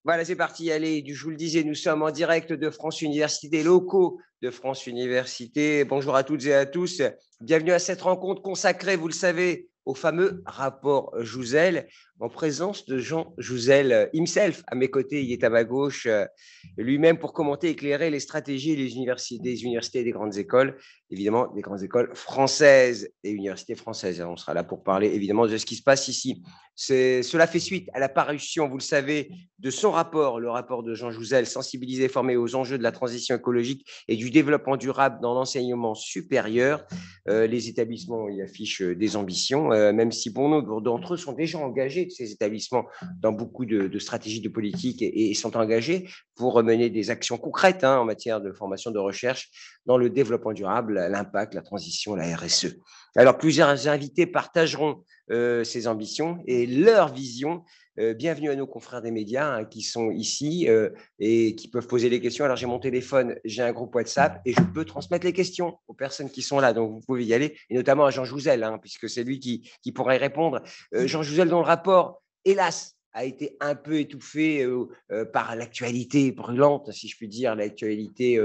Voilà, c'est parti. Allez, je vous le disais, nous sommes en direct de France Université, locaux de France Université. Bonjour à toutes et à tous. Bienvenue à cette rencontre consacrée, vous le savez, au fameux rapport Jouzel, en présence de Jean Jouzel himself. À mes côtés, il est à ma gauche, lui-même pour commenter, éclairer les stratégies des universités et des grandes écoles, évidemment des grandes écoles françaises et universités françaises. On sera là pour parler évidemment de ce qui se passe ici. Cela fait suite à la parution, vous le savez, de son rapport, le rapport de Jean Jouzel, sensibiliser et former aux enjeux de la transition écologique et du développement durable dans l'enseignement supérieur. Les établissements y affichent des ambitions, même si bon nombre d'entre eux sont déjà engagés, ces établissements, dans beaucoup de stratégies de politique et sont engagés pour mener des actions concrètes en matière de formation, de recherche dans le développement durable, l'impact, la transition, la RSE. Alors, plusieurs invités partageront ces ambitions et leur vision. Bienvenue à nos confrères des médias qui sont ici et qui peuvent poser des questions. Alors, j'ai mon téléphone, j'ai un groupe WhatsApp et je peux transmettre les questions aux personnes qui sont là. Donc, vous pouvez y aller, et notamment à Jean Jouzel, puisque c'est lui qui pourra y répondre. Jean Jouzel, dont le rapport, hélas, a été un peu étouffé par l'actualité brûlante, si je puis dire, l'actualité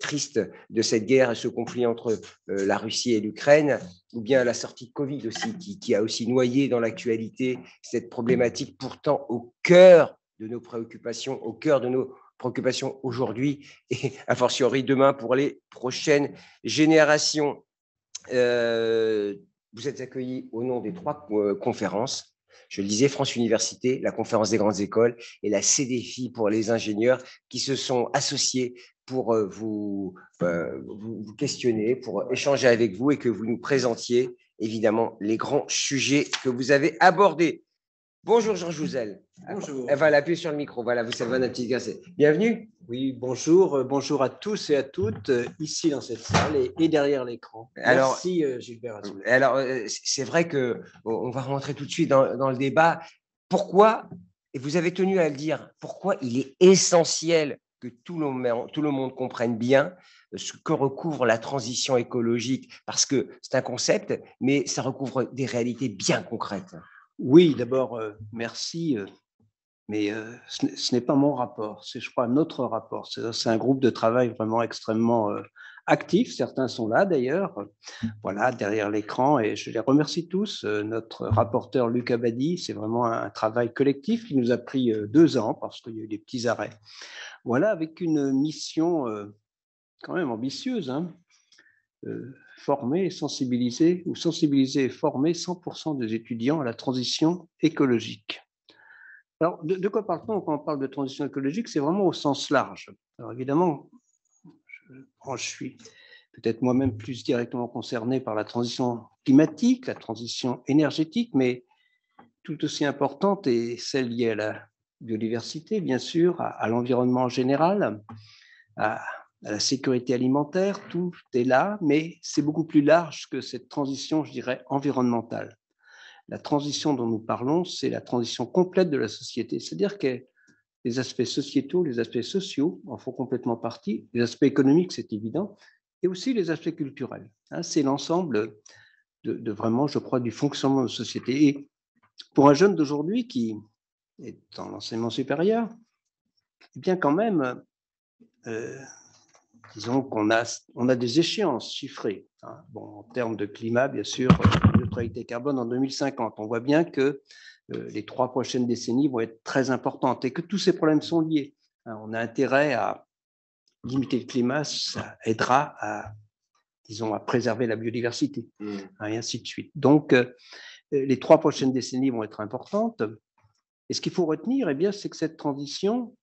triste de cette guerre, ce conflit entre la Russie et l'Ukraine, ou bien la sortie de Covid aussi, qui a aussi noyé dans l'actualité cette problématique pourtant au cœur de nos préoccupations, aujourd'hui et a fortiori demain pour les prochaines générations. Vous êtes accueillis au nom des trois conférences. Je le disais, France Université, la conférence des grandes écoles et la CDFI pour les ingénieurs qui se sont associés pour vous questionner, pour échanger avec vous et que vous nous présentiez évidemment les grands sujets que vous avez abordés. Bonjour Jean Jouzel. Bonjour. Elle va l'appuyer sur le micro. Voilà, vous savez, la petite garce. Bienvenue. Oui, bonjour. Bonjour à tous et à toutes, ici dans cette salle et derrière l'écran. Merci Gilbert. Alors, c'est vrai qu'on va rentrer tout de suite dans le débat. Pourquoi, et vous avez tenu à le dire, pourquoi il est essentiel que tout le monde comprenne bien ce que recouvre la transition écologique, parce que c'est un concept, mais ça recouvre des réalités bien concrètes. Oui, d'abord, merci, mais ce n'est pas mon rapport, c'est, je crois, notre rapport. C'est un groupe de travail vraiment extrêmement actif. Certains sont là, d'ailleurs, voilà, derrière l'écran, et je les remercie tous. Notre rapporteur Luc Abadi, c'est vraiment un travail collectif qui nous a pris 2 ans, parce qu'il y a eu des petits arrêts. Voilà, avec une mission quand même ambitieuse, former, sensibiliser et former 100% des étudiants à la transition écologique. Alors, de quoi parle-t-on quand on parle de transition écologique? C'est vraiment au sens large. Alors, évidemment, je suis peut-être moi-même plus directement concerné par la transition climatique, la transition énergétique, mais tout aussi importante est celle liée à la biodiversité, bien sûr, à l'environnement en général, à la sécurité alimentaire, tout est là, mais c'est beaucoup plus large que cette transition, je dirais, environnementale. La transition dont nous parlons, c'est la transition complète de la société, c'est-à-dire que les aspects sociétaux, les aspects sociaux en font complètement partie, les aspects économiques, c'est évident, et aussi les aspects culturels. C'est l'ensemble de vraiment, je crois, du fonctionnement de la société. Et pour un jeune d'aujourd'hui qui est dans l'enseignement supérieur, eh bien quand même, disons qu'on a des échéances chiffrées. Bon, en termes de climat, bien sûr, neutralité carbone en 2050. On voit bien que les 3 prochaines décennies vont être très importantes et que tous ces problèmes sont liés. On a intérêt à limiter le climat, ça aidera à, disons, à préserver la biodiversité, et ainsi de suite. Donc, les 3 prochaines décennies vont être importantes. Et ce qu'il faut retenir, eh bien, c'est que cette transition,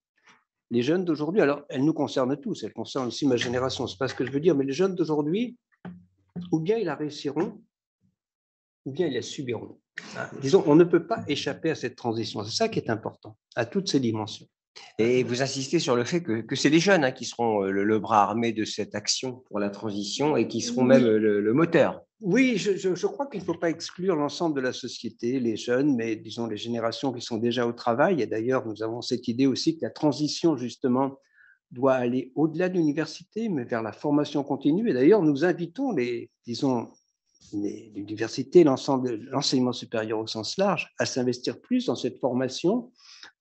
les jeunes d'aujourd'hui, alors elle nous concerne tous, elle concerne aussi ma génération, c'est pas ce que je veux dire, mais les jeunes d'aujourd'hui, ou bien ils la réussiront, ou bien ils la subiront. Disons, on ne peut pas échapper à cette transition, c'est ça qui est important, à toutes ces dimensions. Et vous insistez sur le fait que c'est les jeunes qui seront le bras armé de cette action pour la transition et qui seront même le moteur. Oui, je crois qu'il ne faut pas exclure l'ensemble de la société, les jeunes, mais disons les générations qui sont déjà au travail. Et d'ailleurs, nous avons cette idée aussi que la transition, justement, doit aller au-delà de l'université, mais vers la formation continue. Et d'ailleurs, nous invitons disons, l'université, l'ensemble de l'enseignement supérieur au sens large, à s'investir plus dans cette formation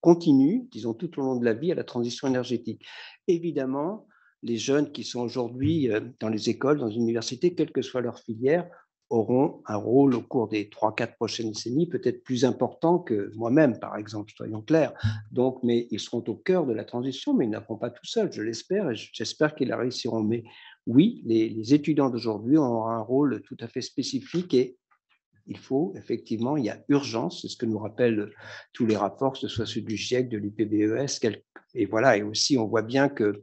continue, disons tout au long de la vie, à la transition énergétique. Évidemment, les jeunes qui sont aujourd'hui dans les écoles, dans les universités, quelle que soit leur filière, auront un rôle au cours des 3-4 prochaines décennies, peut-être plus important que moi-même, par exemple, soyons clairs. Donc, mais ils seront au cœur de la transition, mais ils n'apprendront pas tout seuls, je l'espère, et j'espère qu'ils la réussiront. Mais oui, les étudiants d'aujourd'hui ont un rôle tout à fait spécifique et il faut effectivement, il y a urgence, c'est ce que nous rappellent tous les rapports, que ce soit ceux du GIEC, de l'UPBES, et voilà, et aussi on voit bien que,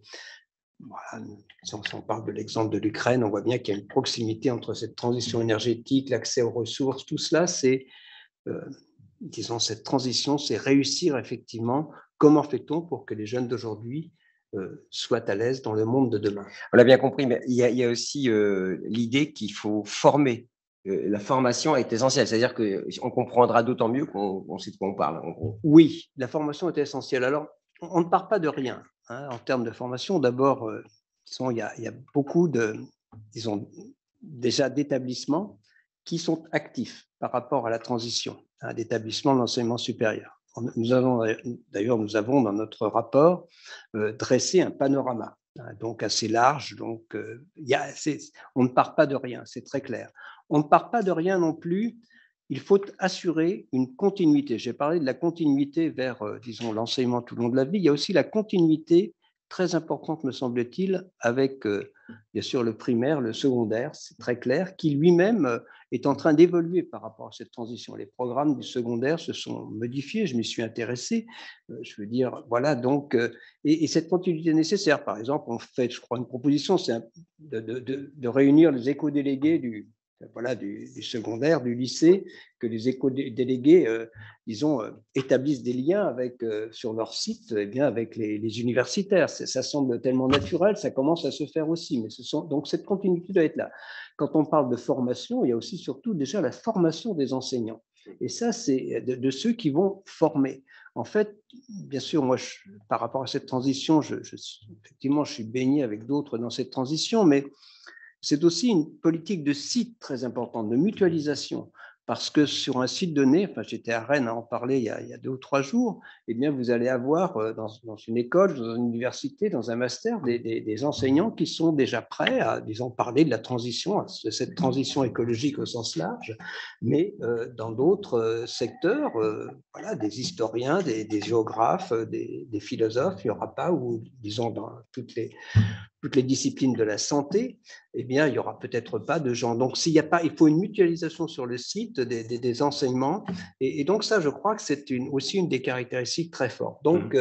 voilà, si on parle de l'exemple de l'Ukraine, on voit bien qu'il y a une proximité entre cette transition énergétique, l'accès aux ressources, tout cela, c'est, disons, cette transition, c'est réussir effectivement. Comment fait-on pour que les jeunes d'aujourd'hui soient à l'aise dans le monde de demain? On l'a bien compris, mais il y a aussi l'idée qu'il faut former. La formation est essentielle, c'est-à-dire qu'on comprendra d'autant mieux qu'on sait de quoi on parle, en gros. Oui, la formation est essentielle. Alors, on ne part pas de rien hein, en termes de formation. D'abord, disons, il y a beaucoup de, disons, déjà d'établissements qui sont actifs par rapport à la transition, hein, d'établissements de l'enseignement supérieur. Nous avons dans notre rapport dressé un panorama, hein, donc assez large. Donc, on ne part pas de rien, c'est très clair. On ne part pas de rien non plus. Il faut assurer une continuité. J'ai parlé de la continuité vers, disons, l'enseignement tout au long de la vie. Il y a aussi la continuité très importante, me semble-t-il, avec, bien sûr, le primaire, le secondaire, c'est très clair, qui lui-même est en train d'évoluer par rapport à cette transition. Les programmes du secondaire se sont modifiés, je m'y suis intéressé. Je veux dire, voilà, donc, et cette continuité est nécessaire. Par exemple, on fait, je crois, une proposition, c'est de réunir les éco-délégués du secondaire, du lycée, que les éco-délégués, disons, établissent des liens avec, sur leur site avec les universitaires. Ça semble tellement naturel, ça commence à se faire aussi. Mais donc cette continuité doit être là. Quand on parle de formation, il y a aussi surtout déjà la formation des enseignants. Et ça, c'est de ceux qui vont former. En fait, bien sûr, moi, par rapport à cette transition, effectivement, je suis baigné avec d'autres dans cette transition, mais c'est aussi une politique de site très importante, de mutualisation, parce que sur un site donné, enfin j'étais à Rennes à en parler il y a 2 ou 3 jours, eh bien vous allez avoir dans une école, dans une université, dans un master, des enseignants qui sont déjà prêts à, disons, parler de la transition, de cette transition écologique au sens large, mais dans d'autres secteurs, voilà, des historiens, des géographes, des philosophes, il n'y aura pas, ou disons dans toutes les disciplines de la santé, eh bien, il n'y aura peut-être pas de gens. Donc, s'il n'y a pas, il faut une mutualisation sur le site des enseignements. Et donc, ça, je crois que c'est aussi une des caractéristiques très fortes. Donc,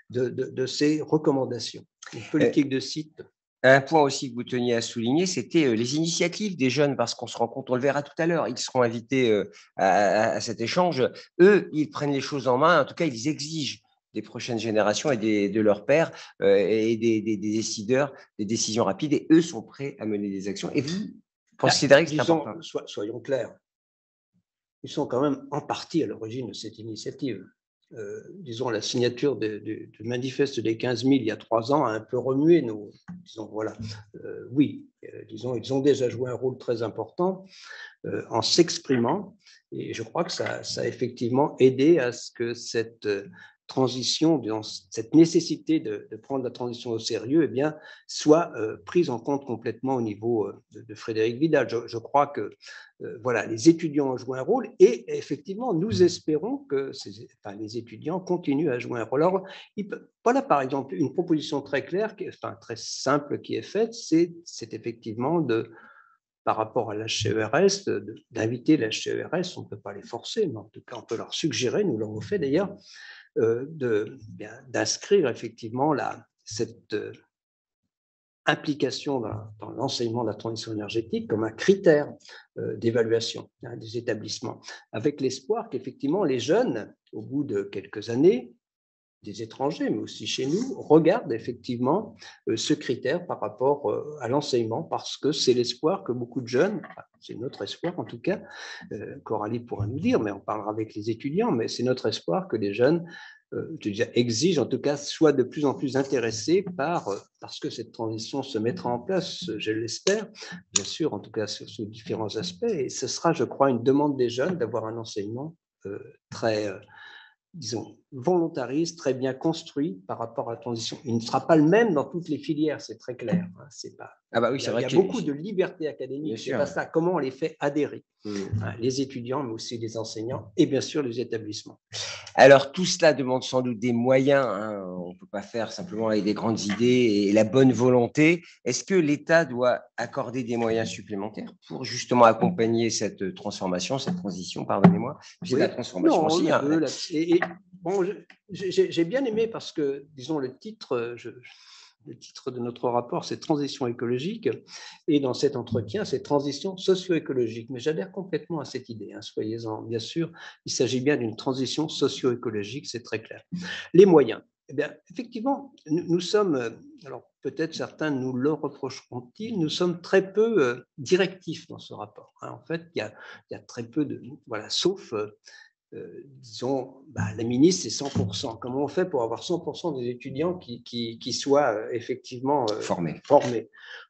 de ces recommandations. Une politique de site. Un point aussi que vous teniez à souligner, c'était les initiatives des jeunes, parce qu'on se rend compte, on le verra tout à l'heure, ils seront invités à cet échange. Eux, ils prennent les choses en main, en tout cas, ils exigent des prochaines générations et de leurs pairs et des décideurs des décisions rapides, et eux sont prêts à mener des actions. Et vous considérez que c'est important? Soyons clairs, ils sont quand même en partie à l'origine de cette initiative. Disons, la signature du manifeste des 15 000 il y a 3 ans a un peu remué nos. Disons, voilà. Oui, disons, ils ont déjà joué un rôle très important en s'exprimant, et je crois que ça a effectivement aidé à ce que cette transition, cette nécessité de prendre la transition au sérieux, eh bien, soit prise en compte complètement au niveau de Frédérique Vidal. Je crois que voilà, les étudiants ont joué un rôle, et effectivement, nous espérons que les étudiants continuent à jouer un rôle. Alors, voilà, par exemple, une proposition très claire, très simple qui est faite, c'est effectivement par rapport à l'HCERS, d'inviter l'HCERS, on ne peut pas les forcer, mais en tout cas, on peut leur suggérer, nous l'avons fait d'ailleurs, d'inscrire effectivement cette implication dans l'enseignement de la transition énergétique comme un critère d'évaluation des établissements, avec l'espoir qu'effectivement les jeunes, au bout de quelques années, des étrangers, mais aussi chez nous, regardent effectivement ce critère par rapport à l'enseignement, parce que c'est l'espoir que beaucoup de jeunes, c'est notre espoir en tout cas, Coralie pourra nous dire, mais on parlera avec les étudiants, mais c'est notre espoir que les jeunes exigent, en tout cas, soient de plus en plus intéressés parce que cette transition se mettra en place, je l'espère, bien sûr, en tout cas sur différents aspects, et ce sera, je crois, une demande des jeunes d'avoir un enseignement très disons, volontariste, très bien construit par rapport à la transition. Il ne sera pas le même dans toutes les filières, c'est très clair. C'est pas... Ah bah oui, c'est vrai il y a beaucoup de liberté académique, c'est pas ça. Comment on les fait adhérer, les étudiants, mais aussi les enseignants et bien sûr les établissements. Alors, tout cela demande sans doute des moyens. Hein. On ne peut pas faire simplement avec des grandes idées et la bonne volonté. Est-ce que l'État doit accorder des moyens supplémentaires pour justement accompagner cette transformation, cette transition, pardonnez-moi, oui. La transformation non, aussi. Hein. Bon, j'ai bien aimé parce que, disons, le titre de notre rapport, c'est transition écologique, et dans cet entretien, c'est transition socio-écologique. Mais j'adhère complètement à cette idée, hein, soyez-en bien sûr. Il s'agit bien d'une transition socio-écologique, c'est très clair. Les moyens. Eh bien, effectivement, nous sommes, alors peut-être certains nous le reprocheront-ils, nous sommes très peu directifs dans ce rapport. Hein. En fait, il y a très peu de, voilà, sauf disons, la ministre, c'est 100%. Comment on fait pour avoir 100% des étudiants qui soient effectivement formés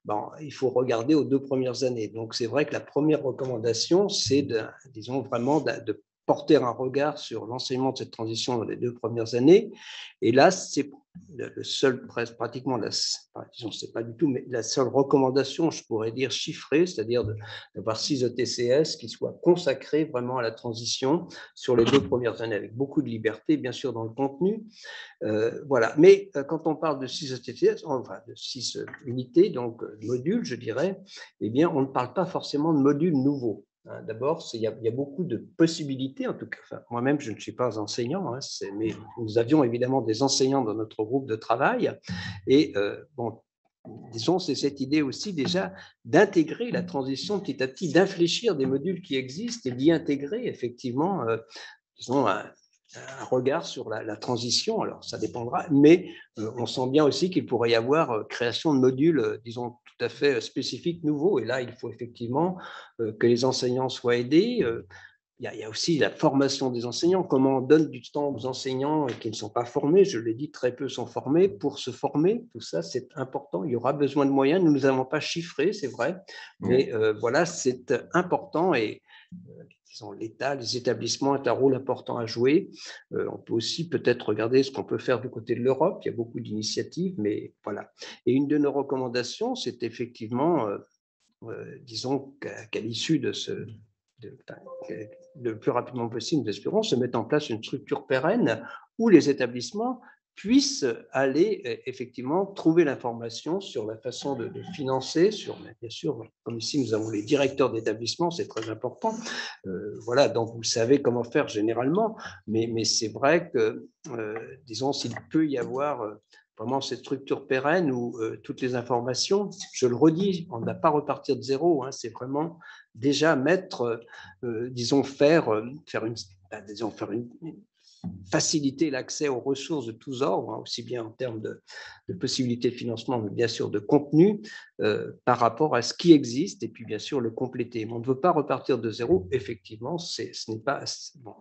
bon, il faut regarder aux 2 premières années. Donc, c'est vrai que la première recommandation, c'est, disons, vraiment de porter un regard sur l'enseignement de cette transition dans les 2 premières années. Et là, c'est le seul, pratiquement, disons, c'est pas du tout, mais la seule recommandation, je pourrais dire chiffrée, c'est-à-dire d'avoir 6 ETCS qui soient consacrés vraiment à la transition sur les 2 premières années, avec beaucoup de liberté, bien sûr, dans le contenu. Voilà. Mais quand on parle de 6 ETCS, enfin de 6 unités, donc modules, je dirais, eh bien, on ne parle pas forcément de modules nouveaux. D'abord, il y a beaucoup de possibilités, en tout cas. Enfin, moi-même, je ne suis pas enseignant, hein, mais nous avions évidemment des enseignants dans notre groupe de travail. Et bon, disons, c'est cette idée aussi déjà d'intégrer la transition petit à petit, d'infléchir des modules qui existent et d'y intégrer effectivement, disons, un regard sur la transition. Alors, ça dépendra, mais on sent bien aussi qu'il pourrait y avoir création de modules, disons, tout à fait spécifiques, nouveaux. Et là, il faut effectivement que les enseignants soient aidés. Il y a aussi la formation des enseignants, comment on donne du temps aux enseignants qui ne sont pas formés, je l'ai dit, très peu sont formés, pour se former, tout ça c'est important, il y aura besoin de moyens, nous ne nous avons pas chiffré, c'est vrai, mais voilà, c'est important et disons, l'État, les établissements ont un rôle important à jouer. On peut aussi peut-être regarder ce qu'on peut faire du côté de l'Europe, il y a beaucoup d'initiatives, mais voilà. Et une de nos recommandations, c'est effectivement, disons qu'à l'issue de le plus rapidement possible, nous espérons, se mettre en place une structure pérenne où les établissements puissent aller effectivement trouver l'information sur la façon de financer, bien sûr, comme ici nous avons les directeurs d'établissement, c'est très important, voilà, donc vous savez comment faire généralement, mais c'est vrai que, disons, s'il peut y avoir vraiment cette structure pérenne où toutes les informations, je le redis, on ne va pas repartir de zéro, hein, c'est vraiment déjà mettre, disons, faciliter l'accès aux ressources de tous ordres, hein, aussi bien en termes de possibilités de financement, mais bien sûr de contenu, par rapport à ce qui existe, et puis bien sûr le compléter. Mais on ne veut pas repartir de zéro, effectivement, ce n'est pas... Bon,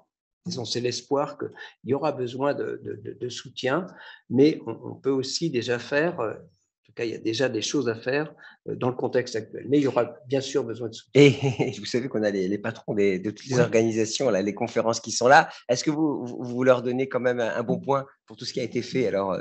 disons, c'est l'espoir qu'il y aura besoin de soutien, mais on peut aussi déjà faire... En tout cas, il y a déjà des choses à faire dans le contexte actuel. Mais il y aura bien sûr besoin de soutien. Et vous savez qu'on a les patrons de toutes les organisations, là, les conférences qui sont là. Est-ce que vous leur donnez quand même un bon point pour tout ce qui a été fait? Alors,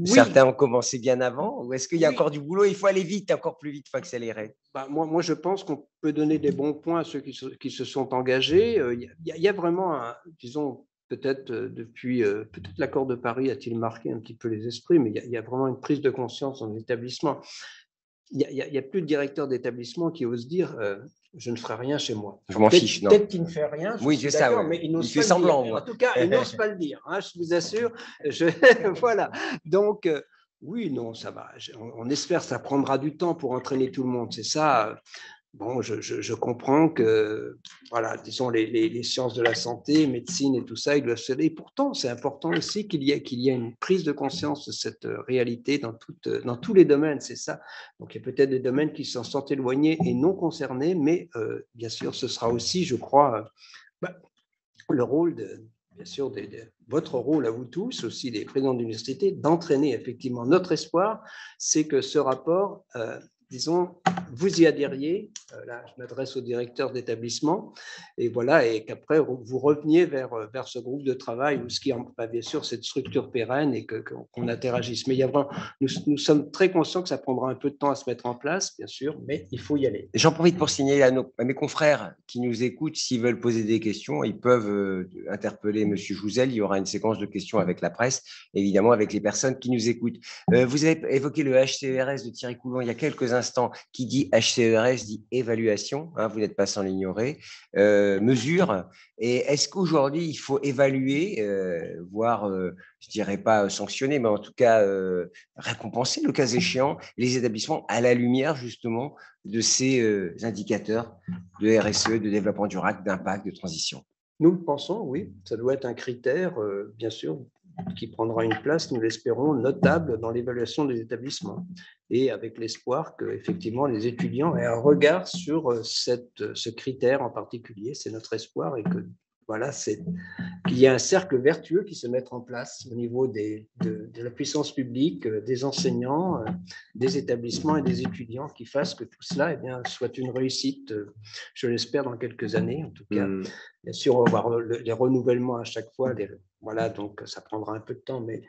certains ont commencé bien avant, ou est-ce qu'il y a encore du boulot? Il faut aller vite, encore plus vite, il faut accélérer. Moi, je pense qu'on peut donner des bons points à ceux qui se sont engagés. Il y a vraiment, disons, peut-être depuis peut-être l'accord de Paris a-t-il marqué un petit peu les esprits, mais il y a vraiment une prise de conscience dans l'établissement. Il y a plus de directeurs d'établissement qui osent dire je ne ferai rien chez moi. Je m'en fiche, non. Peut-être qu'il ne fait rien, oui, c'est ça, mais il fait semblant. En tout cas, il n'ose pas le dire, hein, je vous assure. Voilà. Donc, oui, non, ça va. On espère que ça prendra du temps pour entraîner tout le monde. C'est ça. bon, je comprends que, voilà, disons, les sciences de la santé, médecine et tout ça, ils doivent se... Et pourtant, c'est important aussi qu'il y ait une prise de conscience de cette réalité dans tous les domaines, c'est ça. Donc, il y a peut-être des domaines qui s'en sont éloignés et non concernés, mais bien sûr, ce sera aussi, je crois, le rôle bien sûr, votre rôle à vous tous, aussi des présidents d'université, d'entraîner effectivement notre espoir, c'est que ce rapport, disons, vous y adhériez, là je m'adresse au directeur d'établissement, et voilà, et qu'après vous reveniez vers ce groupe de travail, où ce qui en bien sûr cette structure pérenne et qu'on interagisse. Mais il y a vraiment, nous sommes très conscients que ça prendra un peu de temps à se mettre en place, bien sûr, mais il faut y aller. J'en profite pour signaler à mes confrères qui nous écoutent, s'ils veulent poser des questions, ils peuvent interpeller M. Jouzel. Il y aura une séquence de questions avec la presse, évidemment avec les personnes qui nous écoutent. Vous avez évoqué le HCERS de Thierry Coulon il y a quelques instants. Qui dit HCERS dit évaluation, hein, vous n'êtes pas sans l'ignorer, mesure. Et est-ce qu'aujourd'hui, il faut évaluer, voire, je ne dirais pas sanctionner, mais en tout cas récompenser, le cas échéant, les établissements à la lumière justement de ces indicateurs de RSE, de développement durable, d'impact, de transition? Nous le pensons, oui, ça doit être un critère, bien sûr, qui prendra une place, nous l'espérons, notable dans l'évaluation des établissements. Et avec l'espoir qu'effectivement les étudiants aient un regard sur ce critère en particulier, c'est notre espoir, et que voilà, qu'il y ait un cercle vertueux qui se mette en place au niveau de la puissance publique, des enseignants, des établissements et des étudiants, qui fassent que tout cela soit une réussite, je l'espère, dans quelques années en tout cas. Bien sûr, on va avoir les renouvellements à chaque fois, voilà, donc ça prendra un peu de temps, mais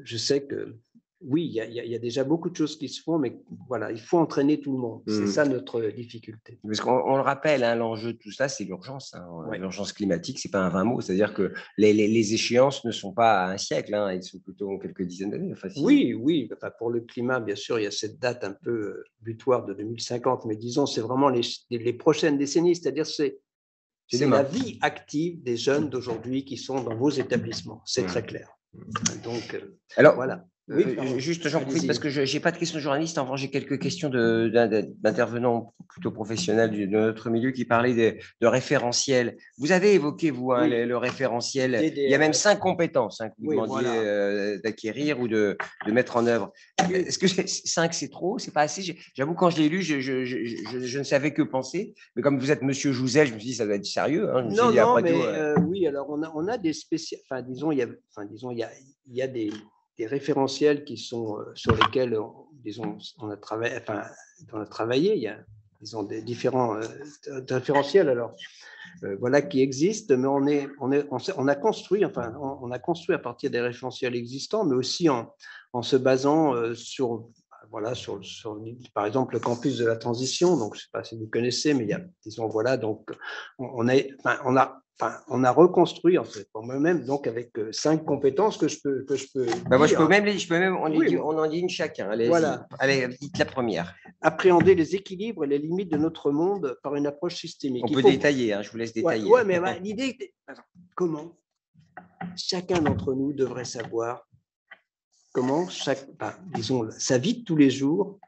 je sais que oui, il y a déjà beaucoup de choses qui se font, mais voilà, il faut entraîner tout le monde. C'est ça notre difficulté. Parce qu'on le rappelle, hein, l'enjeu de tout ça, c'est l'urgence. Hein. Ouais. L'urgence climatique, ce n'est pas un vain mot. C'est-à-dire que les échéances ne sont pas à un siècle, hein, elles sont plutôt quelques dizaines d'années. Enfin, oui. Enfin, pour le climat, bien sûr, il y a cette date un peu butoir de 2050, mais disons, c'est vraiment les prochaines décennies, c'est-à-dire c'est la vie active des jeunes d'aujourd'hui qui sont dans vos établissements. C'est très clair. Donc, alors, voilà. Oui, juste, j'en profite parce que je n'ai pas de questions de journalistes. En revanche, j'ai quelques questions d'intervenants plutôt professionnels de notre milieu qui parlaient de référentiel. Vous avez évoqué, vous, hein, le référentiel. Il y a même 5 compétences que vous demandiez d'acquérir ou de mettre en œuvre. Est-ce que 5, c'est trop? C'est pas assez? J'avoue, quand je l'ai lu, je ne savais que penser. Mais comme vous êtes Monsieur Jouzel, je me suis dit, ça doit être sérieux. Hein. Oui, alors on a des spéciales. Enfin, disons, il y a des référentiels qui sont sur lesquels, disons, on a travaillé. Il y a, disons, des différents référentiels, alors voilà, qui existent, mais on a construit à partir des référentiels existants, mais aussi en se basant sur par exemple le campus de la transition. Donc je ne sais pas si vous connaissez, mais il y a, disons, voilà, donc on a reconstruit en fait pour moi-même, donc avec 5 compétences que je peux. Moi, je peux même on en dit une chacun. Allez, voilà. Allez, dites la première. Appréhender les équilibres et les limites de notre monde par une approche systémique. On peut détailler, hein, je vous laisse détailler. Oui, mais l'idée, comment chacun d'entre nous devrait savoir comment disons, sa vie de tous les jours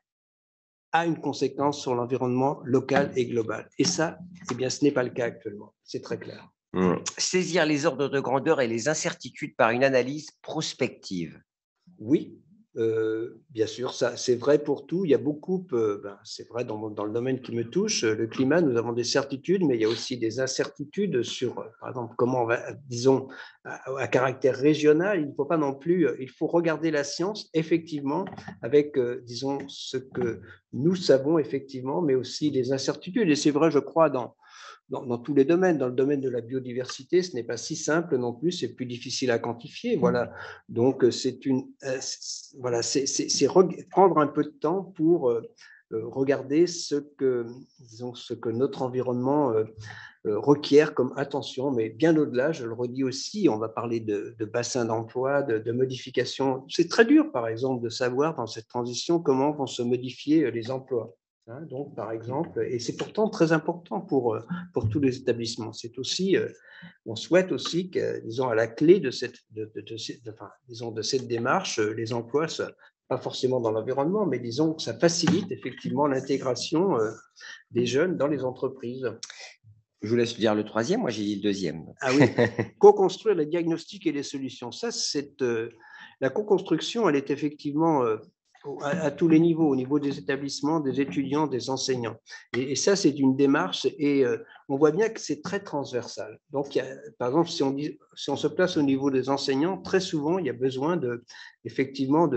a une conséquence sur l'environnement local et global. Et ça, ce n'est pas le cas actuellement. C'est très clair. Saisir les ordres de grandeur et les incertitudes par une analyse prospective. Oui, bien sûr, ça c'est vrai pour tout. Il y a beaucoup, c'est vrai dans le domaine qui me touche, le climat, nous avons des certitudes, mais il y a aussi des incertitudes sur, par exemple, comment on va, disons, à caractère régional. Il ne faut pas non plus, il faut regarder la science effectivement avec, disons, ce que nous savons effectivement, mais aussi les incertitudes. Et c'est vrai, je crois, dans tous les domaines. Dans le domaine de la biodiversité, ce n'est pas si simple non plus, c'est plus difficile à quantifier. Voilà. Donc, c'est prendre un peu de temps pour regarder ce que notre environnement requiert comme attention, mais bien au-delà, je le redis aussi, on va parler de bassins d'emploi, de modifications. C'est très dur, par exemple, de savoir dans cette transition comment vont se modifier les emplois. Donc, par exemple, et c'est pourtant très important pour tous les établissements. C'est aussi, on souhaite aussi que, disons, à la clé de cette démarche, les emplois pas forcément dans l'environnement, mais disons que ça facilite effectivement l'intégration des jeunes dans les entreprises. Je vous laisse dire le troisième, moi j'ai dit le deuxième. Ah oui, co-construire les diagnostics et les solutions. Ça, la co-construction, elle est effectivement à tous les niveaux, au niveau des établissements, des étudiants, des enseignants. Et ça, c'est une démarche et on voit bien que c'est très transversal. Donc, par exemple, si on se place au niveau des enseignants, très souvent, il y a besoin effectivement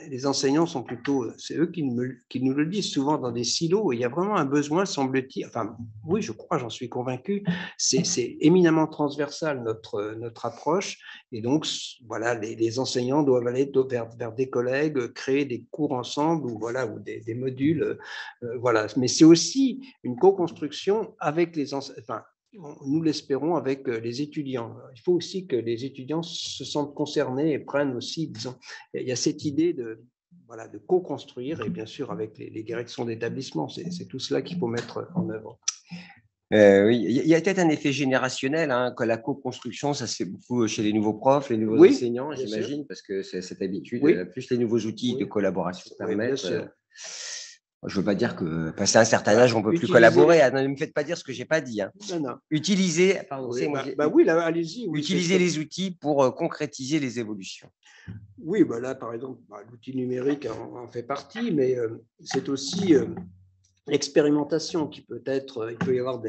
les enseignants sont plutôt, c'est eux qui nous le disent souvent dans des silos, et il y a vraiment un besoin, semble-t-il, enfin oui, je crois, j'en suis convaincu, c'est éminemment transversal notre approche, et donc voilà, les enseignants doivent aller vers des collègues, créer des cours ensemble, ou des modules, voilà, mais c'est aussi une co-construction avec les enseignants, enfin, nous l'espérons avec les étudiants. Il faut aussi que les étudiants se sentent concernés et prennent aussi, disons, il y a cette idée de co-construire, et bien sûr avec les directions d'établissement, c'est tout cela qu'il faut mettre en œuvre. Oui, il y a peut-être un effet générationnel, hein, que la co-construction, ça se fait beaucoup chez les nouveaux profs, les nouveaux enseignants, j'imagine, parce que c'est cette habitude, plus les nouveaux outils de collaboration permettent. Je ne veux pas dire que, passé un certain âge, on ne peut plus collaborer. Ne me faites pas dire ce que je n'ai pas dit. Hein. Non. Utiliser, allez-y. Utiliser les outils pour concrétiser les évolutions. Oui, là, par exemple, l'outil numérique en fait partie, mais c'est aussi l'expérimentation qui peut être, il peut y avoir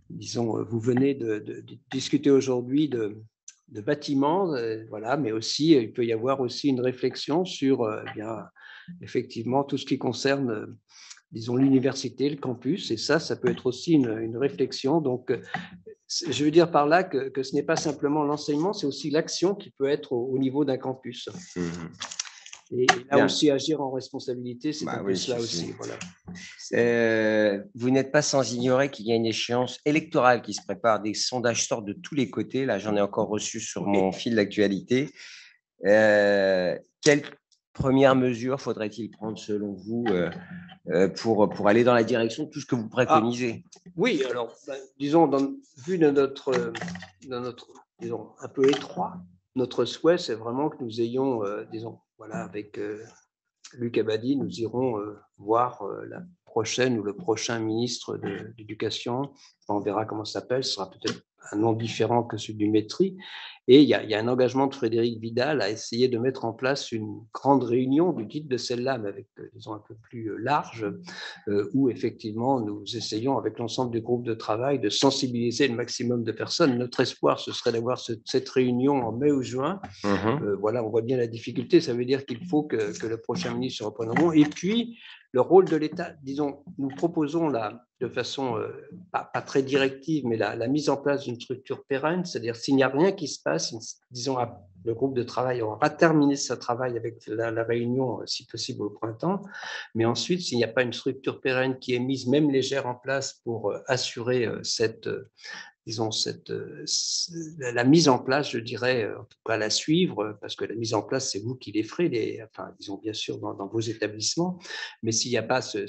disons, vous venez de discuter aujourd'hui de bâtiments, voilà, mais aussi, il peut y avoir aussi une réflexion sur effectivement tout ce qui concerne, disons, l'université, le campus, et ça peut être aussi une réflexion. Donc, je veux dire par là que ce n'est pas simplement l'enseignement, c'est aussi l'action qui peut être au niveau d'un campus. Et là aussi, agir en responsabilité, c'est un peu cela aussi. Voilà. Vous n'êtes pas sans ignorer qu'il y a une échéance électorale qui se prépare. Des sondages sortent de tous les côtés. Là, j'en ai encore reçu sur mon fil d'actualité. Quelles premières mesures faudrait-il prendre selon vous pour aller dans la direction de tout ce que vous préconisez? Oui, alors, disons, vu de notre disons, un peu étroit, notre souhait, c'est vraiment que nous ayons, disons, voilà, avec Luc Abadi, nous irons voir la prochaine ou le prochain ministre de l'Éducation. On verra comment ça s'appelle. Ce sera peut-être un nom différent que celui du Maîtris. Et il y a un engagement de Frédéric Vidal à essayer de mettre en place une grande réunion du type de celle-là, mais avec, disons, un peu plus large, où effectivement nous essayons avec l'ensemble du groupe de travail de sensibiliser le maximum de personnes. Notre espoir, ce serait d'avoir cette réunion en mai ou juin. Voilà, on voit bien la difficulté. Ça veut dire qu'il faut que le prochain ministre se reprenne en main. Et puis, le rôle de l'État, disons, nous proposons de façon pas très directive, mais la mise en place d'une structure pérenne, c'est-à-dire s'il n'y a rien qui se passe, disons, le groupe de travail aura terminé ce travail avec la réunion, si possible, au printemps, mais ensuite, s'il n'y a pas une structure pérenne qui est mise, même légère, en place pour assurer disons, la mise en place, je dirais, en tout cas la suivre, parce que la mise en place, c'est vous qui les ferez, enfin, disons, bien sûr, dans vos établissements, mais s'il n'y a pas ce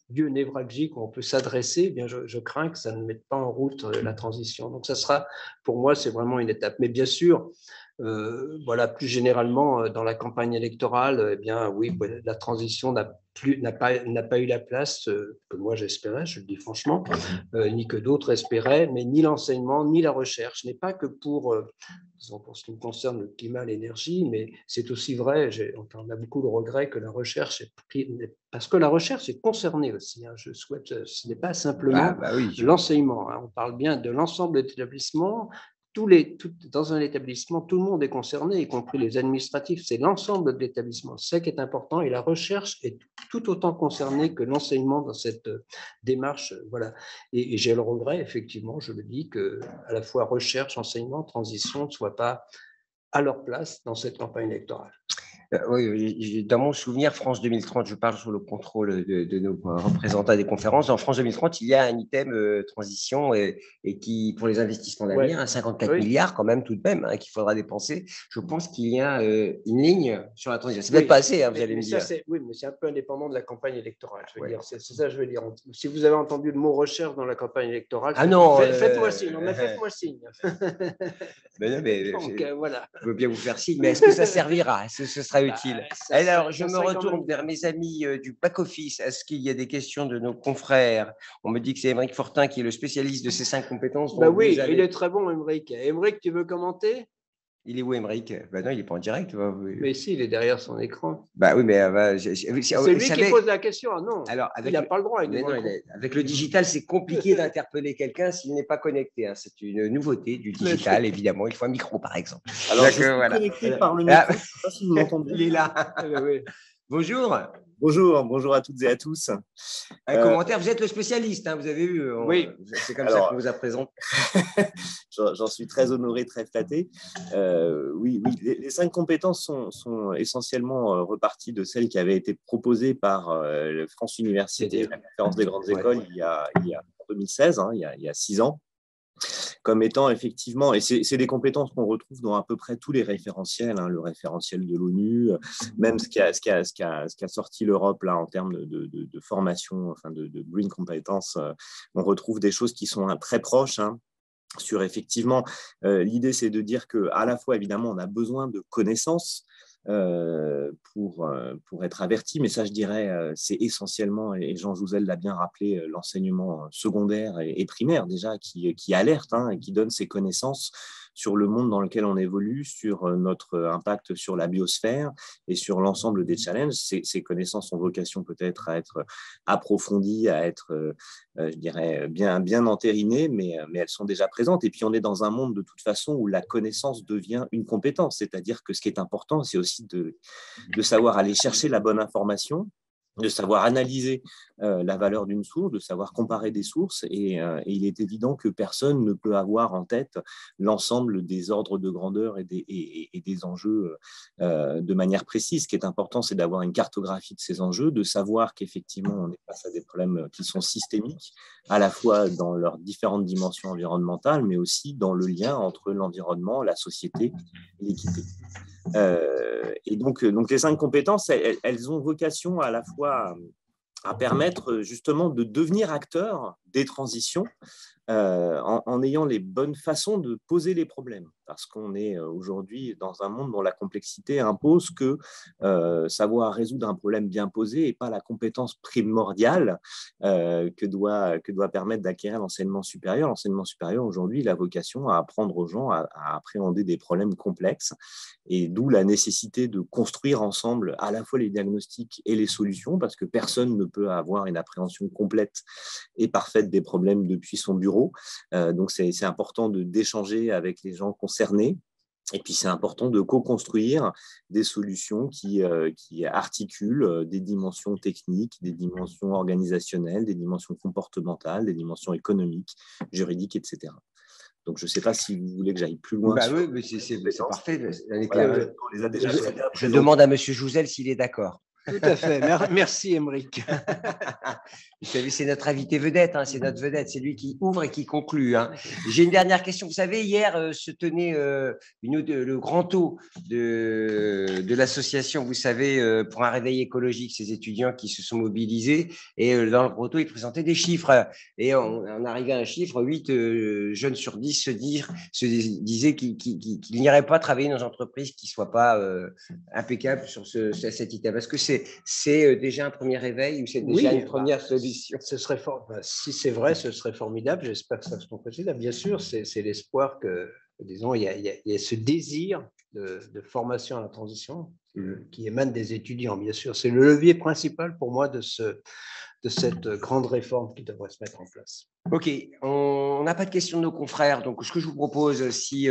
lieu névralgique où on peut s'adresser, eh bien, je crains que ça ne mette pas en route la transition. Donc, ça sera, pour moi, c'est vraiment une étape. Mais bien sûr, voilà, plus généralement, dans la campagne électorale, eh bien, oui, la transition n'a pas eu la place que moi j'espérais, je le dis franchement, ni que d'autres espéraient, mais ni l'enseignement, ni la recherche. Ce n'est pas que pour ce qui me concerne, le climat, l'énergie, mais c'est aussi vrai, on a beaucoup de regrets que la recherche parce que la recherche est concernée aussi. Hein, je souhaite, ce n'est pas simplement l'enseignement. Hein, on parle bien de l'ensemble des établissements. Dans un établissement, tout le monde est concerné, y compris les administratifs. C'est l'ensemble de l'établissement. C'est ça qui est important. Et la recherche est tout autant concernée que l'enseignement dans cette démarche. Voilà. Et j'ai le regret, effectivement, je le dis, que à la fois recherche, enseignement, transition ne soient pas à leur place dans cette campagne électorale. Oui, dans mon souvenir, France 2030, je parle sous le contrôle de nos représentants des conférences. Dans France 2030, il y a un item transition et qui, pour les investissements d'avenir, Ouais. 54 Oui. milliards quand même tout de même qu'il faudra dépenser. Je pense qu'il y a une ligne sur la transition. C'est Oui, peut-être pas assez, vous allez mais me ça, dire. oui, mais c'est un peu indépendant de la campagne électorale. Je veux Ouais. dire, c'est ça que je veux dire. Si vous avez entendu le mot recherche dans la campagne électorale, Ah non, faites-moi signe. Non, mais faites-moi signe. mais non, mais Donc, voilà. je veux bien vous faire signe, mais est-ce que ça servira? Est-ce que ce sera utile? Alors, je Ça me serait quand retourne même vers bien. mes amis du back-office. Est-ce qu'il y a des questions de nos confrères? On me dit que c'est Émeric Fortin qui est le spécialiste de ces 5 compétences Bah dont vous oui, il avez. est très bon, Émeric. Émeric, tu veux commenter? Il est où, Émeric? Ben non, il n'est pas en direct. Mais si, il est derrière son écran. Bah oui, mais C'est vous lui qui savez, pose la question. Ah non, alors, il n'a pas le droit, il est mais devant non, le con. avec le digital, c'est compliqué d'interpeller quelqu'un s'il n'est pas connecté. C'est une nouveauté du digital, évidemment. Il faut un micro, par exemple. Alors, je suis Voilà. connecté par le Ah, micro. Je ne sais pas si vous m'entendez. il est là. Oui. Bonjour. Bonjour à toutes et à tous. Un commentaire, vous êtes le spécialiste, vous avez vu. Oui. C'est comme ça qu'on vous a présenté. J'en suis très honoré, très flatté. Oui, les 5 compétences sont essentiellement reparties de celles qui avaient été proposées par France Université, la conférence des grandes écoles, il y a en 2016, il y a 6 ans, comme étant effectivement, et c'est des compétences qu'on retrouve dans à peu près tous les référentiels, le référentiel de l'ONU, même ce qui a sorti l'Europe là en termes de formation, enfin de green competence, on retrouve des choses qui sont très proches. Sur effectivement, l'idée c'est de dire que à la fois évidemment on a besoin de connaissances pour être averti, mais ça je dirais c'est essentiellement, et Jean Jouzel l'a bien rappelé, l'enseignement secondaire et primaire déjà qui alerte et qui donne ses connaissances sur le monde dans lequel on évolue, sur notre impact sur la biosphère et sur l'ensemble des challenges. Ces connaissances ont vocation peut-être à être approfondies, à être je dirais, bien entérinées, mais elles sont déjà présentes. Et puis, on est dans un monde, de toute façon, où la connaissance devient une compétence. C'est-à-dire que ce qui est important, c'est aussi de savoir aller chercher la bonne information, de savoir analyser la valeur d'une source, de savoir comparer des sources. Et il est évident que personne ne peut avoir en tête l'ensemble des ordres de grandeur et des enjeux de manière précise. Ce qui est important, c'est d'avoir une cartographie de ces enjeux, de savoir qu'effectivement, on est face à des problèmes qui sont systémiques, à la fois dans leurs différentes dimensions environnementales, mais aussi dans le lien entre l'environnement, la société et l'équité. Et donc, les 5 compétences, elles ont vocation à la fois à permettre justement de devenir acteur des transitions en ayant les bonnes façons de poser les problèmes. Parce qu'on est aujourd'hui dans un monde dont la complexité impose que savoir résoudre un problème bien posé n'est pas la compétence primordiale que doit permettre d'acquérir l'enseignement supérieur. L'enseignement supérieur, aujourd'hui, il a vocation à apprendre aux gens à appréhender des problèmes complexes, et d'où la nécessité de construire ensemble à la fois les diagnostics et les solutions, parce que personne ne peut avoir une appréhension complète et parfaite des problèmes depuis son bureau. Donc, c'est important d'échanger avec les gens concernés. Et puis, c'est important de co-construire des solutions qui articulent des dimensions techniques, des dimensions organisationnelles, des dimensions comportementales, des dimensions économiques, juridiques, etc. Donc, je ne sais pas si vous voulez que j'aille plus loin. Oui, mais c'est parfait. Voilà, on les a déjà je demande à M. Jouzel s'il est d'accord. Tout à fait. Merci, Émeric. Vous savez, c'est notre invité vedette, c'est notre vedette, c'est lui qui ouvre et qui conclut. J'ai une dernière question. Vous savez, hier se tenait le grand taux de l'association, vous savez, pour un réveil écologique, ces étudiants qui se sont mobilisés. Et dans le grand taux, ils présentaient des chiffres. Et on arrivait à un chiffre, 8 jeunes sur 10 se disaient qu'ils n'iraient pas travailler dans une entreprise qui ne soit pas impeccable sur cet item. Est-ce que c'est déjà un premier réveil ou c'est déjà une première solution? Ce serait si c'est vrai, ce serait formidable. J'espère que ça se concrétise. Bien sûr, c'est l'espoir que, disons, il y a ce désir de formation à la transition qui émane des étudiants, bien sûr. C'est le levier principal pour moi de cette grande réforme qui devrait se mettre en place. Ok, on n'a pas de questions de nos confrères, donc ce que je vous propose, si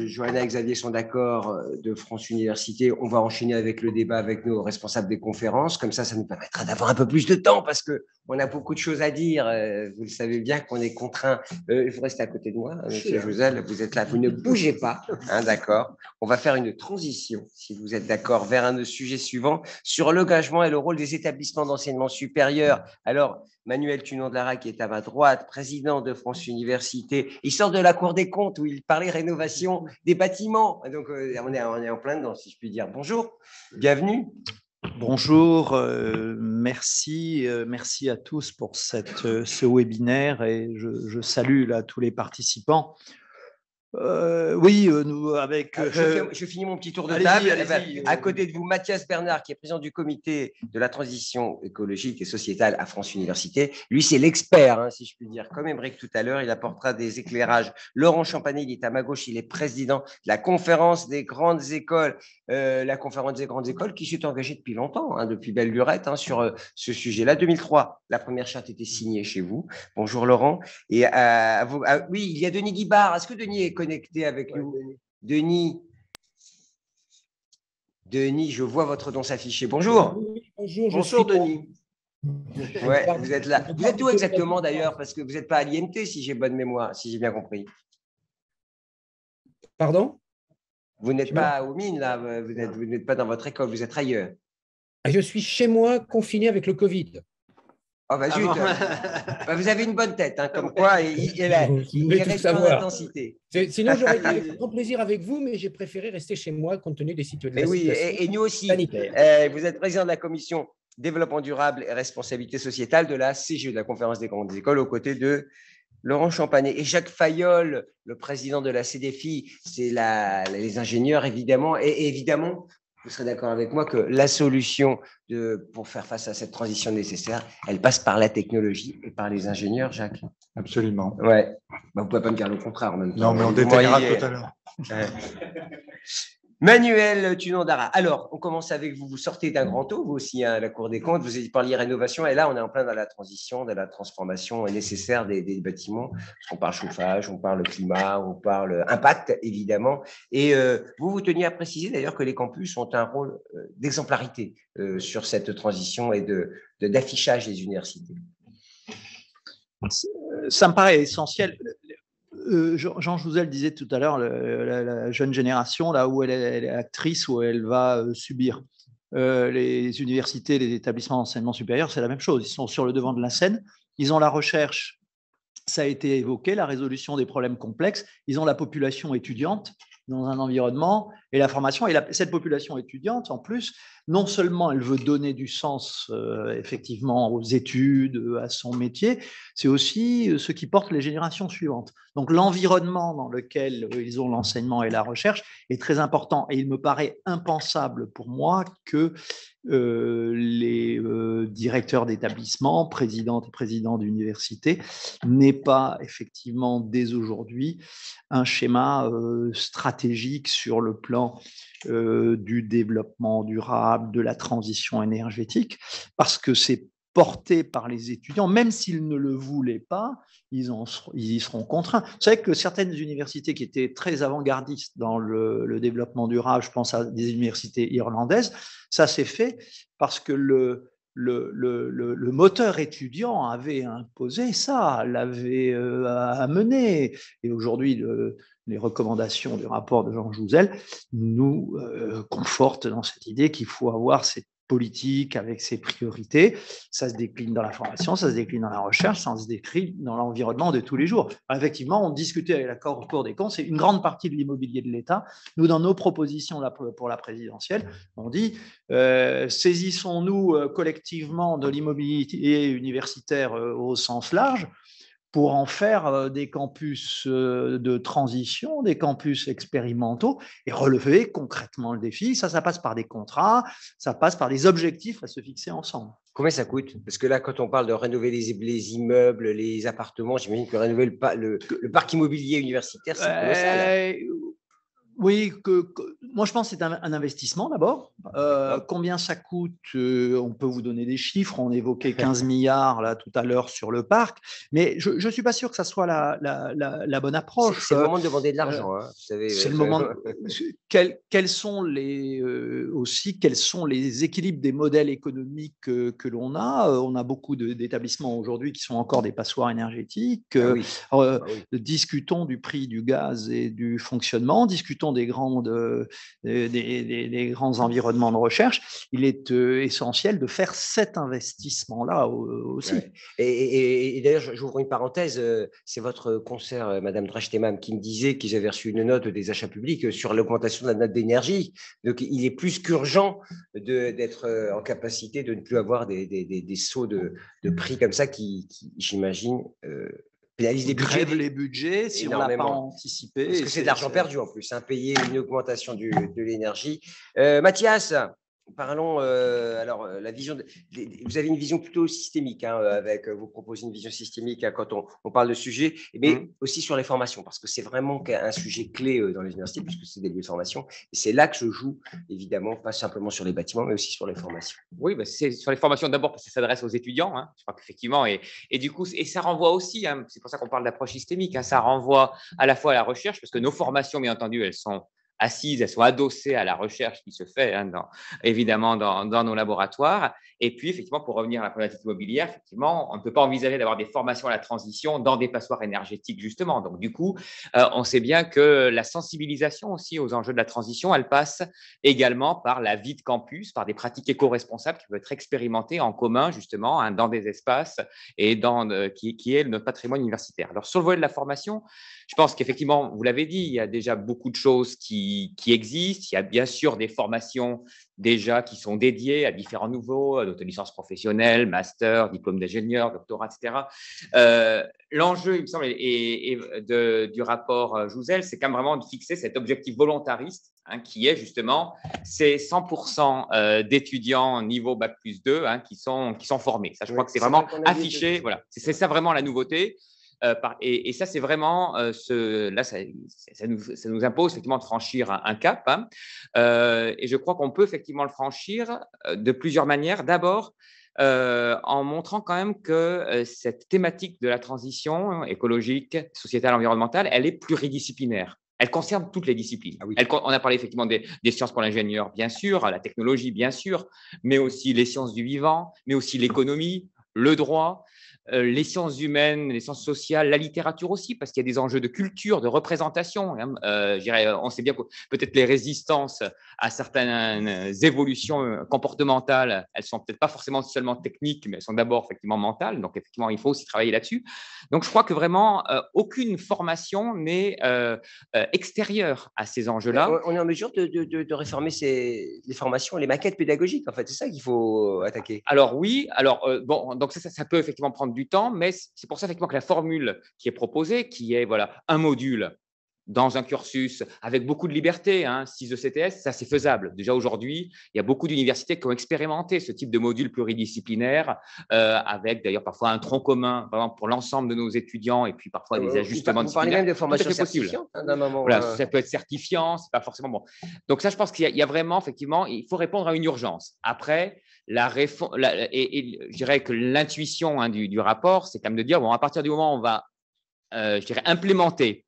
Johanna et Xavier sont d'accord de France Université, on va enchaîner avec le débat avec nos responsables des conférences, comme ça nous permettra d'avoir un peu plus de temps parce qu'on a beaucoup de choses à dire, vous le savez bien qu'on est contraint, vous restez à côté de moi, monsieur Jouzel, vous êtes là, vous ne bougez pas, hein, d'accord, on va faire une transition, si vous êtes d'accord, vers un sujet suivant, sur l'engagement et le rôle des établissements d'enseignement supérieur. Alors, Manuel Tunon-de-Lara, qui est à ma droite, président de France Université. Il sort de la Cour des comptes où il parlait rénovation des bâtiments. Donc, on est en plein dedans, si je puis dire. Bonjour, bienvenue. Bonjour, merci à tous pour ce webinaire et je salue là tous les participants. Nous avec. Je finis mon petit tour de table. À côté de vous, Mathias Bernard, qui est président du comité de la transition écologique et sociétale à France Université. Lui, c'est l'expert, hein, si je puis dire. Comme Émeric tout à l'heure, il apportera des éclairages. Laurent Champanet, il est à ma gauche, il est président de la conférence des grandes écoles. La conférence des grandes écoles qui s'est engagée depuis longtemps, hein, depuis belle lurette, hein, sur ce sujet-là. 2003, la première charte était signée chez vous. Bonjour Laurent. Et oui, il y a Denis Guibard. Est-ce que Denis est connecté avec nous? Denis, je vois votre nom s'afficher. Bonjour. Bonjour Denis. Ouais, vous êtes là. Vous êtes où exactement d'ailleurs? Parce que vous n'êtes pas à l'IMT, si j'ai bonne mémoire, si j'ai bien compris. Pardon? Vous n'êtes pas aux mines, là, vous n'êtes pas dans votre école, vous êtes ailleurs. Je suis chez moi, confiné avec le Covid. Oh, bah zut. Bah, vous avez une bonne tête, hein, comme quoi il reste en intensité. Sinon, j'aurais été avec grand plaisir avec vous, mais j'ai préféré rester chez moi compte tenu des situations. Oui, et nous aussi. Vous êtes président de la commission développement durable et responsabilité sociétale de la CGE, de la conférence des grandes écoles, aux côtés de Laurent Champanet et Jacques Fayolle, le président de la CDFI, c'est les ingénieurs, évidemment. Et évidemment, vous serez d'accord avec moi que la solution pour faire face à cette transition nécessaire, elle passe par la technologie et par les ingénieurs, Jacques. Absolument. Ouais. Bah, vous ne pouvez pas me dire le contraire en même temps. Non, mais on détaillera tout à l'heure. Manuel Tunon-de-Lara. Alors, on commence avec vous. Vous sortez d'un grand taux, vous aussi, à la Cour des comptes. Vous parliez rénovation. Et là, on est en plein dans la transition, dans la transformation nécessaire des bâtiments. On parle chauffage, on parle climat, on parle impact, évidemment. Et vous teniez à préciser d'ailleurs que les campus ont un rôle d'exemplarité sur cette transition et d'affichage des universités. Ça me paraît essentiel. Jean Jouzel disait tout à l'heure, la jeune génération, là où elle est actrice, où elle va subir. Les universités, les établissements d'enseignement supérieur, c'est la même chose. Ils sont sur le devant de la scène. Ils ont la recherche, ça a été évoqué, la résolution des problèmes complexes. Ils ont la population étudiante dans un environnement et la formation. Et cette population étudiante, en plus, non seulement elle veut donner du sens effectivement aux études, à son métier, c'est aussi ce qui porte les générations suivantes. Donc l'environnement dans lequel ils ont l'enseignement et la recherche est très important. Et il me paraît impensable pour moi que les directeurs d'établissement, présidentes et présidents d'université, n'aient pas effectivement dès aujourd'hui un schéma stratégique sur le plan du développement durable, de la transition énergétique, parce que c'est porté par les étudiants, même s'ils ne le voulaient pas, ils y seront contraints. Vous savez que certaines universités qui étaient très avant-gardistes dans le développement durable, je pense à des universités irlandaises, ça s'est fait parce que le moteur étudiant avait imposé ça, l'avait amené. Et aujourd'hui, les recommandations du rapport de Jean Jouzel nous confortent dans cette idée qu'il faut avoir cette politique avec ses priorités. Ça se décline dans la formation, ça se décline dans la recherche, ça se décline dans l'environnement de tous les jours. Alors effectivement, on discutait avec la Cour des comptes, c'est une grande partie de l'immobilier de l'État. Nous, dans nos propositions pour la présidentielle, on dit saisissons-nous collectivement de l'immobilier universitaire au sens large pour en faire des campus de transition, des campus expérimentaux et relever concrètement le défi. Ça passe par des contrats, ça passe par des objectifs à se fixer ensemble. Combien ça coûte? Parce que là, quand on parle de rénover les immeubles, les appartements, j'imagine que rénover le parc immobilier universitaire, c'est colossal. Oui, moi je pense que c'est un investissement d'abord, Combien ça coûte? On peut vous donner des chiffres. On évoquait 15 milliards là, tout à l'heure sur le parc. Mais je ne suis pas sûr que ça soit la bonne approche. C'est le moment de demander de l'argent. Hein, vous savez, c'est le moment. Quels sont les équilibres des modèles économiques que l'on a? On a beaucoup d'établissements aujourd'hui qui sont encore des passoires énergétiques. Discutons du prix du gaz et du fonctionnement. Discutons des grands environnements de recherche. Il est essentiel de faire cet investissement-là aussi. Ouais. Et d'ailleurs, j'ouvre une parenthèse. C'est votre concert, Madame Drachtemam, qui me disait qu'ils avaient reçu une note des achats publics sur l'augmentation de la note d'énergie. Donc, il est plus qu'urgent d'être en capacité de ne plus avoir des sauts de prix comme ça qui j'imagine, pénalisent les budgets si on n'a pas anticipé. Parce que c'est de l'argent perdu en plus, payer une augmentation de l'énergie. Mathias, parlons, la vision. Vous avez une vision plutôt systémique, vous proposez une vision systémique quand on parle de sujet, mais aussi sur les formations, parce que c'est vraiment un sujet clé dans les universités, puisque c'est des lieux de formation. Et c'est là que se joue, évidemment, pas simplement sur les bâtiments, mais aussi sur les formations. Oui, c'est sur les formations d'abord, parce que ça s'adresse aux étudiants. Je crois qu'effectivement, et du coup, et ça renvoie aussi, c'est pour ça qu'on parle d'approche systémique, ça renvoie à la fois à la recherche, parce que nos formations, bien entendu, elles sont assises, elles sont adossées à la recherche qui se fait évidemment dans nos laboratoires. Et puis, effectivement, pour revenir à la problématique immobilière, effectivement, on ne peut pas envisager d'avoir des formations à la transition dans des passoires énergétiques, justement. Donc, du coup, on sait bien que la sensibilisation aussi aux enjeux de la transition, elle passe également par la vie de campus, par des pratiques éco-responsables qui peuvent être expérimentées en commun, justement, dans des espaces et qui est notre patrimoine universitaire. Alors, sur le volet de la formation, je pense qu'effectivement, vous l'avez dit, il y a déjà beaucoup de choses qui existent. Il y a bien sûr des formations déjà qui sont dédiées à différents niveaux, d'autolicence professionnelle, master, diplôme d'ingénieur, doctorat, etc. L'enjeu, il me semble, du rapport Jouzel, c'est quand même vraiment de fixer cet objectif volontariste qui est justement ces 100% d'étudiants niveau Bac+2 qui sont formés. Ça, je crois que c'est vraiment affiché. Voilà, c'est ça vraiment la nouveauté. Et ça, c'est vraiment, ça nous impose effectivement de franchir un cap. Et je crois qu'on peut effectivement le franchir de plusieurs manières. D'abord, en montrant quand même que cette thématique de la transition écologique, sociétale, environnementale, elle est pluridisciplinaire. Elle concerne toutes les disciplines. Ah oui. On a parlé effectivement des sciences pour l'ingénieur, bien sûr, la technologie, bien sûr, mais aussi les sciences du vivant, mais aussi l'économie, le droit, les sciences humaines, les sciences sociales, la littérature aussi, parce qu'il y a des enjeux de culture, de représentation. On sait bien que peut-être les résistances à certaines évolutions comportementales, elles sont peut-être pas forcément seulement techniques, mais elles sont d'abord effectivement mentales. Donc, effectivement, il faut aussi travailler là-dessus. Donc, je crois que vraiment, aucune formation n'est extérieure à ces enjeux-là. On est en mesure de réformer les formations, les maquettes pédagogiques, en fait. C'est ça qu'il faut attaquer. Alors, oui. Donc ça peut effectivement prendre du temps, mais c'est pour ça effectivement que la formule qui est proposée, qui est un module dans un cursus avec beaucoup de liberté, 6 ECTS, ça c'est faisable. Déjà aujourd'hui, il y a beaucoup d'universités qui ont expérimenté ce type de module pluridisciplinaire avec d'ailleurs parfois un tronc commun vraiment pour l'ensemble de nos étudiants et puis parfois des ajustements disciplinaires. Vous parlez même de formation certifiante d'un moment. Voilà, ça peut être certifiant, c'est pas forcément bon. Donc ça, je pense qu'il y a vraiment effectivement, il faut répondre à une urgence. Après, je dirais que l'intuition du rapport, c'est quand même de dire à partir du moment où on va implémenter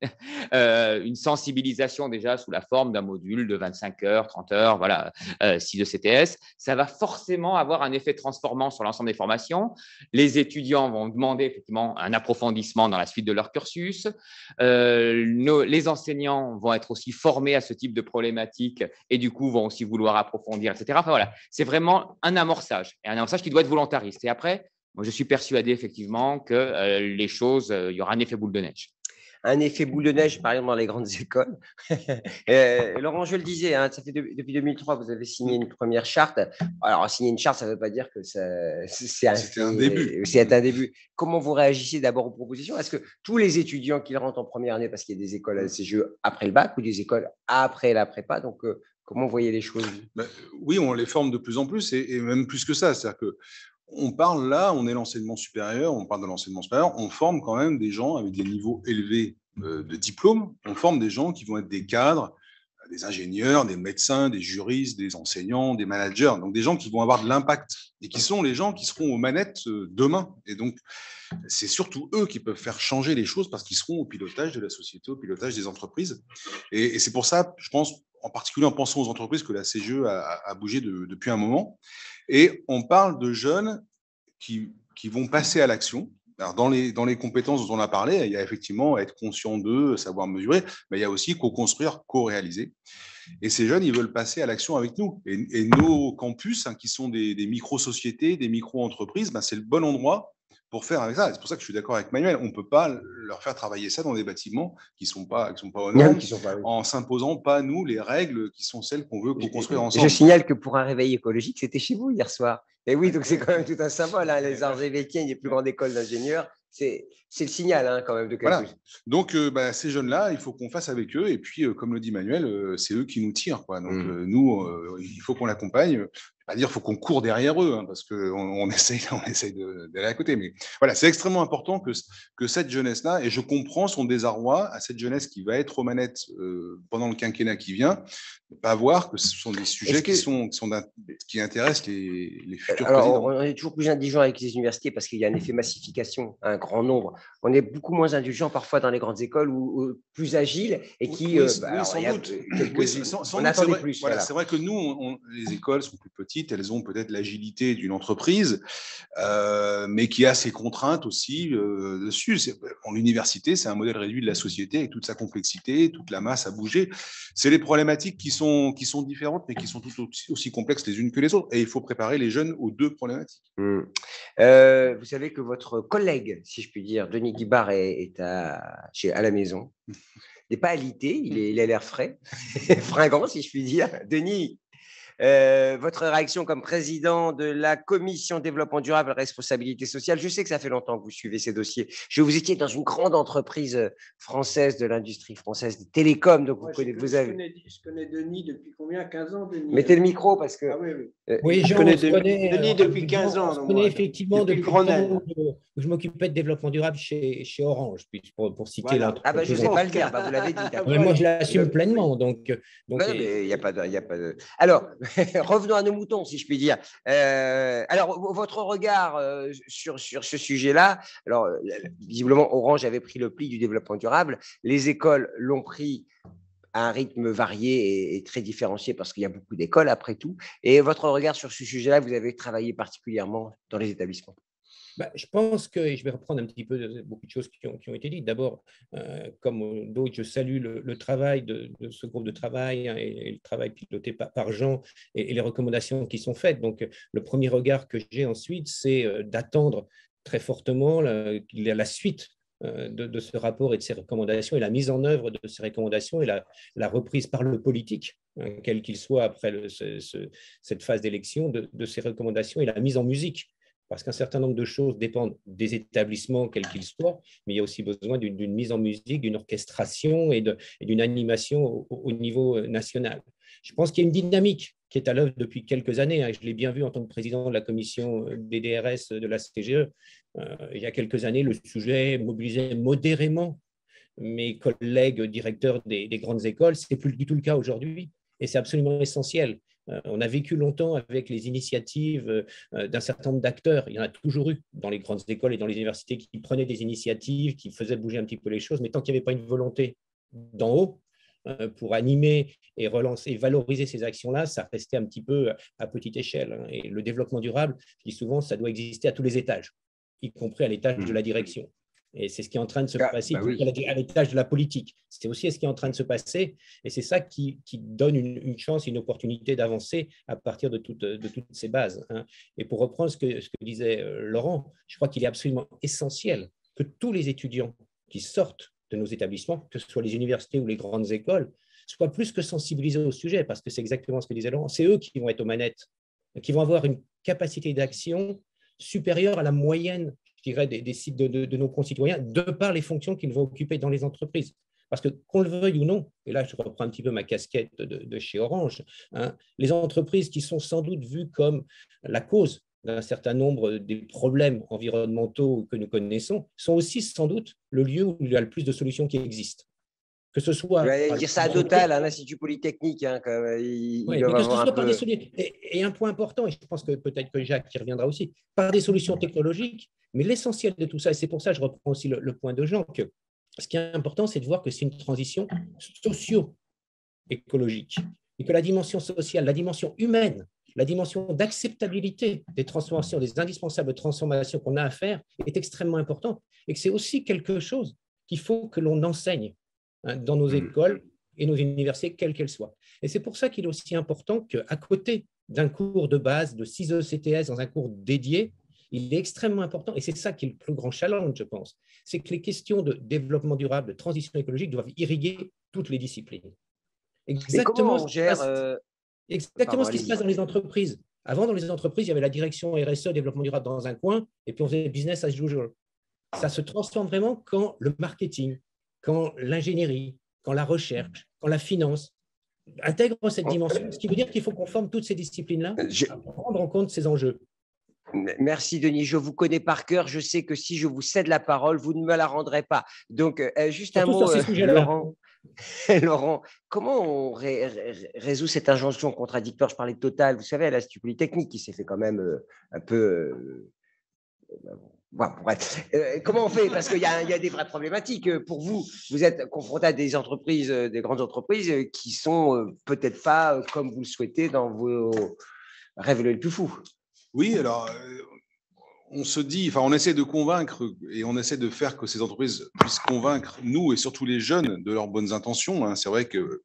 une sensibilisation déjà sous la forme d'un module de 25 heures, 30 heures, 6 ECTS, ça va forcément avoir un effet transformant sur l'ensemble des formations. Les étudiants vont demander effectivement un approfondissement dans la suite de leur cursus. Les enseignants vont être aussi formés à ce type de problématiques et du coup vont aussi vouloir approfondir, etc. C'est vraiment un amorçage qui doit être volontariste. Et après, moi, je suis persuadé effectivement que les choses, il y aura un effet boule de neige. Un effet boule de neige, par exemple, dans les grandes écoles. Laurent, je le disais, ça fait depuis 2003, vous avez signé une première charte. Alors, signer une charte, ça ne veut pas dire que c'est un début. C'est un début. Comment vous réagissez d'abord aux propositions? Est-ce que tous les étudiants qui rentrent en première année, parce qu'il y a des écoles à la CGE après le bac ou des écoles après la prépa, donc comment vous voyez les choses? Oui, on les forme de plus en plus et même plus que ça. C'est-à-dire que on parle là, on est l'enseignement supérieur, on parle de l'enseignement supérieur, on forme quand même des gens avec des niveaux élevés de diplôme, on forme des gens qui vont être des cadres, des ingénieurs, des médecins, des juristes, des enseignants, des managers, donc des gens qui vont avoir de l'impact et qui sont les gens qui seront aux manettes demain. Et donc, c'est surtout eux qui peuvent faire changer les choses parce qu'ils seront au pilotage de la société, au pilotage des entreprises. Et c'est pour ça, je pense, en particulier en pensant aux entreprises, que la CGE a bougé depuis un moment. Et on parle de jeunes qui vont passer à l'action. Alors dans les compétences dont on a parlé, il y a effectivement être conscient d'eux, savoir mesurer, mais il y a aussi co-construire, co-réaliser. Et ces jeunes, ils veulent passer à l'action avec nous. Et nos campus, qui sont des micro-sociétés, des micro-entreprises, c'est le bon endroit pour faire avec ça. C'est pour ça que je suis d'accord avec Manuel. On ne peut pas leur faire travailler ça dans des bâtiments qui ne sont pas aux normes, en s'imposant pas, nous, les règles qui sont celles qu'on veut co-construire ensemble. Je signale que pour un réveil écologique, c'était chez vous hier soir. Et oui, donc c'est quand même tout un symbole. Les arts évéquiens, les plus grandes écoles d'ingénieurs, c'est le signal quand même de quelque chose. Donc, ces jeunes-là, il faut qu'on fasse avec eux. Et puis, comme le dit Manuel, c'est eux qui nous tirent. Donc, nous, il faut qu'on l'accompagne. Pas dire qu'il faut qu'on court derrière eux, parce qu'on essaye d'aller à côté. Mais voilà, c'est extrêmement important que cette jeunesse-là, et je comprends son désarroi à cette jeunesse qui va être aux manettes pendant le quinquennat qui vient, ne pas voir que ce sont des sujets qui intéressent les futurs présidents. On est toujours plus indulgent avec les universités parce qu'il y a un effet massification à un grand nombre. On est beaucoup moins indulgent parfois dans les grandes écoles ou plus agiles et qui… sans doute. On attendait plus. C'est vrai que nous, les écoles sont plus petites. Elles ont peut-être l'agilité d'une entreprise, mais qui a ses contraintes aussi dessus. L'université, c'est un modèle réduit de la société avec toute sa complexité, toute la masse à bouger. C'est les problématiques qui sont différentes, mais qui sont toutes aussi complexes les unes que les autres. Et il faut préparer les jeunes aux deux problématiques. Vous savez que votre collègue, si je puis dire, Denis Guibard, est à la maison. Il n'est pas alité, il a l'air frais, fringant, si je puis dire. Denis, votre réaction comme président de la commission développement durable et responsabilité sociale, je sais que ça fait longtemps que vous suivez ces dossiers. Vous étiez dans une grande entreprise française de l'industrie française des télécoms, donc je connais Denis depuis combien? 15 ans, Denis. Mettez le micro parce que… Oui, je connais Denis depuis 15 ans. Je connais effectivement depuis le temps où je m'occupais de développement durable chez Orange, pour citer l'entreprise. Je ne sais pas le dire, vous l'avez dit. Moi, je l'assume pleinement. Donc, il n'y a pas de… Alors, revenons à nos moutons, si je puis dire. Alors, votre regard sur ce sujet-là, alors, visiblement, Orange avait pris le pli du développement durable. Les écoles l'ont pris à un rythme varié et très différencié parce qu'il y a beaucoup d'écoles après tout. Et votre regard sur ce sujet-là, vous avez travaillé particulièrement dans les établissements. Je pense que, et je vais reprendre un petit peu beaucoup de choses qui ont été dites. D'abord, comme d'autres, je salue le travail de ce groupe de travail et le travail piloté par Jean et les recommandations qui sont faites. Donc, le premier regard que j'ai ensuite, c'est d'attendre très fortement la suite de ce rapport et de ces recommandations et la mise en œuvre de ces recommandations et la reprise par le politique, quel qu'il soit après cette phase d'élection, de ces recommandations et la mise en musique. Parce qu'un certain nombre de choses dépendent des établissements, quels qu'ils soient, mais il y a aussi besoin d'une mise en musique, d'une orchestration et d'une animation au niveau national. Je pense qu'il y a une dynamique qui est à l'œuvre depuis quelques années. Je l'ai bien vu en tant que président de la commission des DRS de la CGE. Il y a quelques années, le sujet mobilisait modérément mes collègues directeurs des grandes écoles. Ce n'est plus du tout le cas aujourd'hui et c'est absolument essentiel. On a vécu longtemps avec les initiatives d'un certain nombre d'acteurs. Il y en a toujours eu dans les grandes écoles et dans les universités qui prenaient des initiatives, qui faisaient bouger un petit peu les choses, mais tant qu'il n'y avait pas une volonté d'en haut pour animer et relancer, valoriser ces actions-là, ça restait un petit peu à petite échelle. Et le développement durable, je dis souvent, ça doit exister à tous les étages, y compris à l'étage de la direction. Et c'est ce qui est en train de se passer à l'étage de la politique. C'est aussi ce qui est en train de se passer. Et c'est ça qui donne une chance, une opportunité d'avancer à partir de toutes ces bases. Et pour reprendre ce que disait Laurent, je crois qu'il est absolument essentiel que tous les étudiants qui sortent de nos établissements, que ce soit les universités ou les grandes écoles, soient plus que sensibilisés au sujet, parce que c'est exactement ce que disait Laurent. C'est eux qui vont être aux manettes, qui vont avoir une capacité d'action supérieure à la moyenne, je dirais, des sites de nos concitoyens, de par les fonctions qu'ils vont occuper dans les entreprises. Parce que, qu'on le veuille ou non, et là je reprends un petit peu ma casquette de chez Orange, les entreprises qui sont sans doute vues comme la cause d'un certain nombre des problèmes environnementaux que nous connaissons, sont aussi sans doute le lieu où il y a le plus de solutions qui existent. que ce soit… Je vais dire ça à Total, à l'Institut Polytechnique. Hein, ils doivent mais que ce avoir soit un par peu… des solutions… Et un point important, et je pense que peut-être que Jacques y reviendra aussi, par des solutions technologiques, mais l'essentiel de tout ça, et c'est pour ça que je reprends aussi le point de Jean, que ce qui est important, c'est de voir que c'est une transition socio-écologique et que la dimension sociale, la dimension humaine, la dimension d'acceptabilité des transformations, des indispensables transformations qu'on a à faire est extrêmement importante et que c'est aussi quelque chose qu'il faut que l'on enseigne dans nos écoles et nos universités, quelles qu'elles soient. Et c'est pour ça qu'il est aussi important qu'à côté d'un cours de base de 6 ECTS dans un cours dédié, il est extrêmement important, et c'est ça qui est le plus grand challenge, je pense, c'est que les questions de développement durable, de transition écologique doivent irriguer toutes les disciplines. Exactement, exactement ce qui se passe dans les entreprises. Avant, dans les entreprises, il y avait la direction RSE, développement durable dans un coin, et puis on faisait business as usual. Ça se transforme vraiment quand le marketing, quand l'ingénierie, quand la recherche, quand la finance intègrent cette dimension, ce qui veut dire qu'il faut qu'on forme toutes ces disciplines-là à prendre en compte ces enjeux. Merci Denis, je vous connais par cœur, je sais que si je vous cède la parole, vous ne me la rendrez pas. Donc, juste surtout un mot, sur ces sujets-là. Laurent, comment on résout cette injonction contradictoire? Je parlais de Total, vous savez, à l'Institut Polytechnique, qui s'est fait quand même un peu… bref. Comment on fait? Parce qu'il y a des vraies problématiques. Pour vous, vous êtes confronté à des entreprises, des grandes entreprises qui sont peut-être pas comme vous le souhaitez dans vos rêves les plus fous. Oui, alors on se dit, enfin, on essaie de convaincre et on essaie de faire que ces entreprises puissent convaincre nous et surtout les jeunes de leurs bonnes intentions. Hein. C'est vrai que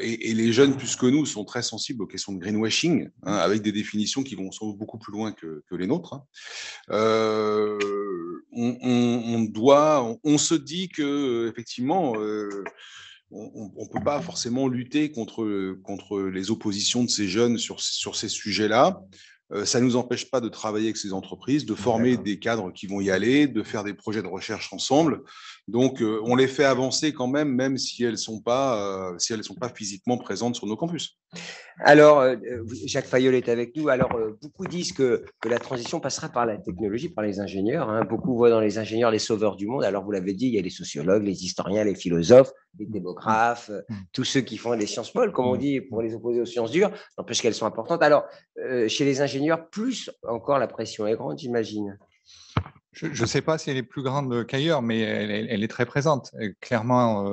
et les jeunes plus que nous sont très sensibles aux questions de greenwashing, hein, avec des définitions qui vont beaucoup plus loin que les nôtres. Hein. On se dit que effectivement. On ne peut pas forcément lutter contre les oppositions de ces jeunes sur ces sujets-là. Ça ne nous empêche pas de travailler avec ces entreprises, de former des cadres qui vont y aller, de faire des projets de recherche ensemble. Donc, on les fait avancer quand même si elles ne sont pas physiquement présentes sur nos campus. Alors, Jacques Fayolle est avec nous. Alors, beaucoup disent que la transition passera par la technologie, par les ingénieurs. Hein. Beaucoup voient dans les ingénieurs les sauveurs du monde. Alors, vous l'avez dit, il y a les sociologues, les historiens, les philosophes, les démographes, tous ceux qui font des sciences molles, comme on dit, pour les opposer aux sciences dures, n'empêche qu'elles sont importantes. Alors, chez les ingénieurs, plus encore, la pression est grande, j'imagine. Je ne sais pas si elle est plus grande qu'ailleurs, mais elle est très présente. Clairement,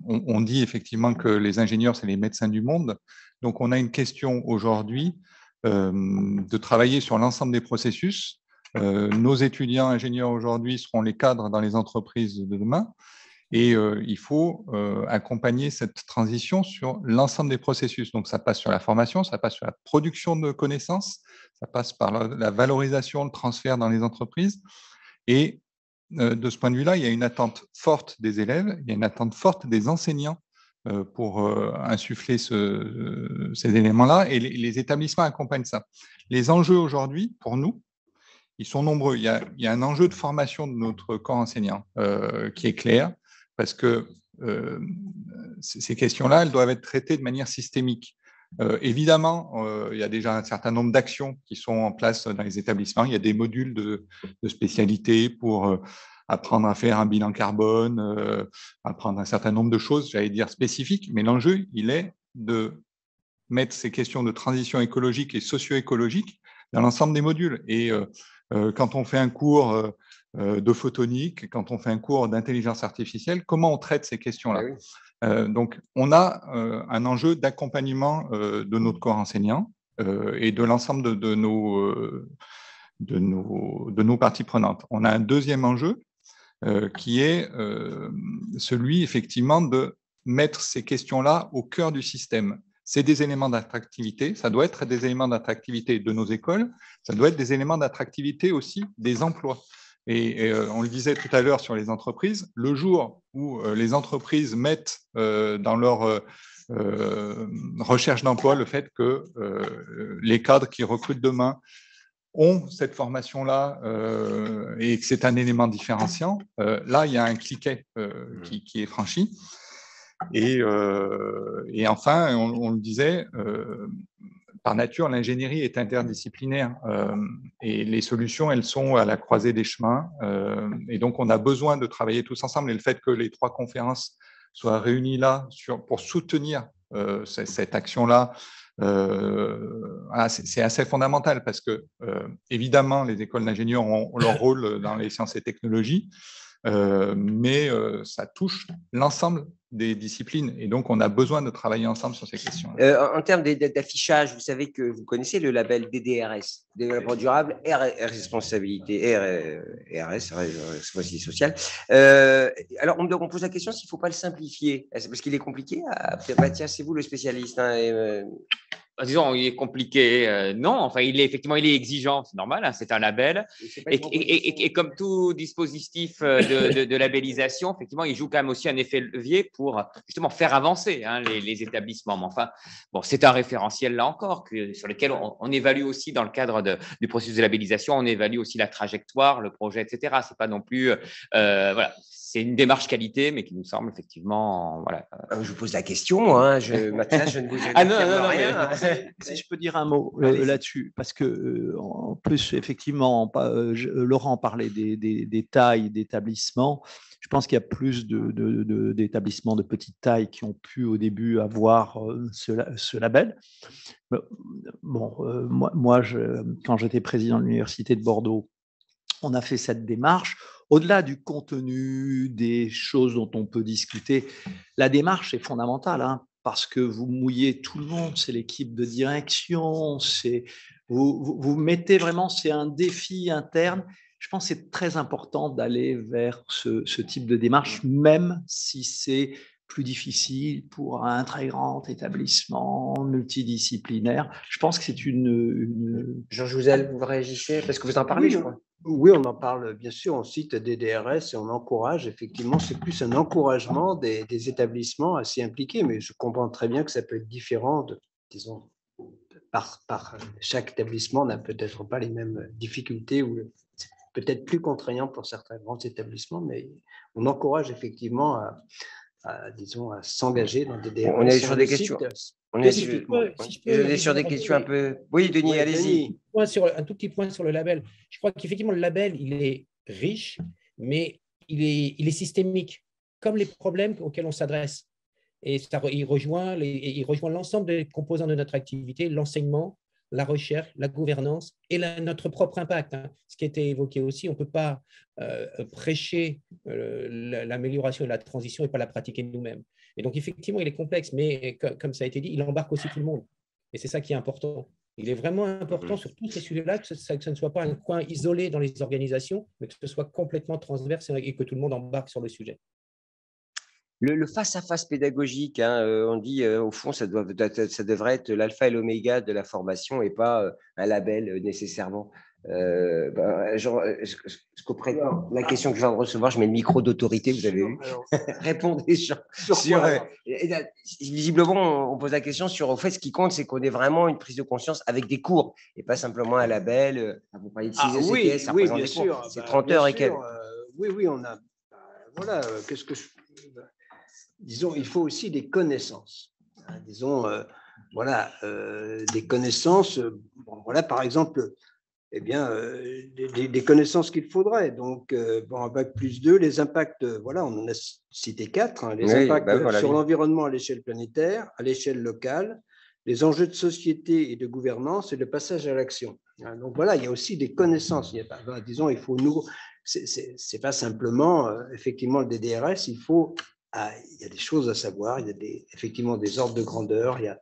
on dit effectivement que les ingénieurs, c'est les médecins du monde. Donc, on a une question aujourd'hui de travailler sur l'ensemble des processus. Nos étudiants ingénieurs aujourd'hui seront les cadres dans les entreprises de demain. Et il faut accompagner cette transition sur l'ensemble des processus. Donc, ça passe sur la formation, ça passe sur la production de connaissances, ça passe par la valorisation, le transfert dans les entreprises. Et de ce point de vue-là, il y a une attente forte des élèves, il y a une attente forte des enseignants pour insuffler ces éléments-là. Et les établissements accompagnent ça. Les enjeux aujourd'hui, pour nous, ils sont nombreux. Il y a un enjeu de formation de notre corps enseignant qui est clair, parce que ces questions-là, elles doivent être traitées de manière systémique. Évidemment, il y a déjà un certain nombre d'actions qui sont en place dans les établissements. Il y a des modules de spécialité pour apprendre à faire un bilan carbone, apprendre un certain nombre de choses, j'allais dire spécifiques, mais l'enjeu, il est de mettre ces questions de transition écologique et socio-écologique dans l'ensemble des modules. Et quand on fait un cours de photonique, quand on fait un cours d'intelligence artificielle, comment on traite ces questions-là? Donc, on a un enjeu d'accompagnement de notre corps enseignant et de l'ensemble de nos parties prenantes. On a un deuxième enjeu qui est celui, effectivement, de mettre ces questions-là au cœur du système. C'est des éléments d'attractivité, ça doit être des éléments d'attractivité de nos écoles, ça doit être des éléments d'attractivité aussi des emplois. Et on le disait tout à l'heure sur les entreprises, le jour où les entreprises mettent dans leur recherche d'emploi le fait que les cadres qui recrutent demain ont cette formation-là et que c'est un élément différenciant, là, il y a un cliquet qui est franchi. Et enfin, on le disait, par nature, l'ingénierie est interdisciplinaire et les solutions, elles sont à la croisée des chemins. Et donc, on a besoin de travailler tous ensemble. Et le fait que les 3 conférences soient réunis là pour soutenir cette action-là. Voilà, c'est assez fondamental parce que, évidemment, les écoles d'ingénieurs ont leur rôle dans les sciences et technologies, mais ça touche l'ensemble des disciplines et donc on a besoin de travailler ensemble sur ces questions. En termes d'affichage, vous savez que vous connaissez le label DDRS, développement durable et responsabilité, responsabilité sociale. Alors on pose la question s'il ne faut pas le simplifier, c'est parce qu'il est compliqué. Mathias, c'est vous le spécialiste. Disons, il est compliqué, non. Enfin, il est exigeant, c'est normal. Hein, c'est un label. Et comme tout dispositif de labellisation, effectivement, il joue quand même aussi un effet levier pour justement faire avancer les établissements. Mais enfin, bon, c'est un référentiel là encore sur lequel on évalue aussi dans le cadre du processus de labellisation, on évalue aussi la trajectoire, le projet, etc. C'est pas non plus, voilà. C'est une démarche qualité, mais qui nous semble effectivement, voilà. Je vous pose la question, Mathias, je ne vous rien. Si je peux dire un mot là-dessus, parce que en plus, effectivement, Laurent parlait des tailles d'établissements. Je pense qu'il y a plus d'établissements de petite taille qui ont pu au début avoir ce label. Bon, moi quand j'étais président de l'Université de Bordeaux, on a fait cette démarche. Au-delà du contenu, des choses dont on peut discuter, la démarche est fondamentale, parce que vous mouillez tout le monde, c'est l'équipe de direction, vous mettez vraiment, c'est un défi interne. Je pense que c'est très important d'aller vers ce type de démarche, même si c'est plus difficile pour un très grand établissement multidisciplinaire. Je pense que c'est une... Georges Jouzel, vous réagissez parce que vous en parlez, je crois. Oui, on en parle, bien sûr, on cite des DRS et on encourage, effectivement, c'est plus un encouragement des établissements à s'y impliquer, mais je comprends très bien que ça peut être différent, disons, par chaque établissement n'a peut-être pas les mêmes difficultés ou c'est peut-être plus contraignant pour certains grands établissements, mais on encourage effectivement disons, à s'engager dans des DRS. On est sur des questions. On est sur des questions un peu. Oui, Denis, allez-y. Un tout petit point sur le label. Je crois qu'effectivement, le label, il est riche, mais il est systémique, comme les problèmes auxquels on s'adresse. Et il rejoint l'ensemble des composants de notre activité, l'enseignement, la recherche, la gouvernance et notre propre impact. Ce qui a été évoqué aussi, on ne peut pas prêcher l'amélioration et la transition et pas la pratiquer nous-mêmes. Et donc, effectivement, il est complexe, mais comme ça a été dit, il embarque aussi tout le monde. Et c'est ça qui est important. Il est vraiment important sur tous ces sujets-là que ce ne soit pas un coin isolé dans les organisations, mais que ce soit complètement transverse et que tout le monde embarque sur le sujet. Le face-à-face pédagogique, on dit au fond, ça devrait être l'alpha et l'oméga de la formation et pas un label nécessairement. La question que je viens de recevoir, je mets le micro d'autorité, vous avez vu. Répondez sur visiblement, on pose la question sur, au fait, ce qui compte, c'est qu'on ait vraiment une prise de conscience avec des cours et pas simplement un label. Vous parlez de 6 ECTS, ça représente des cours. C'est 30 heures et quelques. Oui, on a. Voilà, disons, il faut aussi des connaissances. Disons, des connaissances. Voilà, par exemple, des connaissances qu'il faudrait. Donc, un bac+2, les impacts, on en a cité 4, les impacts sur l'environnement à l'échelle planétaire, à l'échelle locale, les enjeux de société et de gouvernance et le passage à l'action. Donc, voilà, il y a aussi des connaissances. Disons, il faut c'est pas simplement, effectivement, le DDRS, il y a des choses à savoir, il y a effectivement des ordres de grandeur, il y a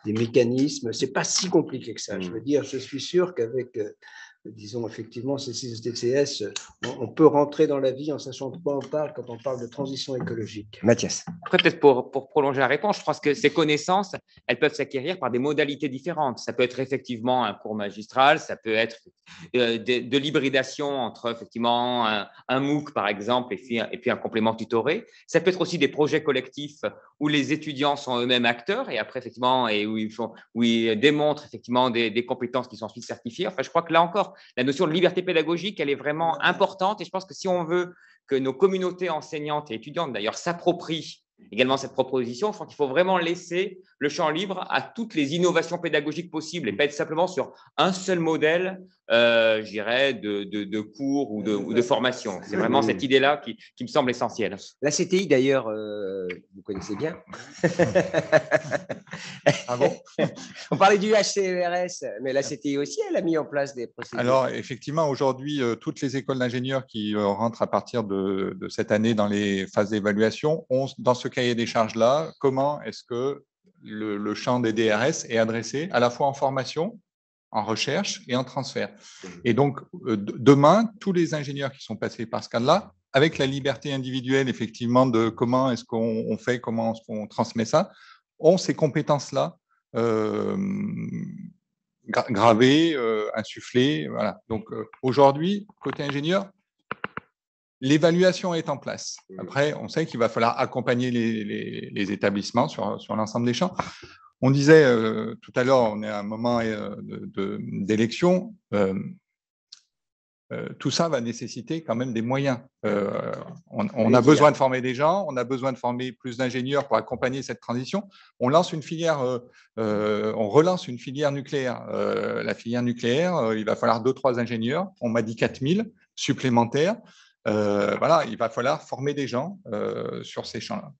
des mécanismes, c'est pas si compliqué que ça. Je veux dire, je suis sûr qu'avec, disons, effectivement, ces 6 DCS, on peut rentrer dans la vie en sachant de quoi on parle quand on parle de transition écologique. Mathias. Après, peut-être pour prolonger la réponse, je pense que ces connaissances, elles peuvent s'acquérir par des modalités différentes. Ça peut être effectivement un cours magistral, ça peut être de l'hybridation entre effectivement un MOOC, par exemple, et puis un complément tutoré. Ça peut être aussi des projets collectifs où les étudiants sont eux-mêmes acteurs et après, effectivement, et où ils démontrent effectivement des compétences qui sont ensuite certifiées. Enfin, je crois que là encore, la notion de liberté pédagogique, elle est vraiment importante et je pense que si on veut que nos communautés enseignantes et étudiantes d'ailleurs s'approprient également cette proposition. Je pense qu'il faut vraiment laisser le champ libre à toutes les innovations pédagogiques possibles et pas être simplement sur un seul modèle, je dirais, de cours ou de formation. C'est vraiment cette idée-là qui me semble essentielle. La CTI, d'ailleurs, vous connaissez bien. Ah bon? On parlait du HCERS, mais la CTI aussi, elle a mis en place des procédures. Alors, effectivement, aujourd'hui, toutes les écoles d'ingénieurs qui rentrent à partir de cette année dans les phases d'évaluation ont, dans ce cahier des charges-là, comment est-ce que le champ des DRS est adressé à la fois en formation, en recherche et en transfert. Et donc, demain, tous les ingénieurs qui sont passés par ce cadre-là, avec la liberté individuelle, effectivement, de comment est-ce qu'on fait, comment est-ce qu'on transmet ça, ont ces compétences-là gravées, insufflées. Voilà. Donc, aujourd'hui, côté ingénieur, l'évaluation est en place. Après, on sait qu'il va falloir accompagner les établissements sur l'ensemble des champs. On disait tout à l'heure, on est à un moment d'élection. Tout ça va nécessiter quand même des moyens. On a besoin de former des gens, on a besoin de former plus d'ingénieurs pour accompagner cette transition. On lance une filière, on relance une filière nucléaire. La filière nucléaire, il va falloir 2-3 ingénieurs. On m'a dit 4000 supplémentaires. Voilà, il va falloir former des gens sur ces champs-là.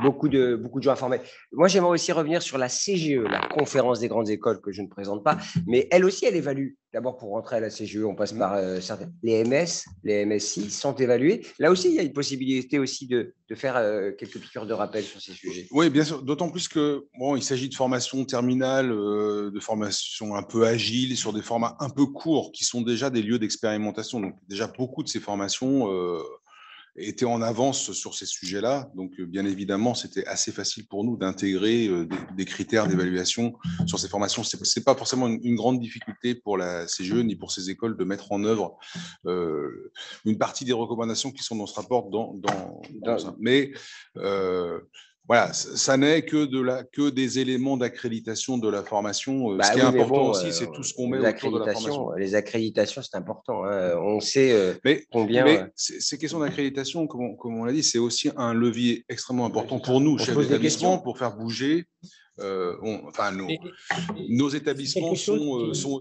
Beaucoup de gens à former. Moi, j'aimerais aussi revenir sur la CGE, la conférence des grandes écoles que je ne présente pas, mais elle aussi, elle évalue. D'abord, pour rentrer à la CGE, on passe par certaines. Les MS, les MSI sont évalués. Là aussi, il y a une possibilité aussi de faire quelques piqûres de rappel sur ces sujets. Oui, bien sûr. D'autant plus que il s'agit de formation terminale, de formation un peu agile, sur des formats un peu courts, qui sont déjà des lieux d'expérimentation. Donc, déjà, beaucoup de ces formations étaient en avance sur ces sujets-là. Donc, bien évidemment, c'était assez facile pour nous d'intégrer des critères d'évaluation sur ces formations. Ce n'est pas forcément une grande difficulté pour la CGE ni pour ces écoles de mettre en œuvre une partie des recommandations qui sont dans ce rapport dans ça. Mais voilà, ça n'est que des éléments d'accréditation de la formation. Ce qui est important aussi, c'est tout ce qu'on met autour de la formation. Les accréditations, c'est important. On sait combien… Mais ces questions d'accréditation, comme on l'a dit, c'est aussi un levier extrêmement important pour nous, chefs d'établissement, pour faire bouger. Nos établissements sont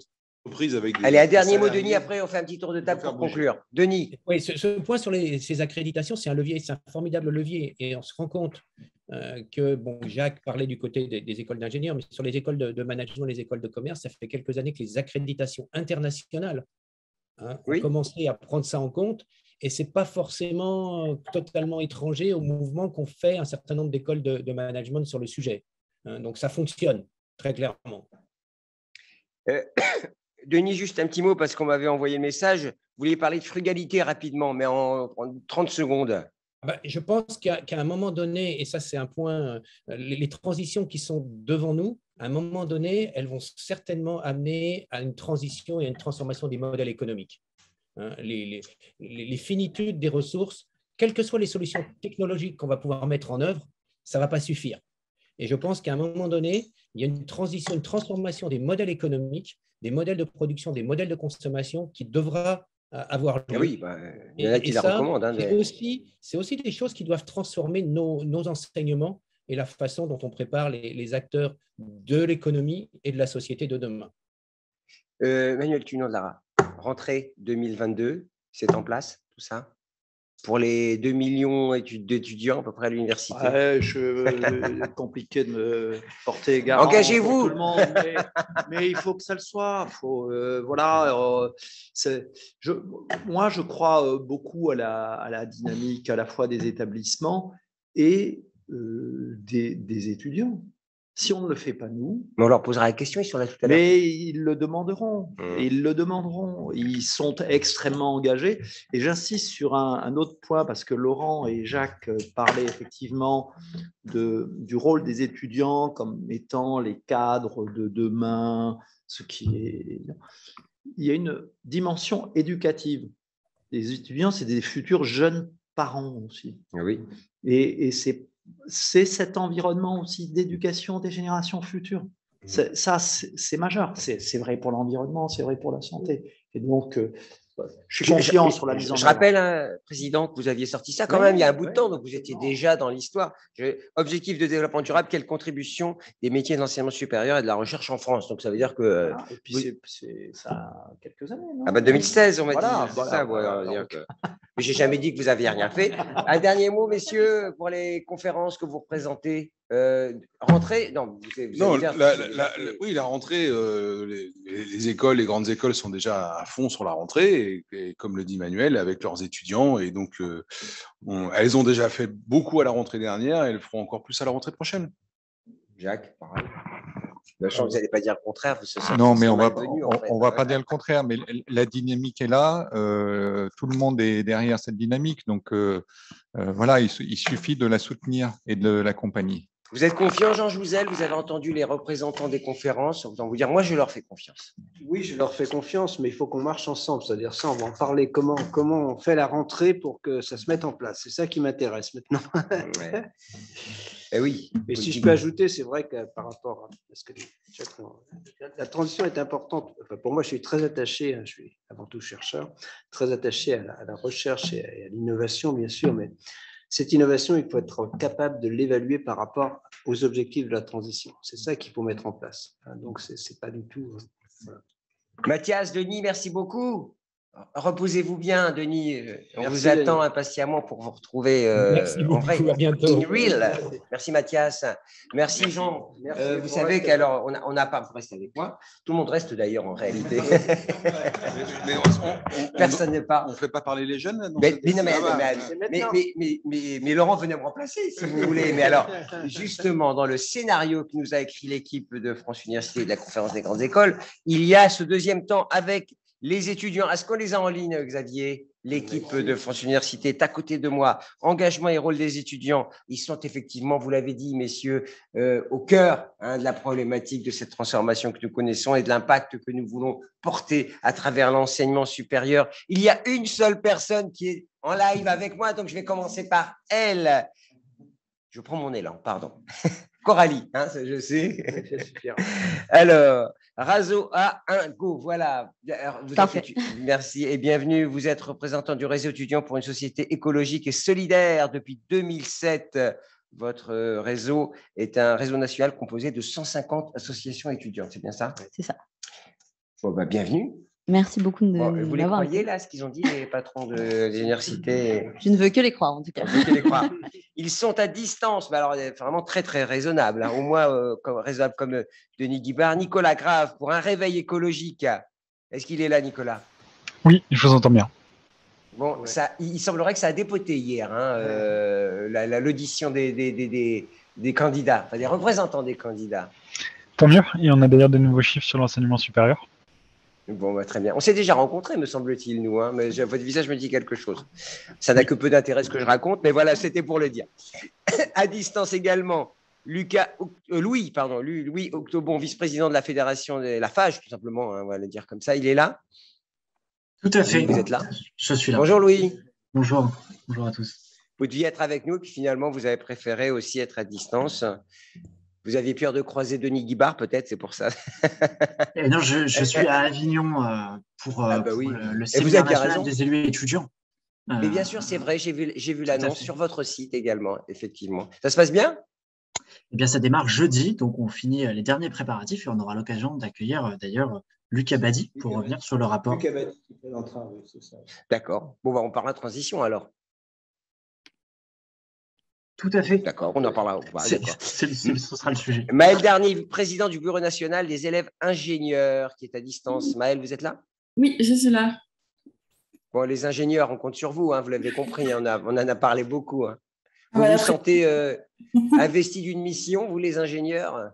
prises avec des… Allez, un dernier mot, Denis, après on fait un petit tour de table pour conclure. Denis. Oui, ce point sur ces accréditations, c'est un levier, c'est un formidable levier. Et on se rend compte que, Jacques parlait du côté des écoles d'ingénieurs, mais sur les écoles de management, les écoles de commerce, ça fait quelques années que les accréditations internationales ont commencé à prendre ça en compte. Et ce n'est pas forcément totalement étranger au mouvement qu'ont fait un certain nombre d'écoles de management sur le sujet. Donc, ça fonctionne très clairement. Denis, juste un petit mot parce qu'on m'avait envoyé le message. Vous vouliez parler de frugalité rapidement, mais en 30 secondes. Je pense qu'à un moment donné, et ça c'est un point, les transitions qui sont devant nous, à un moment donné, elles vont certainement amener à une transition et à une transformation des modèles économiques. Les finitudes des ressources, quelles que soient les solutions technologiques qu'on va pouvoir mettre en œuvre, ça ne va pas suffire. Et je pense qu'à un moment donné, il y a une transition, une transformation des modèles économiques, des modèles de production, des modèles de consommation qui devra avoir lieu. Oui, il y en a qui la recommandent. C'est aussi des choses qui doivent transformer nos enseignements et la façon dont on prépare les acteurs de l'économie et de la société de demain. Manuel Tunon-Lara, rentrée 2022, c'est en place tout ça? Pour les 2 millions d'étudiants à peu près à l'université. C'est compliqué de me porter garant. Engagez-vous. Tout le monde, mais il faut que ça le soit. Moi, je crois beaucoup à la dynamique à la fois des établissements et des étudiants. Si on ne le fait pas nous… Mais on leur posera la question, ils sont là tout à l'heure. Mais ils le demanderont. Ils le demanderont. Ils sont extrêmement engagés. Et j'insiste sur un autre point, parce que Laurent et Jacques parlaient effectivement du rôle des étudiants comme étant les cadres de demain. Il y a une dimension éducative. Les étudiants, c'est des futurs jeunes parents aussi. Oui. Et c'est cet environnement aussi d'éducation des générations futures. Ça, c'est majeur. C'est vrai pour l'environnement, c'est vrai pour la santé. Et donc, Je suis confiant sur la mise en œuvre. Je rappelle, hein, Président, que vous aviez sorti ça quand même il y a un bout de temps, donc vous étiez déjà dans l'histoire. Objectif de développement durable, quelle contribution des métiers de l'enseignement supérieur et de la recherche en France. Donc ça veut dire que… Et puis ça a quelques années, non? 2016, on m'a Voilà, dit. voilà, Ça, voilà, dire donc. que… Mais j'ai jamais dit que vous aviez rien fait. Un dernier mot, messieurs, pour les conférences que vous représentez. Rentrée? Non, Non, oui, la rentrée, les écoles, les grandes écoles sont déjà à fond sur la rentrée, et comme le dit Manuel, avec leurs étudiants, et donc elles ont déjà fait beaucoup à la rentrée dernière, et elles feront encore plus à la rentrée prochaine. Jacques, pareil. La chance, vous n'allez pas dire le contraire. Non, mais on va pas dire le contraire, mais la dynamique est là, tout le monde est derrière cette dynamique, donc voilà, il suffit de la soutenir et de l'accompagner. Vous êtes confiant, Jean Jouzel? Vous avez entendu les représentants des conférences. Autant vous dire, moi, je leur fais confiance. Oui, je leur fais confiance, mais il faut qu'on marche ensemble. C'est-à-dire ça, on va en parler. Comment on fait la rentrée pour que ça se mette en place? C'est ça qui m'intéresse maintenant. Ouais. Eh oui. Mais si je peux ajouter, c'est vrai que par rapport à ce que la transition est importante. Enfin, pour moi, je suis très attaché, je suis avant tout chercheur, très attaché à la recherche et à l'innovation, bien sûr, mais cette innovation, il faut être capable de l'évaluer par rapport aux objectifs de la transition. C'est ça qu'il faut mettre en place. Donc, c'est pas du tout… Voilà. Mathias, Denis, merci beaucoup. Reposez-vous bien, Denis. On vous Denis. attend impatiemment pour vous retrouver Merci en beaucoup, vrai. à bientôt. In real. Merci Mathias. Merci Jean. Merci, vous savez qu'alors, on n'a pas, vous restez avec moi. Tout le monde reste d'ailleurs en réalité. Personne ne parle. On ne fait pas parler les jeunes là, dans Mais Laurent venait me remplacer si vous voulez. Mais alors, justement, dans le scénario que nous a écrit l'équipe de France Université et de la Conférence des grandes écoles, il y a ce deuxième temps avec les étudiants. Est-ce qu'on les a en ligne, Xavier? L'équipe de France Université est à côté de moi. Engagement et rôle des étudiants. Ils sont effectivement, vous l'avez dit, messieurs, au cœur de la problématique de cette transformation que nous connaissons et de l'impact que nous voulons porter à travers l'enseignement supérieur. Il y a une seule personne qui est en live avec moi, donc je vais commencer par elle. Je prends mon élan, pardon. Coralie, je sais. Alors, Razo a un go, voilà. Merci et bienvenue. Vous êtes représentant du réseau étudiant pour une société écologique et solidaire depuis 2007. Votre réseau est un réseau national composé de 150 associations étudiantes, c'est bien ça? C'est ça. Bon, vous Merci beaucoup de vous les croyez là, ce qu'ils ont dit, les patrons des universités? Je ne veux que les croire, en tout cas. Ils sont à distance, mais alors vraiment très, très raisonnable. Au moins, raisonnable comme Denis Guibard. Nicolas Grave, pour un réveil écologique. Est-ce qu'il est là, Nicolas? Oui, je vous entends bien. Bon, il semblerait que ça a dépoté hier, l'audition des candidats, enfin, des représentants des candidats. Tant mieux, et on a d'ailleurs de nouveaux chiffres sur l'enseignement supérieur. Bon, très bien. On s'est déjà rencontrés, me semble-t-il, nous, mais votre visage me dit quelque chose. Ça n'a que peu d'intérêt ce que je raconte, mais voilà, c'était pour le dire. À distance également, Louis Octobon, vice-président de la fédération de la FAGE, tout simplement, on va le dire comme ça. Il est là? Tout à fait. Vous êtes là? Je suis là. Bonjour Louis. Bonjour. Bonjour à tous. Vous deviez être avec nous, puis finalement, vous avez préféré aussi être à distance. Vous aviez peur de croiser Denis Guibard, peut-être, c'est pour ça. Non, je suis à Avignon pour le séminaire national des élus et étudiants. Mais bien sûr, c'est vrai, j'ai vu l'annonce sur votre site également, effectivement. Ça se passe bien? Eh bien, ça démarre jeudi, donc on finit les derniers préparatifs et on aura l'occasion d'accueillir d'ailleurs Lucas Badi pour revenir sur le rapport. Lucas Badi qui fait l'entrain, oui, c'est ça. D'accord. Bon, on parlera de transition alors. Tout à fait. D'accord, on en parlera. Ce sera le sujet. Maëlle Darny, président du Bureau national des élèves ingénieurs, qui est à distance. Maëlle, vous êtes là? Oui, je suis là. Bon, les ingénieurs, on compte sur vous, vous l'avez compris, on en a parlé beaucoup. Vous Voilà, vous sentez investi d'une mission, vous les ingénieurs?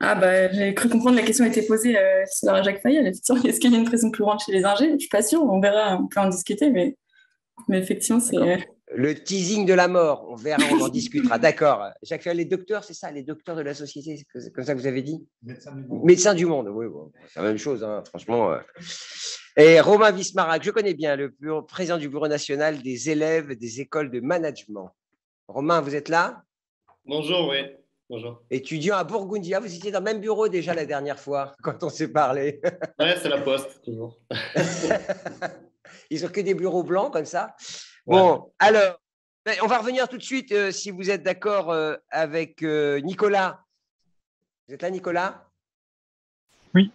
J'ai cru comprendre que la question était posée sur Jacques Fayet. Est-ce qu'il y a une pression plus grande chez les ingénieurs? Je ne suis pas sûre, on verra, on peut en discuter, mais effectivement, c'est… Le teasing de la mort, on verra, on en discutera. D'accord. Jacques Fayet, les docteurs, c'est ça, les docteurs de la société, c'est comme ça que vous avez dit? Médecins du monde, oui, bon, c'est la même chose, franchement. Et Romain Wismarac, je connais bien, le président du Bureau national des élèves des écoles de management. Romain, vous êtes là? Bonjour, oui. Bonjour. Étudiant à Burgundia, vous étiez dans le même bureau déjà la dernière fois, quand on s'est parlé. Ouais, c'est la poste, toujours. Ils ont que des bureaux blancs comme ça. Bon, alors, on va revenir tout de suite, si vous êtes d'accord avec Nicolas. Vous êtes là, Nicolas? Oui.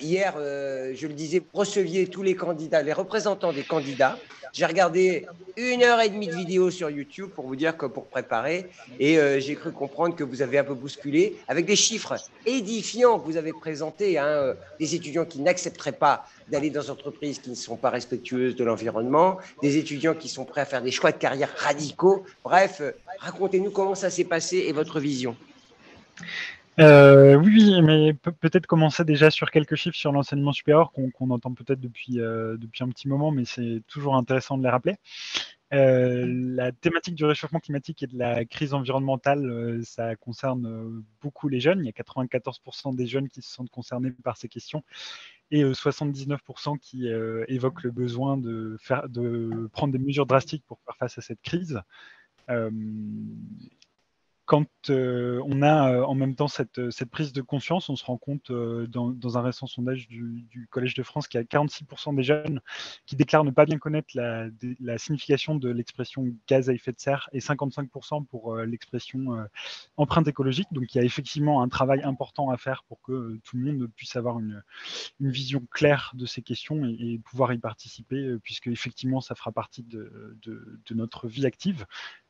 Hier, je le disais, vous receviez tous les candidats, les représentants des candidats. J'ai regardé 1h30 de vidéo sur YouTube pour vous dire que pour préparer, et j'ai cru comprendre que vous avez un peu bousculé avec des chiffres édifiants que vous avez présentés, hein, des étudiants qui n'accepteraient pas d'aller dans des entreprises qui ne sont pas respectueuses de l'environnement, des étudiants qui sont prêts à faire des choix de carrière radicaux. Bref, racontez-nous comment ça s'est passé et votre vision. Oui, mais peut-être commencer déjà sur quelques chiffres sur l'enseignement supérieur qu'on entend peut-être depuis un petit moment, mais c'est toujours intéressant de les rappeler. La thématique du réchauffement climatique et de la crise environnementale, ça concerne beaucoup les jeunes. Il y a 94% des jeunes qui se sentent concernés par ces questions et 79% qui évoquent le besoin de prendre des mesures drastiques pour faire face à cette crise. Quand on a en même temps cette prise de conscience, on se rend compte dans un récent sondage du Collège de France qu'il y a 46% des jeunes qui déclarent ne pas bien connaître la signification de l'expression gaz à effet de serre et 55% pour l'expression empreinte écologique. Donc il y a effectivement un travail important à faire pour que tout le monde puisse avoir une vision claire de ces questions et pouvoir y participer, puisque effectivement ça fera partie de notre vie active.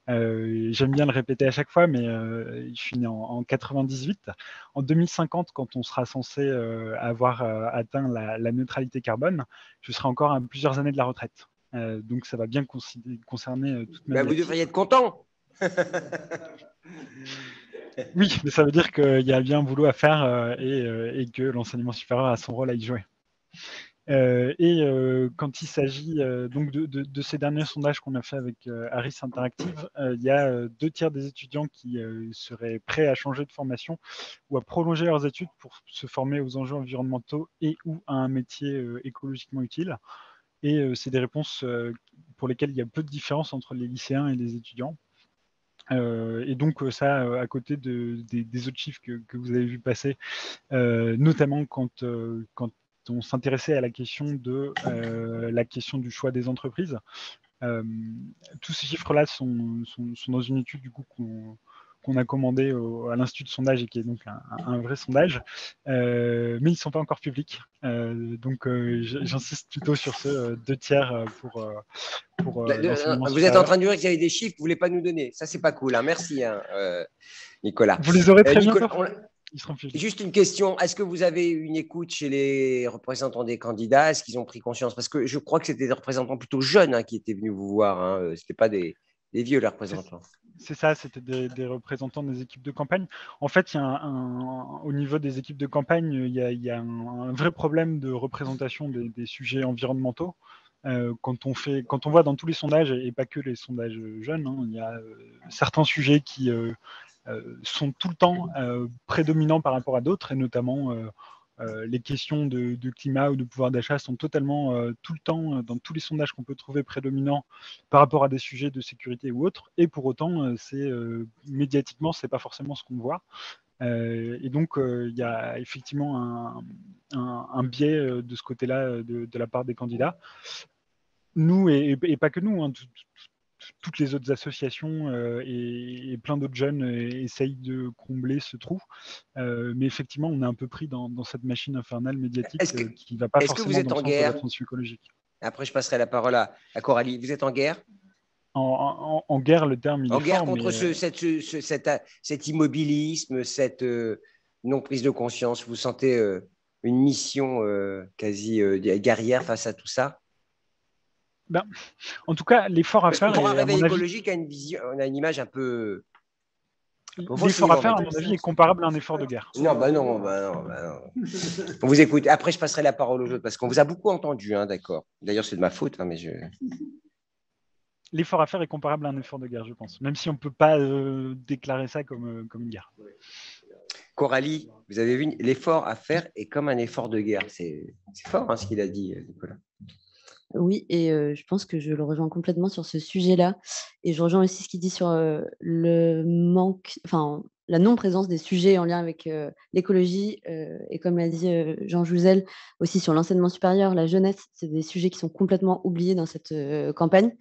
J'aime bien le répéter à chaque fois, mais je suis né en 98. En 2050, quand on sera censé avoir atteint la neutralité carbone, je serai encore à plusieurs années de la retraite. Donc ça va bien concerner toute ma vie. Vous devriez être content. Oui, mais ça veut dire qu'il y a bien un boulot à faire et que l'enseignement supérieur a son rôle à y jouer. Quand il s'agit donc de ces derniers sondages qu'on a fait avec Harris Interactive, il y a 2/3 des étudiants qui seraient prêts à changer de formation ou à prolonger leurs études pour se former aux enjeux environnementaux et ou à un métier écologiquement utile. Et c'est des réponses pour lesquelles il y a peu de différence entre les lycéens et les étudiants. Et donc ça, à côté des autres chiffres que vous avez vu passer, notamment quand on s'intéressait à la question du choix des entreprises. Tous ces chiffres-là sont dans une étude du coup qu'on a commandée à l'Institut de sondage et qui est donc un vrai sondage, mais ils ne sont pas encore publics. Donc j'insiste plutôt sur ce 2/3 pour l'enseignement Vous êtes en train de dire qu'il y avait des chiffres que vous ne voulez pas nous donner. Ça, c'est pas cool. Hein. Merci, Nicolas. Vous les aurez très bientôt. Juste une question, est-ce que vous avez une écoute chez les représentants des candidats? Est-ce qu'ils ont pris conscience? Parce que je crois que c'était des représentants plutôt jeunes qui étaient venus vous voir. Hein. Ce n'étaient pas des vieux, les représentants. C'est ça, c'était des représentants des équipes de campagne. En fait, au niveau des équipes de campagne, il y a un vrai problème de représentation des sujets environnementaux. Quand on voit dans tous les sondages, et pas que les sondages jeunes, hein, il y a certains sujets qui sont tout le temps prédominants par rapport à d'autres, et notamment les questions de climat ou de pouvoir d'achat sont totalement tout le temps dans tous les sondages qu'on peut trouver prédominants par rapport à des sujets de sécurité ou autres, et pour autant médiatiquement c'est pas forcément ce qu'on voit. Et donc il y a effectivement un biais de ce côté-là de la part des candidats. Nous et pas que nous, hein, toutes les autres associations et plein d'autres jeunes essayent de combler ce trou. Mais effectivement, on est un peu pris dans cette machine infernale médiatique qui ne va pas forcément dans le sens de la transition écologique. Après, je passerai la parole à Coralie. Vous êtes en guerre? En guerre, le terme, il est en guerre fort, contre cet immobilisme, cette non-prise de conscience. Vous sentez une mission quasi guerrière face à tout ça? En tout cas, l'effort à faire. Pour un réveil écologique, on a une image un peu. L'effort à faire, à mon avis, est comparable à un effort de guerre. Non. On vous écoute. Après, je passerai la parole aux autres parce qu'on vous a beaucoup entendu, hein, d'accord. D'ailleurs, c'est de ma faute, hein, mais je. L'effort à faire est comparable à un effort de guerre, je pense, même si on ne peut pas déclarer ça comme une guerre. Coralie, vous avez vu, l'effort à faire est comme un effort de guerre. C'est fort hein, ce qu'il a dit, Nicolas. Oui, et je pense que je le rejoins complètement sur ce sujet-là. Et je rejoins aussi ce qu'il dit sur le manque, enfin, la non-présence des sujets en lien avec l'écologie et comme l'a dit Jean Jouzel, aussi sur l'enseignement supérieur, la jeunesse, c'est des sujets qui sont complètement oubliés dans cette campagne.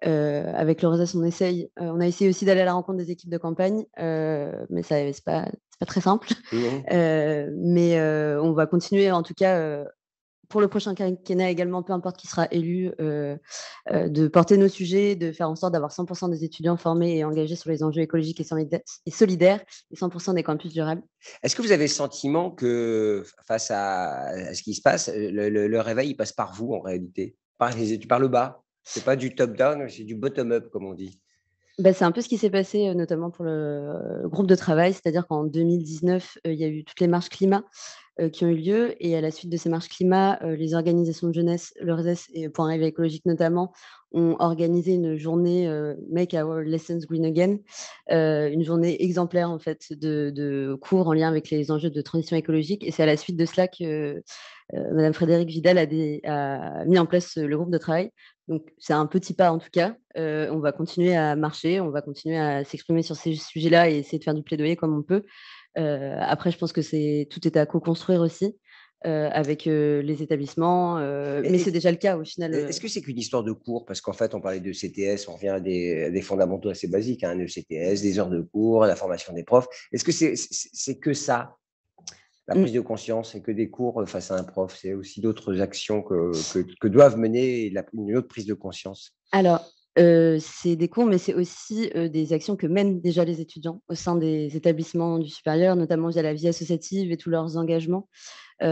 Avec l'Eurosas, on a essayé aussi d'aller à la rencontre des équipes de campagne, mais c'est pas très simple. Mais on va continuer, en tout cas, pour le prochain quinquennat également, peu importe qui sera élu, de porter nos sujets, de faire en sorte d'avoir 100% des étudiants formés et engagés sur les enjeux écologiques et solidaires, et 100% des campus durables. Est-ce que vous avez le sentiment que face à ce qui se passe, le réveil, il passe par vous en réalité, par le bas? C'est pas du top-down, c'est du bottom-up, comme on dit. C'est un peu ce qui s'est passé, notamment pour le groupe de travail, c'est-à-dire qu'en 2019, il y a eu toutes les marches climat qui ont eu lieu, et à la suite de ces marches climat, les organisations de jeunesse, l'Eurosas et Point Réveil écologique notamment, ont organisé une journée Make Our Lessons Green Again, une journée exemplaire en fait de cours en lien avec les enjeux de transition écologique, et c'est à la suite de cela que Madame Frédérique Vidal a mis en place le groupe de travail. Donc, c'est un petit pas en tout cas. On va continuer à marcher, on va continuer à s'exprimer sur ces sujets-là et essayer de faire du plaidoyer comme on peut. Après, je pense que tout est à co-construire aussi avec les établissements, mais c'est déjà le cas au final. Est-ce que c'est qu'une histoire de cours? Parce qu'en fait, on parlait de CTS, on revient à des fondamentaux assez basiques, un ECTS, des heures de cours, la formation des profs. Est-ce que c'est que ça? La prise de conscience, c'est que des cours face à un prof, c'est aussi d'autres actions que doivent mener une autre prise de conscience. Alors, c'est des cours, mais c'est aussi des actions que mènent déjà les étudiants au sein des établissements du supérieur, notamment via la vie associative et tous leurs engagements. Tout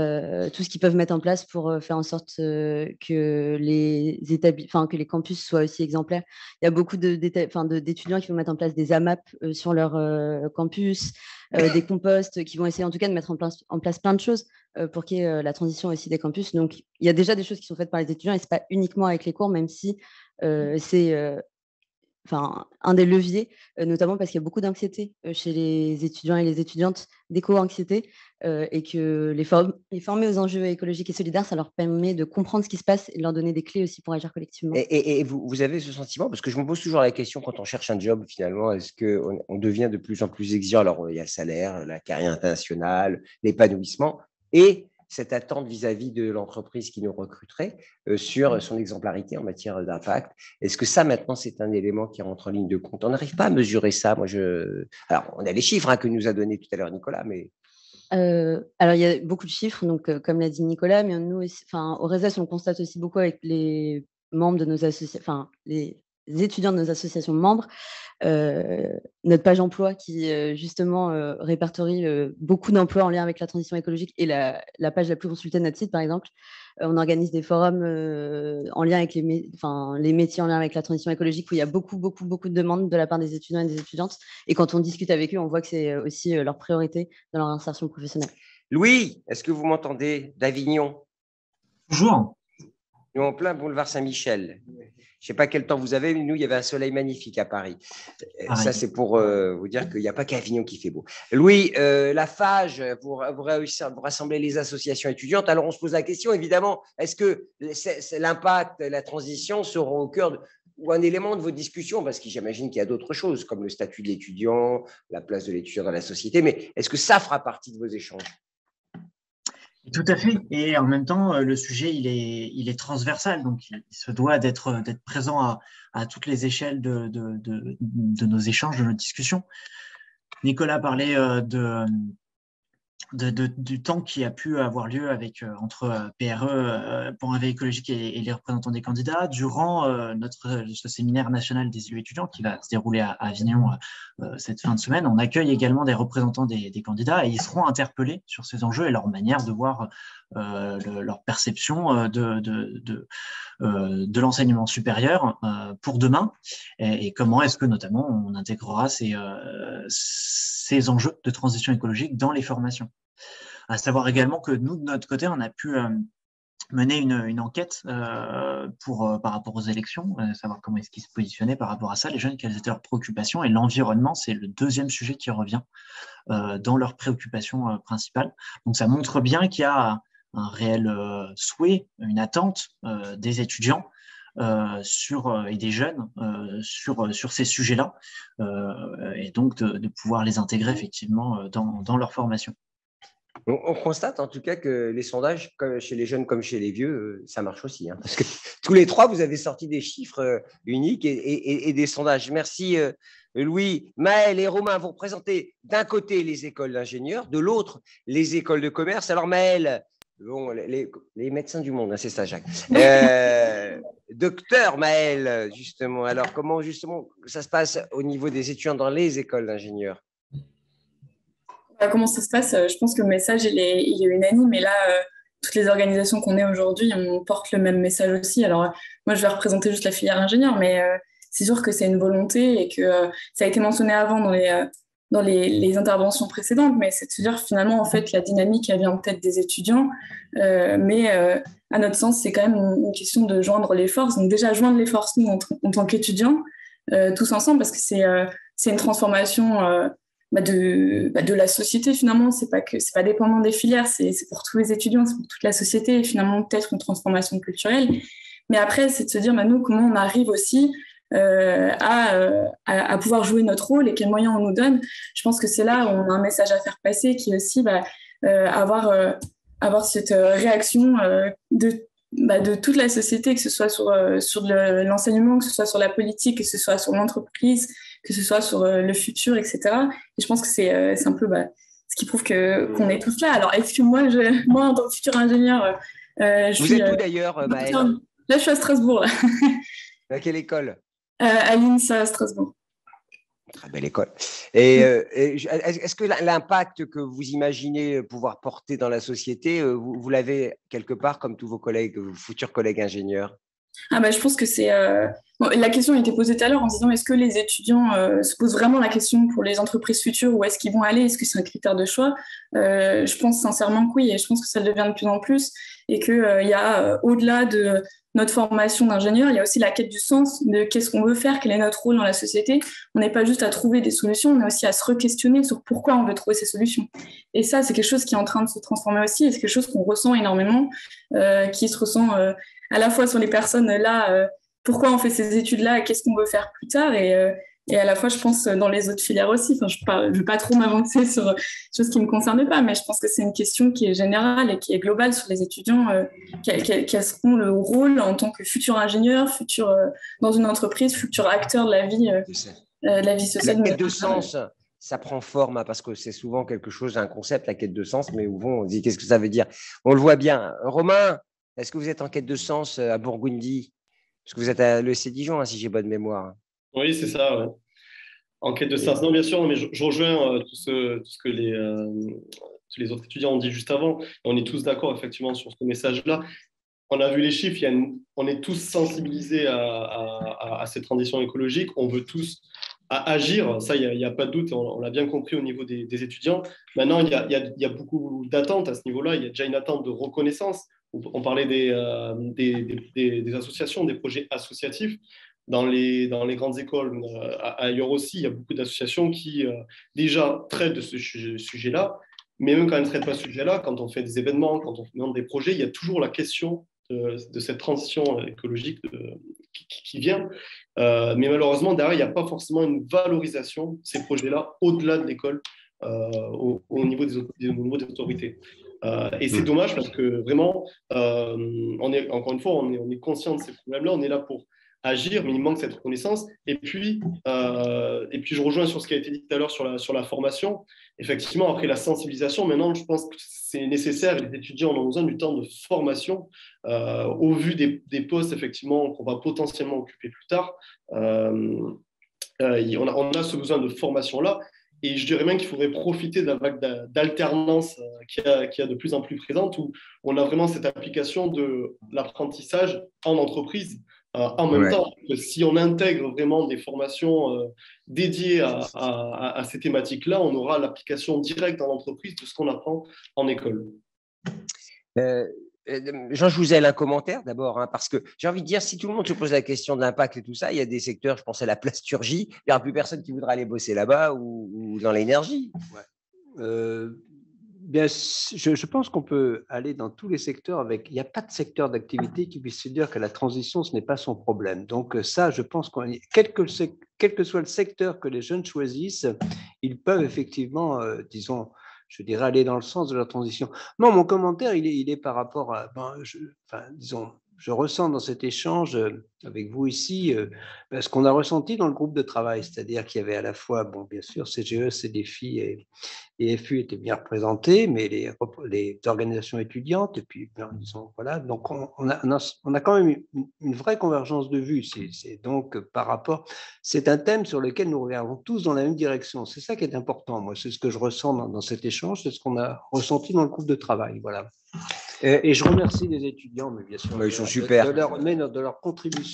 ce qu'ils peuvent mettre en place pour faire en sorte que les campus soient aussi exemplaires. Il y a beaucoup d'étudiants qui vont mettre en place des AMAP sur leur campus, des composts qui vont essayer en tout cas de mettre en place plein de choses pour qu'il y ait la transition aussi des campus. Donc, il y a déjà des choses qui sont faites par les étudiants et ce n'est pas uniquement avec les cours, même si c'est un des leviers, notamment parce qu'il y a beaucoup d'anxiété chez les étudiants et les étudiantes, d'éco-anxiété, et que les former aux enjeux écologiques et solidaires, ça leur permet de comprendre ce qui se passe et de leur donner des clés aussi pour agir collectivement. Et vous avez ce sentiment, parce que je me pose toujours la question quand on cherche un job, finalement, est-ce qu'on devient de plus en plus exigeant? Alors, il y a le salaire, la carrière internationale, l'épanouissement, et cette attente vis-à-vis de l'entreprise qui nous recruterait sur son exemplarité en matière d'impact. Est-ce que ça, maintenant, c'est un élément qui rentre en ligne de compte? On n'arrive pas à mesurer ça. Alors, on a les chiffres que nous a donné tout à l'heure Nicolas, mais… Alors, il y a beaucoup de chiffres, donc, comme l'a dit Nicolas, mais nous aussi, au RESAS, on constate aussi beaucoup avec les membres de nos associations, les étudiants de nos associations membres, notre page emploi qui justement répertorie beaucoup d'emplois en lien avec la transition écologique et la page la plus consultée de notre site, par exemple. On organise des forums en lien avec les métiers en lien avec la transition écologique où il y a beaucoup de demandes de la part des étudiants et des étudiantes. Et quand on discute avec eux, on voit que c'est aussi leur priorité dans leur insertion professionnelle. Louis, est-ce que vous m'entendez d'Avignon? Bonjour. Nous, en plein boulevard Saint-Michel. Je ne sais pas quel temps vous avez, mais nous, il y avait un soleil magnifique à Paris. Ça, c'est pour vous dire qu'il n'y a pas qu'Avignon qui fait beau. Louis, la FAGE, vous réussissez à vous rassembler les associations étudiantes. Alors, on se pose la question, évidemment, est-ce que l'impact, la transition seront au cœur ou un élément de vos discussions? Parce que j'imagine qu'il y a d'autres choses, comme le statut de l'étudiant, la place de l'étudiant dans la société. Mais est-ce que ça fera partie de vos échanges? Tout à fait. Et en même temps, le sujet, il est transversal. Donc, il se doit d'être présent à toutes les échelles de nos échanges, de nos discussions. Nicolas parlait du temps qui a pu avoir lieu entre PRE, Point Réveil écologique et les représentants des candidats durant ce séminaire national des élus étudiants qui va se dérouler à Avignon cette fin de semaine. On accueille également des représentants des candidats et ils seront interpellés sur ces enjeux et leur manière de voir leur perception de l'enseignement supérieur pour demain et comment est-ce que notamment on intégrera ces enjeux de transition écologique dans les formations. À savoir également que nous, de notre côté, on a pu mener une enquête par rapport aux élections, savoir comment est-ce qu'ils se positionnaient par rapport à ça, les jeunes, quelles étaient leurs préoccupations. Et l'environnement, c'est le deuxième sujet qui revient dans leurs préoccupations principales. Donc, ça montre bien qu'il y a un réel souhait, une attente des étudiants et des jeunes sur ces sujets-là, et donc de pouvoir les intégrer effectivement dans leur formation. On constate en tout cas que les sondages, chez les jeunes comme chez les vieux, ça marche aussi. Parce que tous les trois, vous avez sorti des chiffres uniques et des sondages. Merci Louis. Maël et Romain, vous représentez d'un côté les écoles d'ingénieurs, de l'autre les écoles de commerce. Alors Maël, bon, les médecins du monde, c'est ça Jacques. Docteur Maël, justement. Alors comment justement ça se passe au niveau des étudiants dans les écoles d'ingénieurs? Comment ça se passe? Je pense que le message, il est unanime. Et là, toutes les organisations qu'on est aujourd'hui, on porte le même message aussi. Alors, moi, je vais représenter juste la filière ingénieur, mais c'est sûr que c'est une volonté et que ça a été mentionné avant dans les interventions précédentes, mais c'est de se dire finalement, en fait, la dynamique, elle vient peut-être des étudiants, mais à notre sens, c'est quand même une question de joindre les forces. Donc déjà, joindre les forces, nous, en tant qu'étudiants, tous ensemble, parce que c'est une transformation de la société, finalement. C'est pas dépendant des filières, c'est pour tous les étudiants, c'est pour toute la société, et finalement, peut-être une transformation culturelle. Mais après, c'est de se dire, nous, comment on arrive aussi à pouvoir jouer notre rôle et quels moyens on nous donne. Je pense que c'est là où on a un message à faire passer qui est aussi avoir cette réaction de toute la société, que ce soit sur l'enseignement, que ce soit sur la politique, que ce soit sur l'entreprise, que ce soit sur le futur, etc. Et je pense que c'est un peu ce qui prouve qu'on est tous là. Alors, est-ce que moi, en tant que futur ingénieur, Vous êtes où d'ailleurs, Maëlle? Là, je suis à Strasbourg. Là. À quelle école? À l'INSA à Strasbourg. Très belle école. Et est-ce que l'impact que vous imaginez pouvoir porter dans la société, vous l'avez quelque part comme tous vos collègues, vos futurs collègues ingénieurs? Je pense que c'est… la question a été posée tout à l'heure en disant est-ce que les étudiants se posent vraiment la question pour les entreprises futures, où est-ce qu'ils vont aller? Est-ce que c'est un critère de choix? Je pense sincèrement que oui, et je pense que ça le devient de plus en plus, et qu'il y a au-delà de notre formation d'ingénieur, il y a aussi la quête du sens, de qu'est-ce qu'on veut faire, quel est notre rôle dans la société. On n'est pas juste à trouver des solutions, on est aussi à se re-questionner sur pourquoi on veut trouver ces solutions. Et ça, c'est quelque chose qui est en train de se transformer aussi, et c'est quelque chose qu'on ressent énormément, qui se ressent à la fois sur les personnes là, pourquoi on fait ces études-là, et qu'est-ce qu'on veut faire plus tard, et à la fois, je pense, dans les autres filières aussi. Enfin, je ne veux pas trop m'avancer sur des choses qui ne me concernent pas, mais je pense que c'est une question qui est générale et qui est globale sur les étudiants. Quels seront le rôle en tant que futur ingénieur, futur dans une entreprise, futur acteur de la vie sociale. La quête de sens, ça prend forme, parce que c'est souvent quelque chose, un concept, la quête de sens, mais où on dit qu'est-ce que ça veut dire. On le voit bien. Romain, est-ce que vous êtes en quête de sens à Burgundy? Parce que vous êtes à l'ESC Dijon, si j'ai bonne mémoire. Oui, c'est ça. Ouais. En quête de sens. Non, bien sûr, mais je rejoins tout ce que tous les autres étudiants ont dit juste avant. On est tous d'accord, effectivement, sur ce message-là. On a vu les chiffres, on est tous sensibilisés à cette transition écologique. On veut tous agir. Ça, il n'y a pas de doute. On l'a bien compris au niveau des étudiants. Maintenant, il y a beaucoup d'attentes à ce niveau-là. Il y a déjà une attente de reconnaissance. On parlait des associations, des projets associatifs. Dans les grandes écoles, ailleurs aussi, il y a beaucoup d'associations qui déjà traitent de ce sujet-là, mais même quand elles ne traitent pas ce sujet-là, quand on fait des événements, quand on fait des projets, il y a toujours la question de cette transition écologique qui vient. Mais malheureusement, derrière, il n'y a pas forcément une valorisation de ces projets-là au-delà de l'école, au niveau des autorités. Et c'est dommage parce que vraiment, encore une fois, on est conscient de ces problèmes-là, on est là pour agir, mais il manque cette reconnaissance. Et puis, je rejoins sur ce qui a été dit tout à l'heure sur la formation. Effectivement, après la sensibilisation, maintenant, je pense que c'est nécessaire, et les étudiants ont besoin du temps de formation au vu des postes, effectivement, qu'on va potentiellement occuper plus tard. On a ce besoin de formation-là. Et je dirais même qu'il faudrait profiter de la vague d'alternance qui est de plus en plus présente, où on a vraiment cette application de l'apprentissage en entreprise. En même temps, si on intègre vraiment des formations dédiées à ces thématiques-là, on aura l'application directe dans l'entreprise de ce qu'on apprend en école. Jean Jouzel, un commentaire d'abord, parce que j'ai envie de dire, si tout le monde se pose la question de l'impact et tout ça, il y a des secteurs, je pense à la plasturgie, il n'y aura plus personne qui voudra aller bosser là-bas ou dans l'énergie. Bien, je pense qu'on peut aller dans tous les secteurs il n'y a pas de secteur d'activité qui puisse se dire que la transition, ce n'est pas son problème. Donc ça, je pense quel que soit le secteur que les jeunes choisissent, ils peuvent effectivement, disons, je dirais, aller dans le sens de la transition. Non, mon commentaire, il est par rapport à, disons, je ressens dans cet échange avec vous ici ce qu'on a ressenti dans le groupe de travail, c'est-à-dire qu'il y avait à la fois, bon, bien sûr, CGE, CDFI et FU étaient bien représentés, mais les organisations étudiantes, et puis, disons, voilà, donc on a quand même une vraie convergence de vues. C'est donc par rapport, c'est un thème sur lequel nous regardons tous dans la même direction. C'est ça qui est important, moi, c'est ce que je ressens dans cet échange, c'est ce qu'on a ressenti dans le groupe de travail, voilà. Et je remercie les étudiants, mais bien sûr, ils sont super. De leur contribution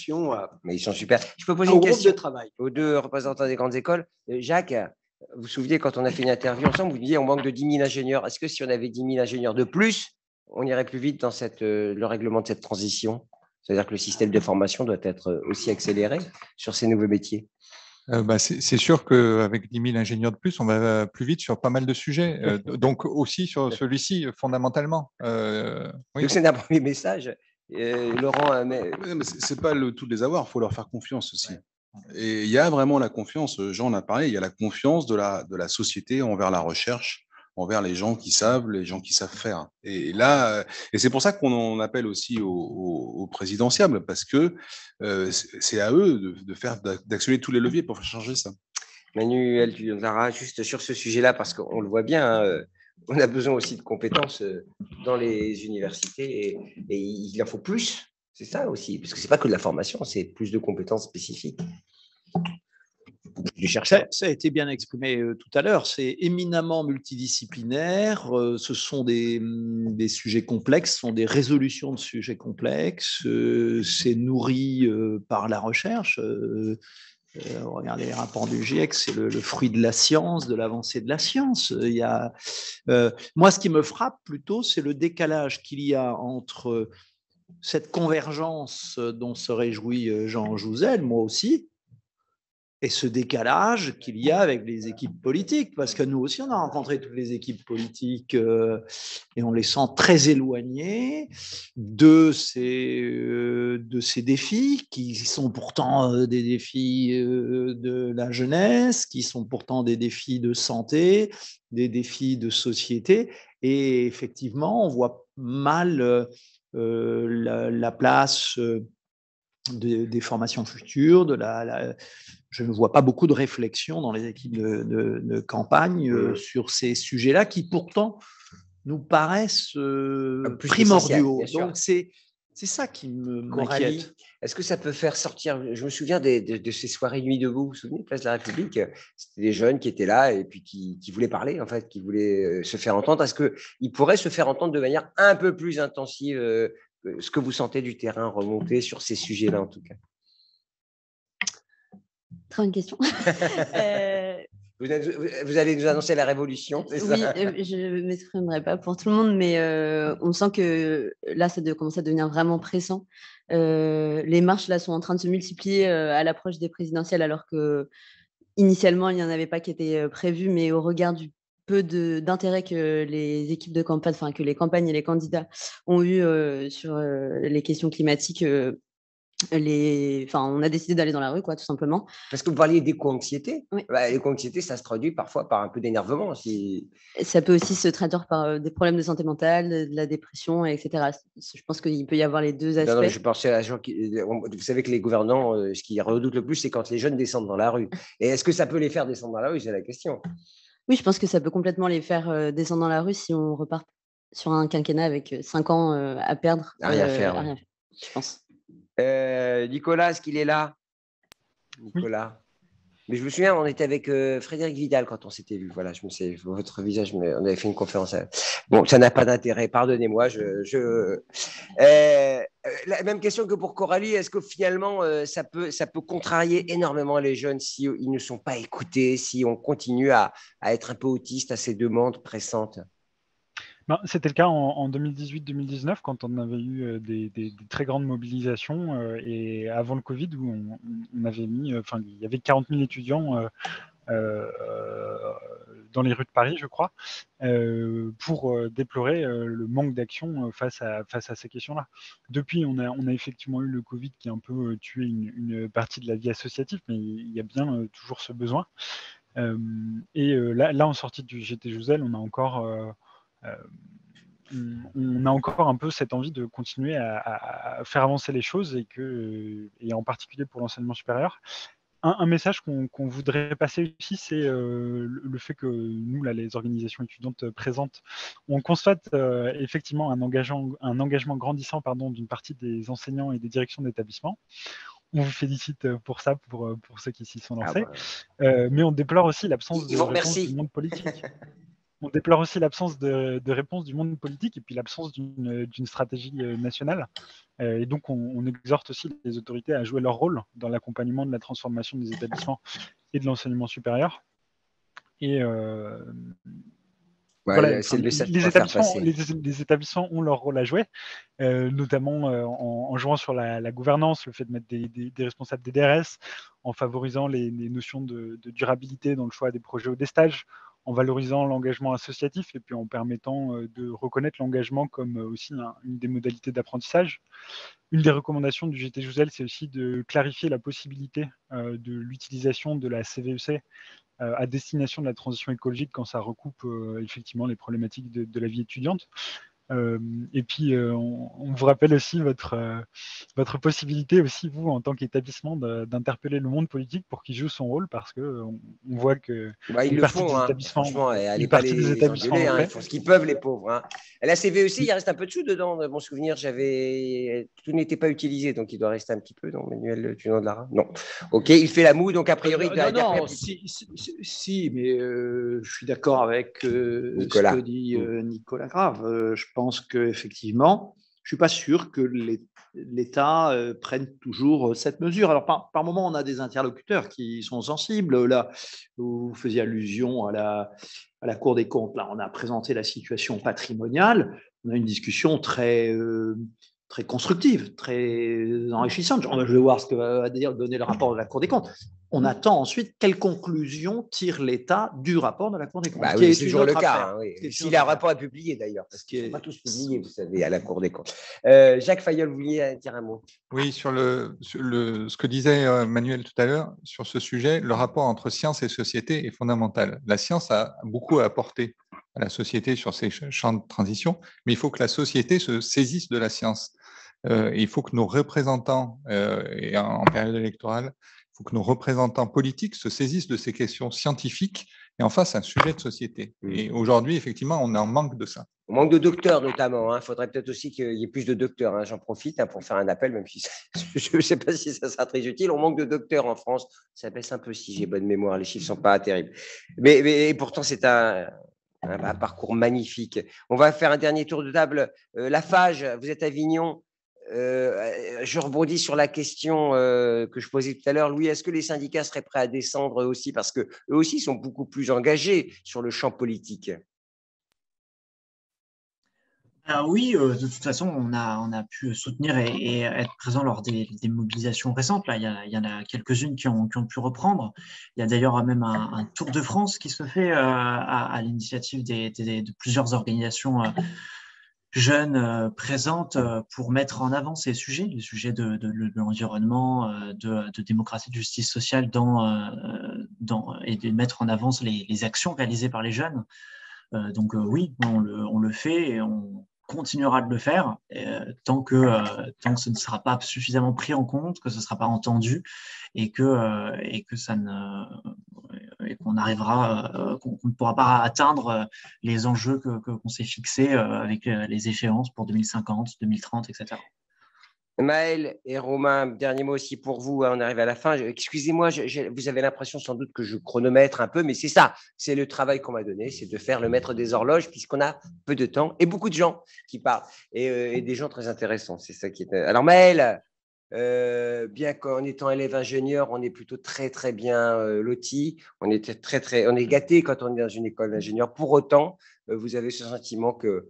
mais ils sont super. Je peux poser une question de travail aux deux représentants des grandes écoles. Jacques, vous vous souvenez, quand on a fait une interview ensemble, vous disiez on manque de 10 000 ingénieurs. Est-ce que si on avait 10 000 ingénieurs de plus, on irait plus vite dans le règlement de cette transition? C'est-à-dire que le système de formation doit être aussi accéléré sur ces nouveaux métiers. C'est sûr qu'avec 10 000 ingénieurs de plus, on va plus vite sur pas mal de sujets. Donc aussi sur celui-ci, fondamentalement. Oui. Donc c'est un premier message. Laurent, mais c'est pas le tout de les avoir, il faut leur faire confiance aussi. Et il y a vraiment la confiance, Jean en a parlé, il y a la confiance de la société envers la recherche, envers les gens qui savent faire. Et là, et c'est pour ça qu'on appelle aussi au présidentiable, parce que c'est à eux d'actionner tous les leviers pour faire changer ça. Manuel Lara, juste sur ce sujet-là, parce qu'on le voit bien, on a besoin aussi de compétences dans les universités et il en faut plus. C'est ça aussi, parce que c'est pas que de la formation, c'est plus de compétences spécifiques. Ça a été bien exprimé tout à l'heure, c'est éminemment multidisciplinaire, ce sont des sujets complexes, ce sont des résolutions de sujets complexes, c'est nourri par la recherche. Regardez les rapports du GIEC, c'est le fruit de la science, de l'avancée de la science. Moi, ce qui me frappe plutôt, c'est le décalage qu'il y a entre cette convergence dont se réjouit Jean Jouzel, moi aussi, et ce décalage qu'il y a avec les équipes politiques, parce que nous aussi, on a rencontré toutes les équipes politiques et on les sent très éloignés de ces défis, qui sont pourtant des défis de la jeunesse, qui sont pourtant des défis de santé, des défis de société. Et effectivement, on voit mal la place des formations futures, je ne vois pas beaucoup de réflexion dans les équipes de campagne sur ces sujets-là qui pourtant nous paraissent primordiaux. Donc c'est ça qui m'inquiète. Est-ce que ça peut faire sortir, je me souviens de ces soirées Nuit debout, vous vous souvenez, Place de la République, c'était des jeunes qui étaient là et puis qui voulaient parler, en fait, qui voulaient se faire entendre. Est-ce qu'ils pourraient se faire entendre de manière un peu plus intensive, ce que vous sentez du terrain remonter sur ces sujets-là, en tout cas? Très bonne question. Vous allez nous annoncer la révolution, c'est ça? Oui, je ne m'exprimerai pas pour tout le monde, mais on sent que là, ça commence à devenir vraiment pressant. Les marches là sont en train de se multiplier à l'approche des présidentielles, alors qu'initialement, il n'y en avait pas qui étaient prévues, mais au regard du peu d'intérêt que les équipes de campagne, enfin que les campagnes et les candidats ont eu sur les questions climatiques, on a décidé d'aller dans la rue, quoi, tout simplement. Parce que vous parliez d'éco-anxiété. Oui. L'éco-anxiété, ça se traduit parfois par un peu d'énervement. Ça peut aussi se traduire par des problèmes de santé mentale, de la dépression, etc. Je pense qu'il peut y avoir les deux aspects. Non, je pensais à gens vous savez que les gouvernants, ce qu'ils redoutent le plus, c'est quand les jeunes descendent dans la rue. Et est-ce que ça peut les faire descendre dans la rue? C'est la question. Oui, je pense que ça peut complètement les faire descendre dans la rue si on repart sur un quinquennat avec 5 ans à perdre. Rien à faire, je pense. Nicolas, est-ce qu'il est là? Nicolas. Mais je me souviens, on était avec Frédéric Vidal quand on s'était vu. Voilà, je me sais, votre visage, on avait fait une conférence. Bon, ça n'a pas d'intérêt, pardonnez-moi. La même question que pour Coralie, est-ce que finalement, ça peut contrarier énormément les jeunes si ils ne sont pas écoutés, si on continue à être un peu autiste à ces demandes pressantes? C'était le cas en 2018-2019 quand on avait eu des très grandes mobilisations et avant le Covid où on avait mis, il y avait 40 000 étudiants dans les rues de Paris, je crois, pour déplorer le manque d'action face à ces questions-là. Depuis, on a effectivement eu le Covid qui a un peu tué une partie de la vie associative, mais il y a bien toujours ce besoin. Là, en sortie du GT Jouzel, on a encore un peu cette envie de continuer à faire avancer les choses et en particulier pour l'enseignement supérieur. Un message qu'on voudrait passer aussi, c'est le fait que nous, là, les organisations étudiantes présentes, on constate effectivement un engagement grandissant d'une partie des enseignants et des directions d'établissement. On vous félicite pour ça, pour ceux qui s'y sont lancés. Mais on déplore aussi l'absence de réponse du monde politique. On déplore aussi l'absence de réponse du monde politique et puis l'absence d'une stratégie nationale. Et donc, on exhorte aussi les autorités à jouer leur rôle dans l'accompagnement de la transformation des établissements et de l'enseignement supérieur. Et voilà, les établissements ont leur rôle à jouer, notamment en jouant sur la gouvernance, le fait de mettre des responsables des DRS, en favorisant les notions de durabilité dans le choix des projets ou des stages, en valorisant l'engagement associatif et puis en permettant de reconnaître l'engagement comme aussi une des modalités d'apprentissage. Une des recommandations du GT Jouzel, c'est aussi de clarifier la possibilité de l'utilisation de la CVEC à destination de la transition écologique quand ça recoupe effectivement les problématiques de la vie étudiante. Et puis, on vous rappelle aussi votre possibilité aussi, vous, en tant qu'établissement, d'interpeller le monde politique pour qu'il joue son rôle, parce qu'on voit que ils le font, franchement, allez pas les engueuler, ils font ce qu'ils peuvent, les pauvres. Hein. La CVEC, il reste un peu de sous dedans, de mon souvenir, tout n'était pas utilisé, donc il doit rester un petit peu dans Manuel Tunon-de-Lara. Non. Ok, il fait la moue, donc a priori... Si, mais je suis d'accord avec ce que dit Nicolas Grave. Je pense qu'effectivement, je ne suis pas sûr que l'État prenne toujours cette mesure. Alors, par moment, on a des interlocuteurs qui sont sensibles. Là, vous faisiez allusion à la Cour des comptes. Là, on a présenté la situation patrimoniale. On a une discussion très constructive, très enrichissante. Je vais voir ce que va donner le rapport de la Cour des comptes. On attend ensuite quelle conclusion tire l'État du rapport de la Cour des comptes. Oui, c'est toujours le cas. Si le rapport est publié d'ailleurs, parce qu'ils ne sont pas tous publiés, vous savez, à la Cour des comptes. Jacques Fayol, vous vouliez dire un mot? Oui, sur ce que disait Manuel tout à l'heure, sur ce sujet, le rapport entre science et société est fondamental. La science a beaucoup à apporter à la société sur ces champs de transition, mais il faut que la société se saisisse de la science. Il faut que nos représentants, et en période électorale, il faut que nos représentants politiques se saisissent de ces questions scientifiques et en fassent un sujet de société. Et aujourd'hui, effectivement, on est en manque de ça. On manque de docteurs notamment. Il faudrait peut-être aussi qu'il y ait plus de docteurs. J'en profite pour faire un appel, même si je ne sais pas si ça sera très utile. On manque de docteurs en France. Ça baisse un peu si j'ai bonne mémoire. Les chiffres ne sont pas terribles. Mais pourtant, c'est un parcours magnifique. On va faire un dernier tour de table. La FAGE, vous êtes à Avignon. Je rebondis sur la question que je posais tout à l'heure. Louis, est-ce que les syndicats seraient prêts à descendre eux aussi, parce qu'eux aussi sont beaucoup plus engagés sur le champ politique? Oui, de toute façon, on a pu soutenir et être présent lors des mobilisations récentes. Là, il y en a quelques-unes qui ont pu reprendre. Il y a d'ailleurs même un Tour de France qui se fait à l'initiative de plusieurs organisations jeunes présentes pour mettre en avant ces sujets, les sujets de l'environnement, de démocratie, de justice sociale et de mettre en avant les actions réalisées par les jeunes. Donc oui, on le fait et on continuera de le faire tant que ce ne sera pas suffisamment pris en compte, que ce ne sera pas entendu et qu'on arrivera, qu'on ne pourra pas atteindre les enjeux qu'on s'est fixés avec les échéances pour 2050, 2030, etc. Maël et Romain, dernier mot aussi pour vous, on arrive à la fin. Excusez-moi, vous avez l'impression sans doute que je chronomètre un peu, mais c'est ça, c'est le travail qu'on m'a donné, c'est de faire le maître des horloges, puisqu'on a peu de temps et beaucoup de gens qui parlent, et des gens très intéressants, c'est ça qui est... Alors Maël, bien qu'en étant élève ingénieur, on est plutôt très très bien loti, on est gâté quand on est dans une école d'ingénieur. Pour autant, vous avez ce sentiment que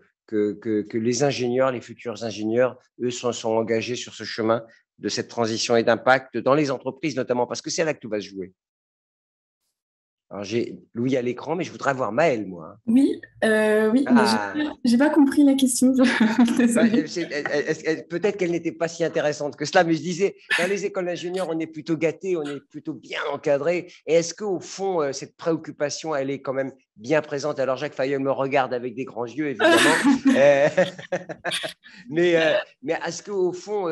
les ingénieurs, les futurs ingénieurs, eux, sont engagés sur ce chemin de cette transition et d'impact dans les entreprises, notamment, parce que c'est là que tout va se jouer. Alors, j'ai Louis à l'écran, mais je voudrais voir Maëlle, moi. Oui, oui, Ah. mais j'ai pas compris la question. Désolée. Peut-être qu'elle n'était pas si intéressante que cela, mais je disais, dans les écoles d'ingénieurs, on est plutôt gâtés, on est plutôt bien encadrés. Et est-ce qu'au fond, cette préoccupation, elle est quand même bien présente? Alors, Jacques Fayol me regarde avec des grands yeux, évidemment. Mais est-ce qu'au fond,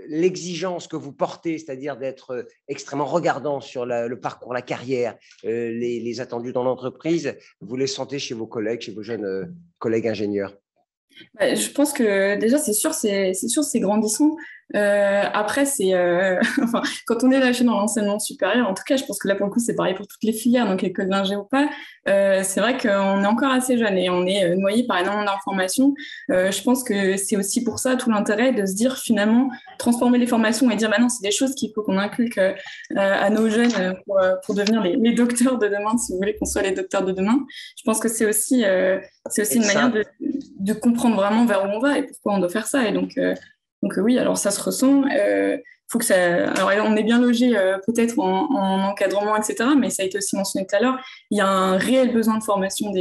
l'exigence que vous portez, c'est-à-dire d'être extrêmement regardant sur le parcours, la carrière, les attendus dans l'entreprise, vous les sentez chez vos collègues, chez vos jeunes collègues ingénieurs? Je pense que déjà, c'est sûr, c'est grandissant. Après, enfin, quand on est lâché dans l'enseignement supérieur, en tout cas, je pense que là, pour le coup, c'est pareil pour toutes les filières, donc école d'ingé ou pas, c'est vrai qu'on est encore assez jeune et on est noyé par énormément d'informations. Je pense que c'est aussi pour ça tout l'intérêt de se dire, finalement, transformer les formations et dire, maintenant, c'est des choses qu'il faut qu'on inculque à nos jeunes pour devenir les docteurs de demain, si vous voulez qu'on soit les docteurs de demain. Je pense que c'est aussi une manière de comprendre vraiment vers où on va et pourquoi on doit faire ça. Et donc oui, alors ça se ressent. Faut que ça... Alors on est bien logé peut-être en encadrement, etc. Mais ça a été aussi mentionné tout à l'heure. Il y a un réel besoin de formation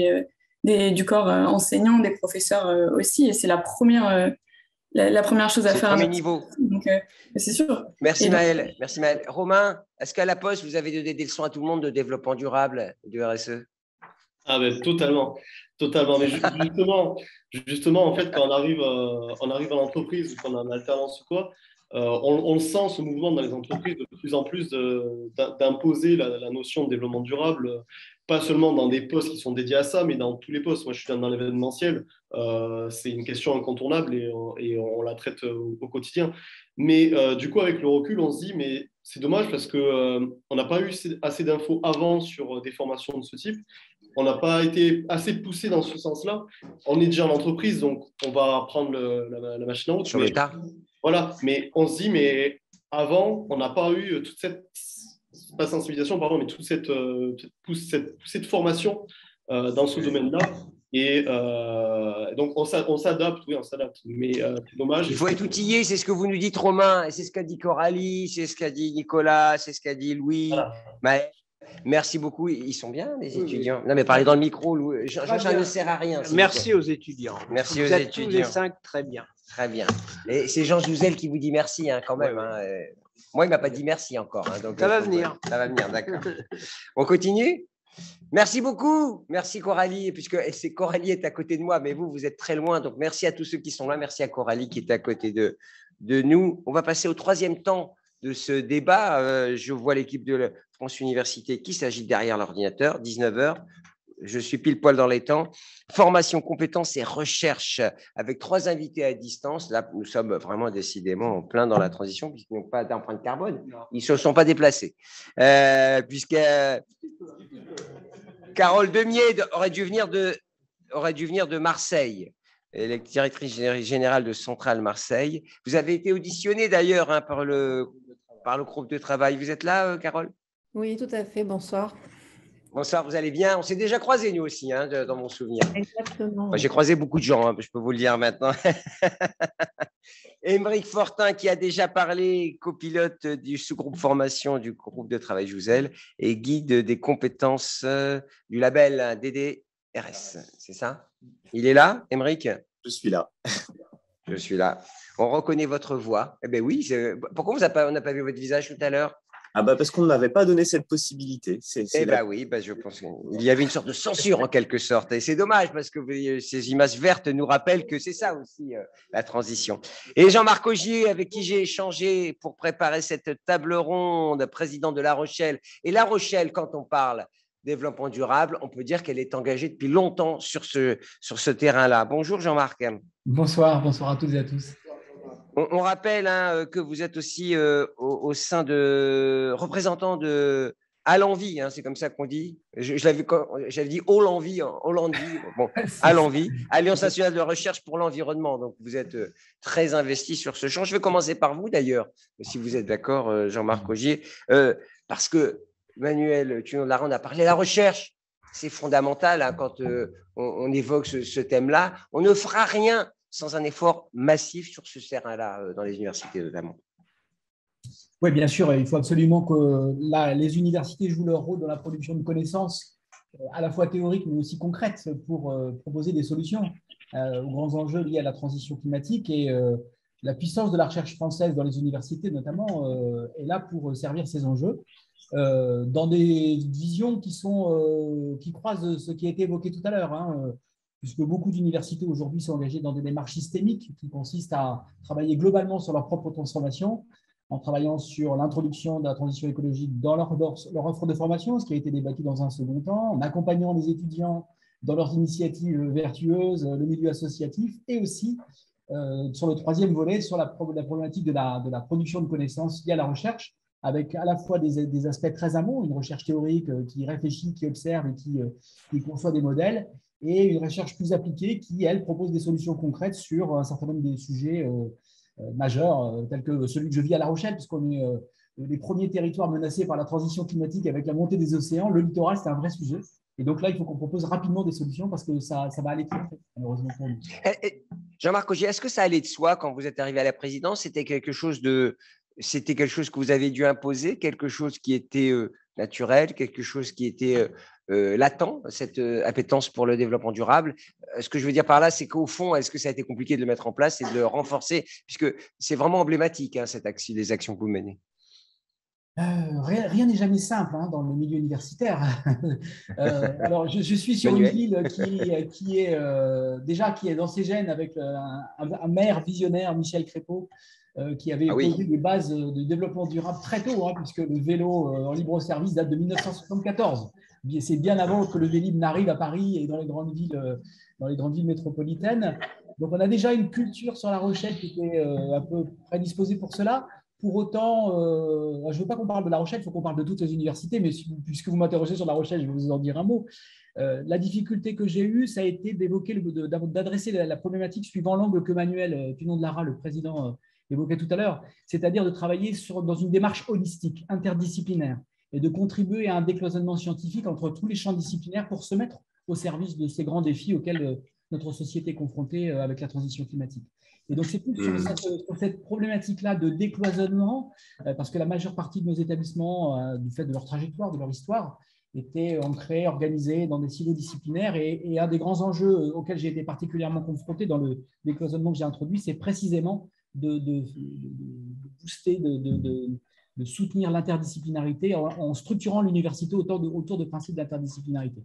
du corps enseignant, des professeurs aussi. Et c'est la première chose à faire. C'est le premier niveau. Donc c'est sûr. Merci Maëlle. Merci Maëlle. Romain, est-ce qu'à la Poste, vous avez donné des leçons à tout le monde de développement durable du RSE? Ah ben totalement. Mais justement, en fait, quand on arrive à l'entreprise ou qu'on est en alternance ou quoi, on le sent, ce mouvement dans les entreprises de plus en plus d'imposer la notion de développement durable, pas seulement dans des postes qui sont dédiés à ça, mais dans tous les postes. Moi, je suis dans l'événementiel, c'est une question incontournable et on la traite au quotidien. Mais du coup, avec le recul, on se dit, mais c'est dommage parce qu'on n'a pas eu assez d'infos avant sur des formations de ce type. On n'a pas été assez poussé dans ce sens-là. On est déjà en entreprise, donc on va prendre la machine en route. Sur le tas. Voilà, mais on se dit, mais avant, on n'a pas eu toute cette, pas sensibilisation, pardon, mais toute cette formation dans ce domaine-là. Et donc, on s'adapte, oui, on s'adapte. Mais c'est dommage. Il faut être outillé, c'est ce que vous nous dites, Romain, et c'est ce qu'a dit Coralie, c'est ce qu'a dit Nicolas, c'est ce qu'a dit Louis. Voilà. Merci beaucoup. Ils sont bien, les étudiants. Oui. Non, mais parlez dans le micro, Louis. Jean ne sert à rien. Merci aux étudiants. Merci aux étudiants. Tous les 5, très bien. Très bien. Et c'est Jean Jouzel qui vous dit merci, hein, quand même. Hein. Moi, il ne m'a pas dit merci encore. Hein, donc, ça va venir. Ça va venir, d'accord. On continue? Merci beaucoup. Merci Coralie, puisque Coralie est à côté de moi, mais vous êtes très loin. Donc, merci à tous ceux qui sont là. Merci à Coralie qui est à côté de nous. On va passer au troisième temps de ce débat. Je vois l'équipe de France Université qui s'agit derrière l'ordinateur, 19h. Je suis pile poil dans les temps. Formation, compétences et recherche avec 3 invités à distance. Là, nous sommes vraiment décidément en plein dans la transition puisqu'ils n'ont pas d'empreinte carbone. Ils ne se sont pas déplacés. Puisque Carole Demier aurait dû venir de Marseille. Elle est directrice générale de Centrale Marseille. Vous avez été auditionnée d'ailleurs hein, par le groupe de travail. Vous êtes là, Carole? Oui, tout à fait. Bonsoir. Bonsoir, vous allez bien? On s'est déjà croisés, nous aussi, hein, dans mon souvenir. Exactement. Enfin, j'ai croisé beaucoup de gens, hein, je peux vous le dire maintenant. Aymeric Fortin, qui a déjà parlé, copilote du sous-groupe formation du groupe de travail Jouzel et guide des compétences du label DDRS. C'est ça? Il est là, Aymeric? Je suis là. Je suis là. On reconnaît votre voix. Eh bien oui, pourquoi on n'a pas vu votre visage tout à l'heure? Ah bah parce qu'on ne m'avait pas donné cette possibilité. Oui, je pense qu'il y avait une sorte de censure en quelque sorte. Et c'est dommage parce que ces images vertes nous rappellent que c'est ça aussi la transition. Et Jean-Marc Augier, avec qui j'ai échangé pour préparer cette table ronde, président de La Rochelle. Et La Rochelle, quand on parle développement durable, on peut dire qu'elle est engagée depuis longtemps sur ce terrain-là. Bonjour Jean-Marc. Bonsoir à toutes et à tous. On rappelle hein, que vous êtes aussi au sein de représentants de À l'envie, hein, c'est comme ça qu'on dit. J'avais dit Hollandie, bon, À l'envie, Alliance nationale de recherche pour l'environnement. Donc vous êtes très investi sur ce champ. Je vais commencer par vous d'ailleurs, si vous êtes d'accord, Jean-Marc Augier, parce que Manuel Tunon-Larande a parlé de la recherche. C'est fondamental hein, quand on évoque ce thème-là. On ne fera rien sans un effort massif sur ce terrain-là, dans les universités notamment. Oui, bien sûr, il faut absolument que les universités jouent leur rôle dans la production de connaissances, à la fois théoriques mais aussi concrètes, pour proposer des solutions aux grands enjeux liés à la transition climatique. Et la puissance de la recherche française dans les universités, notamment, est là pour servir ces enjeux, dans des visions qui croisent ce qui a été évoqué tout à l'heure, hein, puisque beaucoup d'universités aujourd'hui sont engagées dans des démarches systémiques qui consistent à travailler globalement sur leur propre transformation, en travaillant sur l'introduction de la transition écologique dans leur offre de formation, ce qui a été débattu dans un second temps, en accompagnant les étudiants dans leurs initiatives vertueuses, le milieu associatif, et aussi sur le troisième volet, sur la problématique de la production de connaissances liées à la recherche, avec à la fois des aspects très amont, une recherche théorique qui réfléchit, qui observe et qui conçoit des modèles, et une recherche plus appliquée qui, elle, propose des solutions concrètes sur un certain nombre de sujets majeurs, tels que celui que je vis à La Rochelle, puisqu'on est les premiers territoires menacés par la transition climatique avec la montée des océans. Le littoral, c'est un vrai sujet. Et donc là, il faut qu'on propose rapidement des solutions parce que ça va aller très vite, malheureusement pour nous. Jean-Marc Augier, est-ce que ça allait de soi quand vous êtes arrivé à la présidence? C'était quelque chose que vous avez dû imposer, quelque chose qui était naturel, quelque chose qui était latent, cette appétence pour le développement durable. Ce que je veux dire par là, c'est qu'au fond, est-ce que ça a été compliqué de le mettre en place et de le renforcer, puisque c'est vraiment emblématique, hein, les actions que vous menez? Rien n'est jamais simple, hein, dans le milieu universitaire. Alors, je suis sur une ville qui est dans ses gènes, avec un maire visionnaire, Michel Crépeau, qui avait posé des bases de développement durable très tôt, hein, puisque le vélo en libre-service date de 1974. C'est bien avant que le Vélib n'arrive à Paris et dans les grandes villes métropolitaines. Donc, on a déjà une culture sur La Rochelle qui était un peu prédisposée pour cela. Pour autant, je ne veux pas qu'on parle de La Rochelle, il faut qu'on parle de toutes les universités, mais puisque vous m'interrogez sur La Rochelle, je vais vous en dire un mot. La difficulté que j'ai eue, ça a été d'adresser la problématique suivant l'angle que Manuel Pinon de Lara, le président, évoquait tout à l'heure, c'est-à-dire de travailler dans une démarche holistique, interdisciplinaire, et de contribuer à un décloisonnement scientifique entre tous les champs disciplinaires pour se mettre au service de ces grands défis auxquels notre société est confrontée avec la transition climatique. Et donc, c'est plus sur cette problématique-là de décloisonnement, parce que la majeure partie de nos établissements, du fait de leur trajectoire, de leur histoire, étaient ancrés, organisés dans des silos disciplinaires. Et un des grands enjeux auxquels j'ai été particulièrement confronté dans le décloisonnement que j'ai introduit, c'est précisément de booster, de soutenir l'interdisciplinarité en structurant l'université autour de principes d'interdisciplinarité.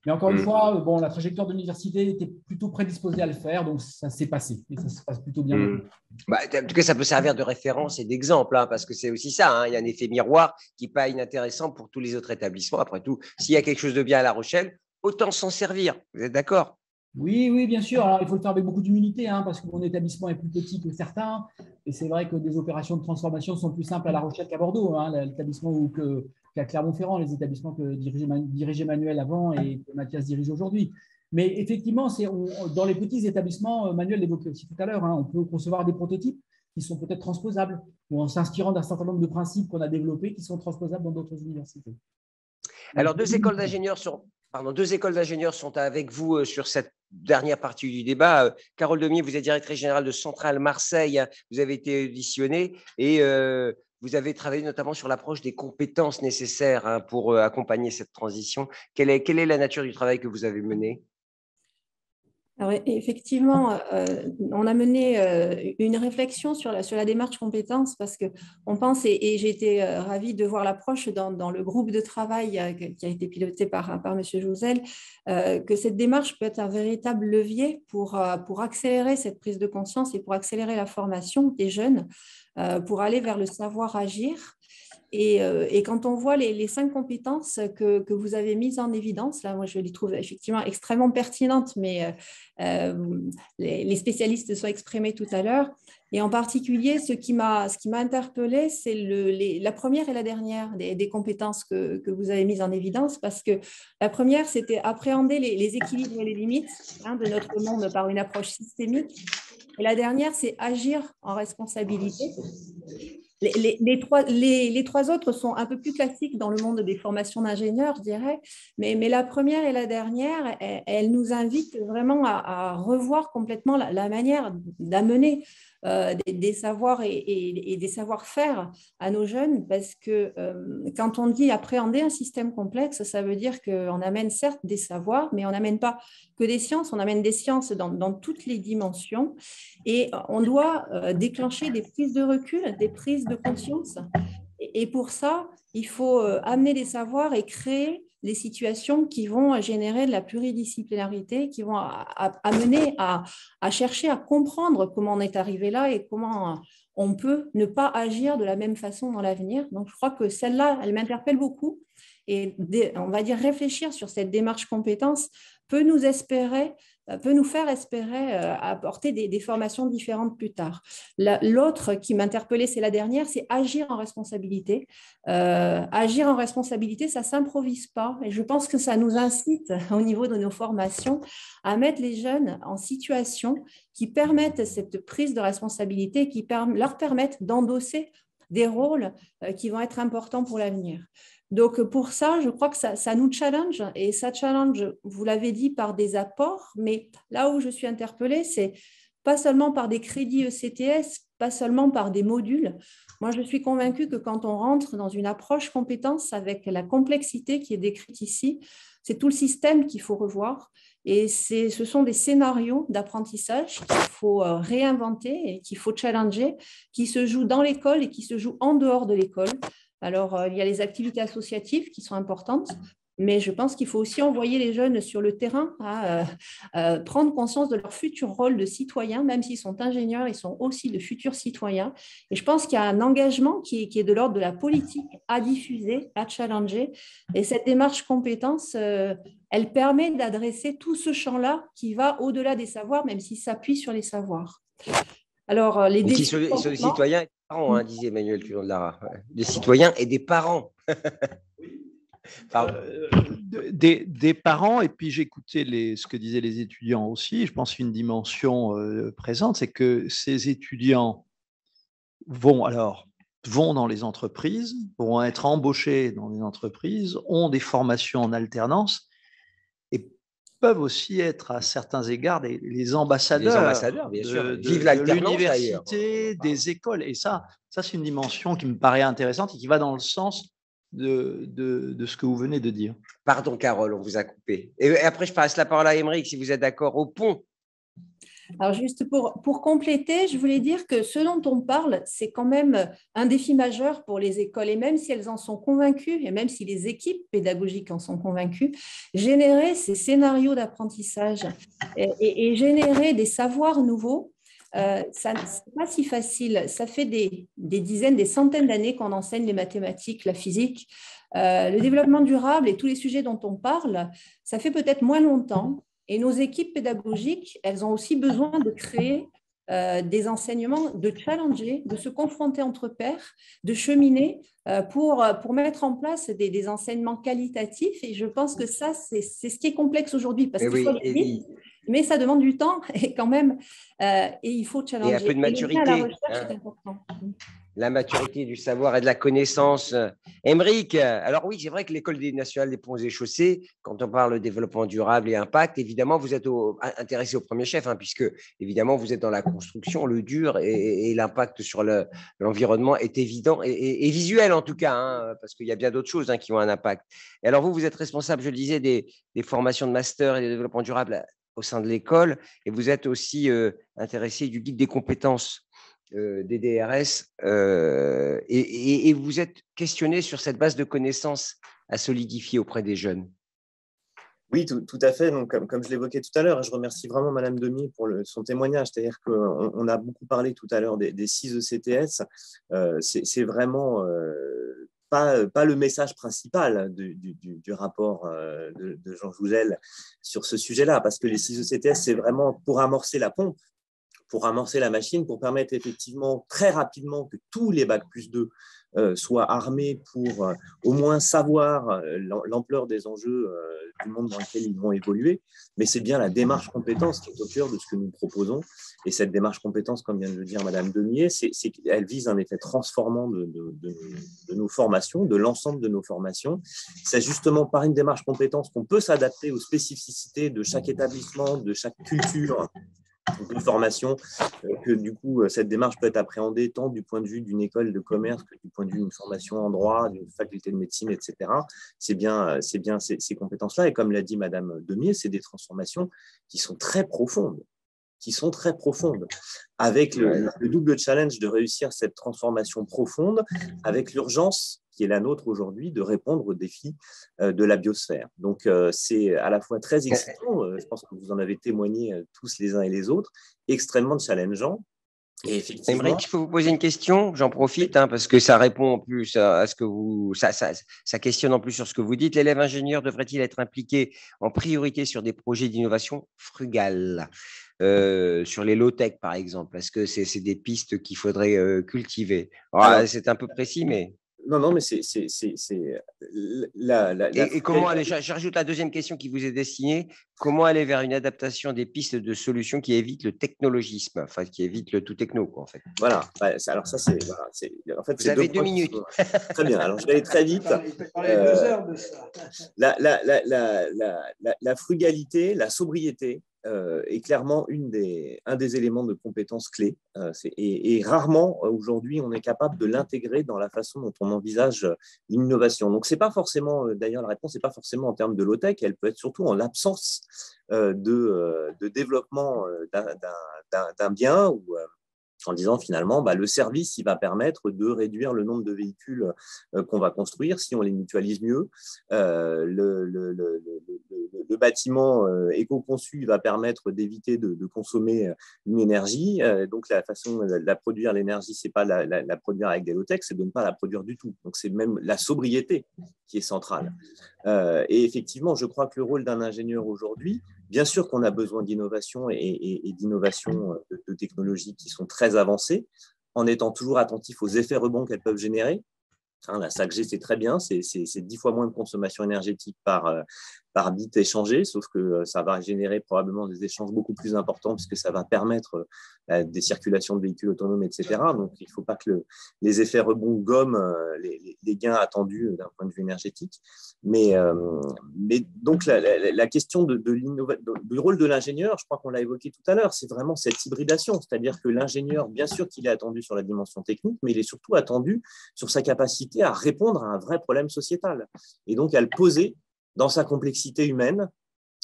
Mais encore une fois, la trajectoire de l'université était plutôt prédisposée à le faire, donc ça s'est passé et ça se passe plutôt bien. En tout cas, ça peut servir de référence et d'exemple, hein, parce que c'est aussi ça, hein, il y a un effet miroir qui n'est pas inintéressant pour tous les autres établissements. Après tout, s'il y a quelque chose de bien à La Rochelle, autant s'en servir. Vous êtes d'accord? Oui, bien sûr. Alors, il faut le faire avec beaucoup d'humilité, hein, parce que mon établissement est plus petit que certains. Et c'est vrai que des opérations de transformation sont plus simples à La Rochelle qu'à Bordeaux, hein, l'établissement qu'à Clermont-Ferrand, les établissements que dirigeait Manuel avant et que Mathias dirige aujourd'hui. Mais effectivement, dans les petits établissements, Manuel l'évoquait aussi tout à l'heure, hein, on peut concevoir des prototypes qui sont peut-être transposables, ou en s'inspirant d'un certain nombre de principes qu'on a développés qui sont transposables dans d'autres universités. Alors, deux écoles d'ingénieurs sont avec vous sur cette dernière partie du débat. Carole Demier, vous êtes directrice générale de Centrale Marseille. Vous avez été auditionnée et vous avez travaillé notamment sur l'approche des compétences nécessaires, hein, pour accompagner cette transition. Quelle est la nature du travail que vous avez mené? Alors, effectivement, on a mené une réflexion sur la démarche compétences parce qu'on pense, et j'ai été ravie de voir l'approche dans le groupe de travail qui a été piloté par M. Jouzel, que cette démarche peut être un véritable levier pour accélérer cette prise de conscience et pour accélérer la formation des jeunes, pour aller vers le savoir agir. Et quand on voit les 5 compétences que vous avez mises en évidence, là, moi je les trouve effectivement extrêmement pertinentes, mais les spécialistes se sont exprimés tout à l'heure. Et en particulier, ce qui m'a interpellée, c'est la première et la dernière des compétences que vous avez mises en évidence, parce que la première, c'était appréhender les équilibres et les limites, hein, de notre monde par une approche systémique. Et la dernière, c'est agir en responsabilité. Les trois autres sont un peu plus classiques dans le monde des formations d'ingénieurs, je dirais, mais la première et la dernière, elles nous invitent vraiment à revoir complètement la manière d'amener des savoirs et des savoir-faire à nos jeunes, parce que quand on dit appréhender un système complexe, ça veut dire qu'on amène certes des savoirs, mais on n'amène pas que des sciences, on amène des sciences dans toutes les dimensions, et on doit déclencher des prises de recul, des prises de conscience. Et pour ça, il faut amener des savoirs et créer des situations qui vont générer de la pluridisciplinarité, qui vont amener à chercher à comprendre comment on est arrivé là et comment on peut ne pas agir de la même façon dans l'avenir. Donc, je crois que celle-là, elle m'interpelle beaucoup. Et on va dire réfléchir sur cette démarche compétence peut nous faire espérer apporter des formations différentes plus tard. L'autre qui m'interpellait, c'est la dernière, c'est agir en responsabilité. Agir en responsabilité, ça ne s'improvise pas. Et je pense que ça nous incite, au niveau de nos formations, à mettre les jeunes en situation qui permettent cette prise de responsabilité, qui leur permettent d'endosser des rôles qui vont être importants pour l'avenir. Donc, pour ça, je crois que ça nous challenge, et ça challenge, vous l'avez dit, par des apports, mais là où je suis interpellée, c'est pas seulement par des crédits ECTS, pas seulement par des modules. Moi, je suis convaincue que quand on rentre dans une approche compétence avec la complexité qui est décrite ici, c'est tout le système qu'il faut revoir. Et ce sont des scénarios d'apprentissage qu'il faut réinventer et qu'il faut challenger, qui se jouent dans l'école et qui se jouent en dehors de l'école. Alors, il y a les activités associatives qui sont importantes, mais je pense qu'il faut aussi envoyer les jeunes sur le terrain à prendre conscience de leur futur rôle de citoyen. Même s'ils sont ingénieurs, ils sont aussi de futurs citoyens. Et je pense qu'il y a un engagement qui est de l'ordre de la politique à diffuser, à challenger. Et cette démarche compétence, elle permet d'adresser tout ce champ-là qui va au-delà des savoirs, même s'il s'appuie sur les savoirs. Alors, les défis sur les citoyens et des parents, hein, disait Emmanuel Tudor de Lara. Des citoyens et des parents. Des parents, et puis j'écoutais ce que disaient les étudiants aussi. Je pense qu'une dimension présente, c'est que ces étudiants vont dans les entreprises, vont être embauchés dans les entreprises, ont des formations en alternance et peuvent aussi être à certains égards les ambassadeurs bien sûr. de l'université, des écoles. Et ça c'est une dimension qui me paraît intéressante et qui va dans le sens de ce que vous venez de dire. Pardon, Carole, on vous a coupé. Et après, je passe la parole à Aymeric, si vous êtes d'accord, au pont. Alors, juste pour compléter, je voulais dire que ce dont on parle, c'est quand même un défi majeur pour les écoles. Et même si elles en sont convaincues, et même si les équipes pédagogiques en sont convaincues, générer ces scénarios d'apprentissage et générer des savoirs nouveaux, ça n'est pas si facile. Ça fait des dizaines, des centaines d'années qu'on enseigne les mathématiques, la physique, le développement durable et tous les sujets dont on parle. Ça fait peut-être moins longtemps. Et nos équipes pédagogiques, elles ont aussi besoin de créer des enseignements, de challenger, de se confronter entre pairs, de cheminer pour mettre en place des enseignements qualitatifs. Et je pense que ça, c'est ce qui est complexe aujourd'hui, parce qu'il faut aller vite, mais ça demande du temps et quand même, et il faut challenger. Et un peu de maturité. La recherche est important. La maturité du savoir et de la connaissance. Aymeric, alors oui, c'est vrai que l'École nationale des ponts et chaussées, quand on parle de développement durable et impact, évidemment, vous êtes intéressé au premier chef, hein, puisque évidemment, vous êtes dans la construction, le dur, et l'impact sur l'environnement est évident et visuel en tout cas, hein, parce qu'il y a bien d'autres choses qui ont un impact. Et alors vous êtes responsable, je le disais, des formations de master et de développement durable au sein de l'école, et vous êtes aussi intéressé du guide des compétences des DRS, et vous êtes questionné sur cette base de connaissances à solidifier auprès des jeunes. Oui, tout à fait. Donc, comme je l'évoquais tout à l'heure, je remercie vraiment Madame Demier pour son témoignage. C'est-à-dire qu'on a beaucoup parlé tout à l'heure des 6 ECTS. C'est vraiment pas le message principal du rapport de Jean Jouzel sur ce sujet-là, parce que les 6 ECTS, c'est vraiment pour amorcer la pompe, pour amorcer la machine, pour permettre effectivement très rapidement que tous les Bac+2 soient armés pour au moins savoir l'ampleur des enjeux du monde dans lequel ils vont évoluer, mais c'est bien la démarche compétence qui est au cœur de ce que nous proposons. Et cette démarche compétence, comme vient de le dire Madame Demier, elle vise un effet transformant de nos formations, de l'ensemble de nos formations. C'est justement par une démarche compétence qu'on peut s'adapter aux spécificités de chaque établissement, de chaque culture de formation, que du coup, cette démarche peut être appréhendée tant du point de vue d'une école de commerce que du point de vue d'une formation en droit, d'une faculté de médecine, etc. C'est bien ces compétences-là. Et comme l'a dit Madame Demier, c'est des transformations qui sont très profondes, avec le double challenge de réussir cette transformation profonde, avec l'urgence qui est la nôtre aujourd'hui, de répondre aux défis de la biosphère. Donc, c'est à la fois très excitant, je pense que vous en avez témoigné tous les uns et les autres, extrêmement challengeant. Et effectivement... Aymeric, je peux vous poser une question, j'en profite, parce que ça répond en plus à ce que vous... Ça questionne en plus sur ce que vous dites. L'élève ingénieur devrait-il être impliqué en priorité sur des projets d'innovation frugale, sur les low-tech, par exemple? Est-ce que c'est des pistes qu'il faudrait cultiver? C'est un peu précis, mais... Non, mais c'est Et comment aller, j'ajoute la deuxième question qui vous est destinée, comment aller vers une adaptation des pistes de solutions qui évitent le technologisme, enfin qui évitent le tout techno, quoi, en fait. Voilà, alors ça c'est… en fait, vous avez 2 minutes. Très bien, alors je vais aller très vite. Il peut parler 2 heures de ça. La frugalité, la sobriété, est clairement un des éléments de compétences clés. Et rarement, aujourd'hui, on est capable de l'intégrer dans la façon dont on envisage l'innovation. Donc, c'est pas forcément, d'ailleurs, la réponse n'est pas forcément en termes de low-tech, elle peut être surtout en l'absence de développement d'un bien ou en disant finalement, le service, il va permettre de réduire le nombre de véhicules qu'on va construire si on les mutualise mieux. Le bâtiment éco-conçu va permettre d'éviter de consommer une énergie. Donc, la façon de la produire, l'énergie, ce n'est pas la produire avec des low-tech, c'est de ne pas la produire du tout. Donc, c'est même la sobriété qui est centrale. Et effectivement, je crois que le rôle d'un ingénieur aujourd'hui, bien sûr qu'on a besoin d'innovation et d'innovation de technologies qui sont très avancées, en étant toujours attentif aux effets rebonds qu'elles peuvent générer. La 5G, c'est très bien, c'est 10 fois moins de consommation énergétique par bit échangé, sauf que ça va générer probablement des échanges beaucoup plus importants puisque ça va permettre des circulations de véhicules autonomes, etc. Donc, il ne faut pas que les effets rebonds gomment les gains attendus d'un point de vue énergétique. Mais donc, la question du rôle de l'ingénieur, je crois qu'on l'a évoqué tout à l'heure, c'est vraiment cette hybridation, c'est-à-dire que l'ingénieur, bien sûr qu'il est attendu sur la dimension technique, mais il est surtout attendu sur sa capacité à répondre à un vrai problème sociétal et donc à le poser dans sa complexité humaine,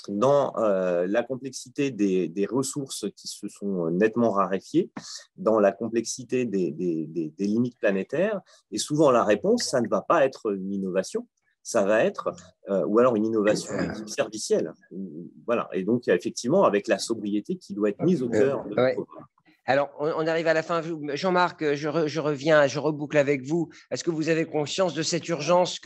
dans la complexité des ressources qui se sont nettement raréfiées, dans la complexité des limites planétaires. Et souvent, la réponse, ça ne va pas être une innovation, ça va être, ou alors une innovation servicielle. Voilà. Et donc, effectivement, avec la sobriété qui doit être mise au cœur de notre programme. Alors, on arrive à la fin. Jean-Marc, je reviens, je reboucle avec vous. Est-ce que vous avez conscience de cette urgence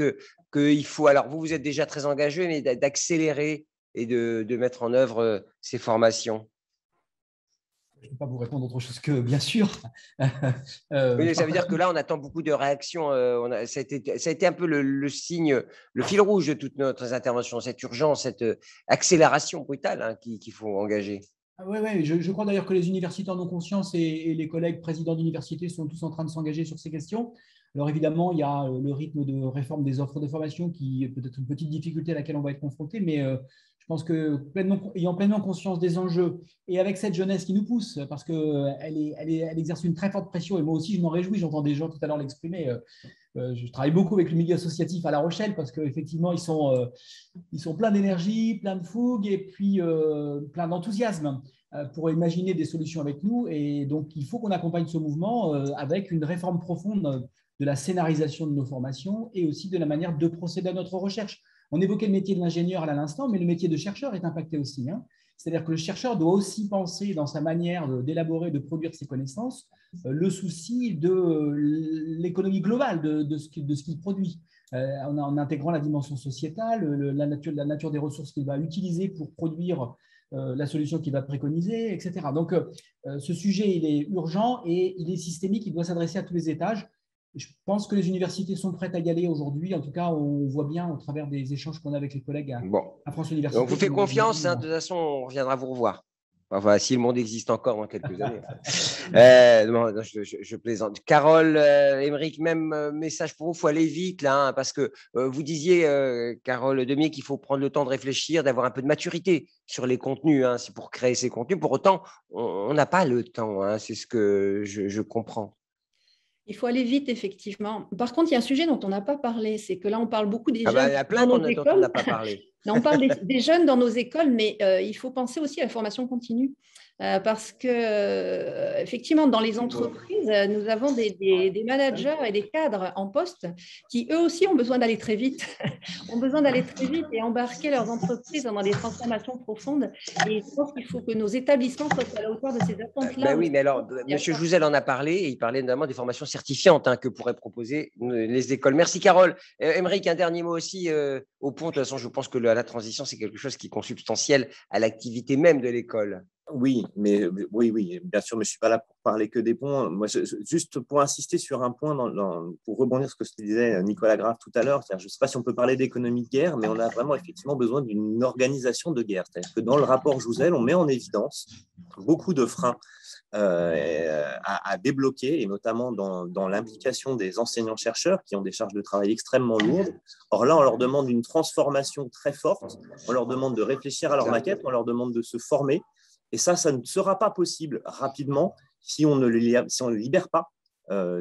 qu'il faut, alors vous êtes déjà très engagé, mais d'accélérer et de mettre en œuvre ces formations? Je ne peux pas vous répondre autre chose que bien sûr. Oui, ça veut dire que là, on attend beaucoup de réactions. Ça a été un peu le signe, le fil rouge de toutes nos interventions, cette urgence, cette accélération brutale qu'il faut engager. Oui, je crois d'ailleurs que les universités en ont conscience et les collègues présidents d'université sont tous en train de s'engager sur ces questions. Alors évidemment, il y a le rythme de réforme des offres de formation qui est peut-être une petite difficulté à laquelle on va être confronté, mais je pense que ayant pleinement conscience des enjeux et avec cette jeunesse qui nous pousse, parce qu'elle exerce une très forte pression et moi aussi je m'en réjouis, j'entends des gens tout à l'heure l'exprimer. Je travaille beaucoup avec le milieu associatif à La Rochelle parce qu'effectivement, ils sont pleins d'énergie, pleins de fougue et puis pleins d'enthousiasme pour imaginer des solutions avec nous. Et donc, il faut qu'on accompagne ce mouvement avec une réforme profonde de la scénarisation de nos formations et aussi de la manière de procéder à notre recherche. On évoquait le métier de l'ingénieur à l'instant, mais le métier de chercheur est impacté aussi. C'est-à-dire que le chercheur doit aussi penser dans sa manière d'élaborer, de produire ses connaissances, le souci de l'économie globale de ce qu'il produit, en intégrant la dimension sociétale, la nature des ressources qu'il va utiliser pour produire la solution qu'il va préconiser, etc. Donc, ce sujet, il est urgent et il est systémique, il doit s'adresser à tous les étages. je pense que les universités sont prêtes à y aller aujourd'hui. En tout cas, on voit bien au travers des échanges qu'on a avec les collègues à France Université. On vous fait confiance, de toute façon, on reviendra vous revoir. Enfin, si le monde existe encore dans quelques années. Non, je plaisante. Carole, Émeric, même message pour vous, il faut aller vite là, hein, parce que vous disiez, Carole Demier, qu'il faut prendre le temps de réfléchir, d'avoir un peu de maturité sur les contenus, hein, c'est pour créer ces contenus. Pour autant, on n'a pas le temps, hein, c'est ce que je comprends. Il faut aller vite, effectivement. Par contre, il y a un sujet dont on n'a pas parlé, c'est que là, on parle beaucoup des jeunes il y a plein dans nos dont écoles. on n'a pas parlé. On parle des jeunes dans nos écoles, mais il faut penser aussi à la formation continue. Parce que, effectivement, dans les entreprises, nous avons des managers et des cadres en poste qui, eux aussi, ont besoin d'aller très vite, et embarquer leurs entreprises dans des transformations profondes. Et je pense qu'il faut que nos établissements soient à la hauteur de ces attentes-là. Oui, mais alors, M. Jouzel en a parlé, et il parlait notamment des formations certifiantes, hein, que pourraient proposer les écoles. Merci, Carole. Émeric, un dernier mot aussi au pont. De toute façon, je pense que la transition, c'est quelque chose qui est consubstantiel à l'activité même de l'école. Oui, oui, bien sûr, mais je ne suis pas là pour parler que des ponts. Moi, juste pour insister sur un point, pour rebondir sur ce que disait Nicolas Grave tout à l'heure, je ne sais pas si on peut parler d'économie de guerre, mais on a vraiment effectivement besoin d'une organisation de guerre. C'est-à-dire que dans le rapport Jouzel, on met en évidence beaucoup de freins à débloquer, et notamment dans l'implication des enseignants-chercheurs qui ont des charges de travail extrêmement lourdes. Or là, on leur demande une transformation très forte, on leur demande de réfléchir à leur maquette, on leur demande de se former. Et ça ne sera pas possible rapidement si on ne libère pas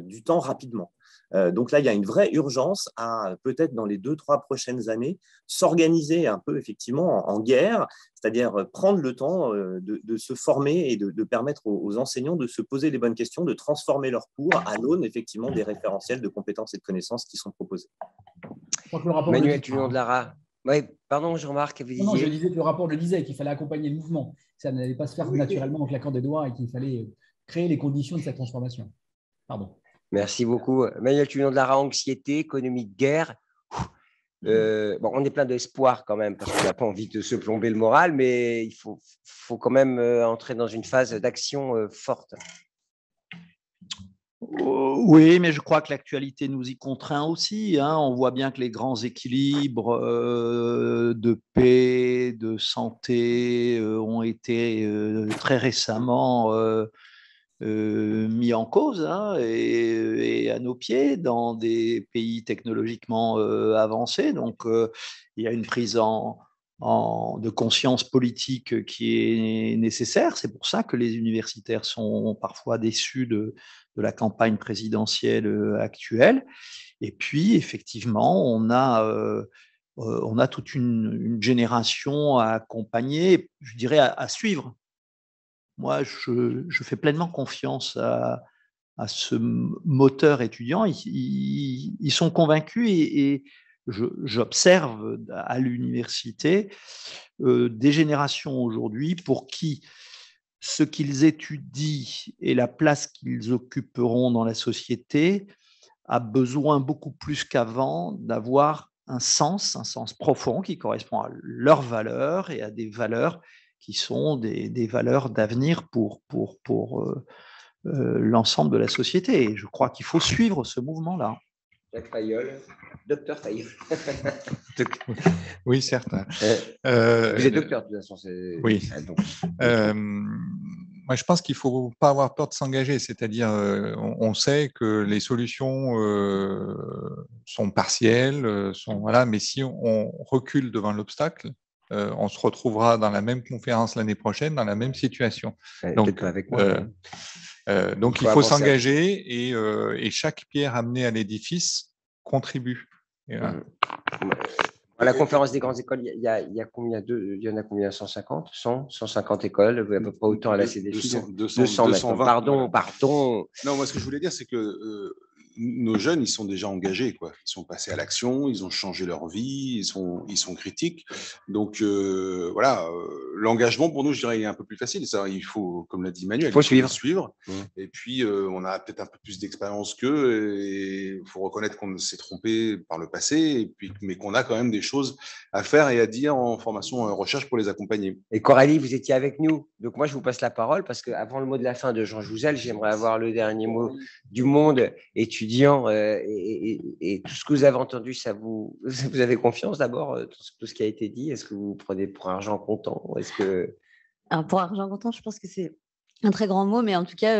du temps rapidement. Donc là, il y a une vraie urgence à, peut-être dans les 2-3 prochaines années, s'organiser un peu effectivement en guerre, c'est-à-dire prendre le temps de se former et de permettre aux enseignants de se poser les bonnes questions, de transformer leurs cours à l'aune effectivement des référentiels de compétences et de connaissances qui sont proposés. Manuel Tuyon-de-Lara. Oui, pardon, Jean-Marc, vous disiez… Non, je disais que le rapport le disait, qu'il fallait accompagner le mouvement. Ça n'allait pas se faire naturellement en claquant des doigts et qu'il fallait créer les conditions de cette transformation. Pardon. Merci beaucoup. Manuel Tuyon-de-Lara, anxiété, économie de guerre. On est plein d'espoir quand même, parce qu'on n'a pas envie de se plomber le moral, mais il faut quand même entrer dans une phase d'action forte. Oui, mais je crois que l'actualité nous y contraint aussi, hein. On voit bien que les grands équilibres de paix, de santé ont été très récemment mis en cause, hein, et à nos pieds dans des pays technologiquement avancés. Donc, il y a une prise de conscience politique qui est nécessaire. C'est pour ça que les universitaires sont parfois déçus de la campagne présidentielle actuelle. Et puis, effectivement, on a toute une génération à accompagner, je dirais à suivre. Moi, je fais pleinement confiance à ce moteur étudiant. Ils sont convaincus et j'observe à l'université des générations aujourd'hui pour qui ce qu'ils étudient et la place qu'ils occuperont dans la société a besoin beaucoup plus qu'avant d'avoir un sens profond qui correspond à leurs valeurs et à des valeurs qui sont des valeurs d'avenir pour l'ensemble de la société. Et je crois qu'il faut suivre ce mouvement-là. Jacques Fayolle, docteur Fayolle. Oui, certes. Vous êtes docteur, de toute façon. Oui. Moi, je pense qu'il ne faut pas avoir peur de s'engager. C'est-à-dire, on sait que les solutions sont partielles, mais si on recule devant l'obstacle, on se retrouvera dans la même conférence l'année prochaine, dans la même situation. Donc, avec moi, donc il faut s'engager et chaque pierre amenée à l'édifice contribue. À la conférence des grandes écoles, il y a combien il y en a combien 150 100 150 écoles, à peu près autant à la CDFI. 220. Pardon. Non, moi, ce que je voulais dire, c'est que nos jeunes, ils sont déjà engagés, quoi. Ils sont passés à l'action, ils ont changé leur vie, ils sont critiques. Donc, l'engagement, pour nous, je dirais, il est un peu plus facile. Ça, il faut, comme l'a dit Manuel, il faut suivre. Et puis, on a peut-être un peu plus d'expérience qu'eux, et il faut reconnaître qu'on s'est trompé par le passé, mais qu'on a quand même des choses à faire et à dire en formation, en recherche pour les accompagner. Et Coralie, vous étiez avec nous. Donc, moi, je vous passe la parole parce qu'avant le mot de la fin de Jean Jouzel, j'aimerais avoir le dernier mot du monde étudiant étudiants et tout ce que vous avez entendu, vous avez confiance d'abord dans tout ce qui a été dit? Est-ce que vous prenez pour argent comptant? Alors pour argent comptant, je pense que c'est un très grand mot, mais en tout cas,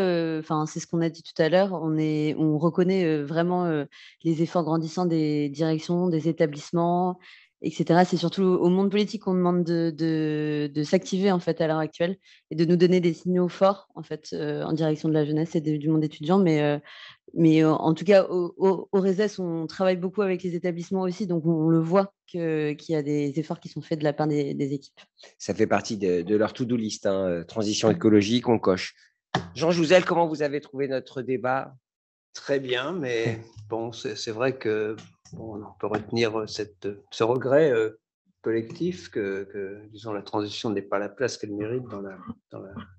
c'est ce qu'on a dit tout à l'heure. On reconnaît vraiment les efforts grandissants des directions, des établissements, etc. C'est surtout au monde politique qu'on demande de s'activer en fait à l'heure actuelle et de nous donner des signaux forts en fait en direction de la jeunesse et du monde étudiant. Mais en tout cas, au RESES, on travaille beaucoup avec les établissements aussi, donc on le voit qu'il y a des efforts qui sont faits de la part des équipes. Ça fait partie de leur to-do list, transition écologique, on coche. Jean Jouzel, comment vous avez trouvé notre débat? Très bien, mais bon, c'est vrai que on peut retenir ce regret collectif que, disons, la transition n'est pas la place qu'elle mérite dans la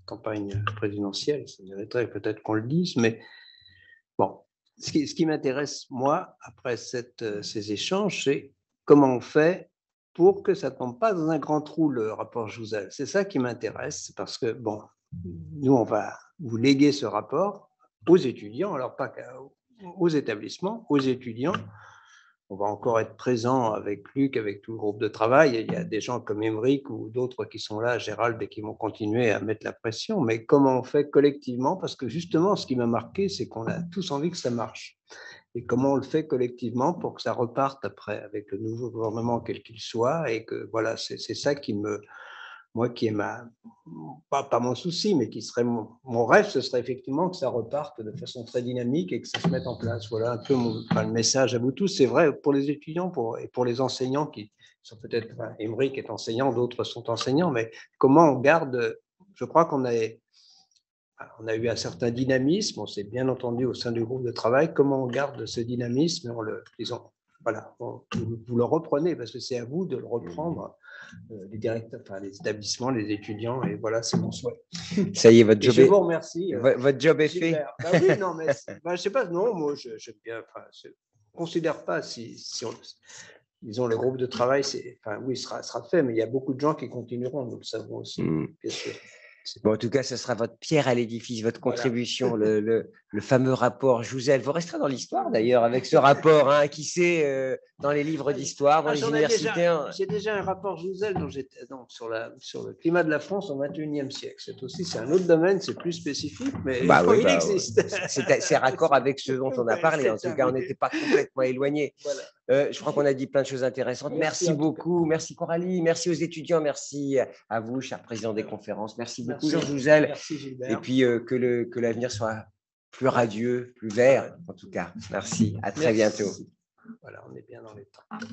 campagne présidentielle. Ça mériterait peut-être qu'on le dise, mais bon, ce qui m'intéresse, moi, après ces échanges, c'est comment on fait pour que ça ne tombe pas dans un grand trou, le rapport Jouzel. C'est ça qui m'intéresse, parce que, bon, nous, on va vous léguer ce rapport aux étudiants, alors pas aux établissements, aux étudiants. On va encore être présent avec Luc, avec tout le groupe de travail. Il y a des gens comme Émeric ou d'autres qui sont là, Gérald, et qui vont continuer à mettre la pression. Mais comment on fait collectivement? Parce que justement, ce qui m'a marqué, c'est qu'on a tous envie que ça marche. Et comment on le fait collectivement pour que ça reparte après avec le nouveau gouvernement, quel qu'il soit. Et que voilà, c'est ça qui est pas mon souci, mais qui serait mon rêve, ce serait effectivement que ça reparte de façon très dynamique et que ça se mette en place. Voilà un peu le message à vous tous. C'est vrai pour les étudiants et pour les enseignants qui sont peut-être, Émeric est enseignant, d'autres sont enseignants, mais comment on garde, je crois qu'on a eu un certain dynamisme, on s'est bien entendu au sein du groupe de travail, comment on garde ce dynamisme vous le reprenez, parce que c'est à vous de le reprendre, les directeurs, les établissements, les étudiants, et voilà, c'est mon souhait. Ça y est, votre job je vous remercie. Votre job est fait. Oui, non, mais je sais pas, non, moi, j'aime bien, je ne considère pas disons, le groupe de travail, oui, sera fait, mais il y a beaucoup de gens qui continueront, nous le savons aussi, bien sûr. Bon, en tout cas, ce sera votre pierre à l'édifice, votre contribution, le fameux rapport Jouzel. Vous resterez dans l'histoire d'ailleurs avec ce rapport, qui sait, dans les livres d'histoire, dans les universités. J'ai déjà un rapport Jouzel sur le climat de la France au XXIe siècle. C'est un autre domaine, c'est plus spécifique, mais il existe. C'est raccord avec ce dont on a parlé. En tout cas, on n'était pas complètement éloignés. Voilà. Je crois qu'on a dit plein de choses intéressantes. Merci beaucoup. Merci Coralie. Merci aux étudiants. Merci à vous, cher président des conférences. Merci beaucoup, Jean Jouzel. Merci, Gilbert. Et puis que l'avenir soit plus radieux, plus vert, en tout cas. Merci. À très bientôt. Voilà, on est bien dans les temps.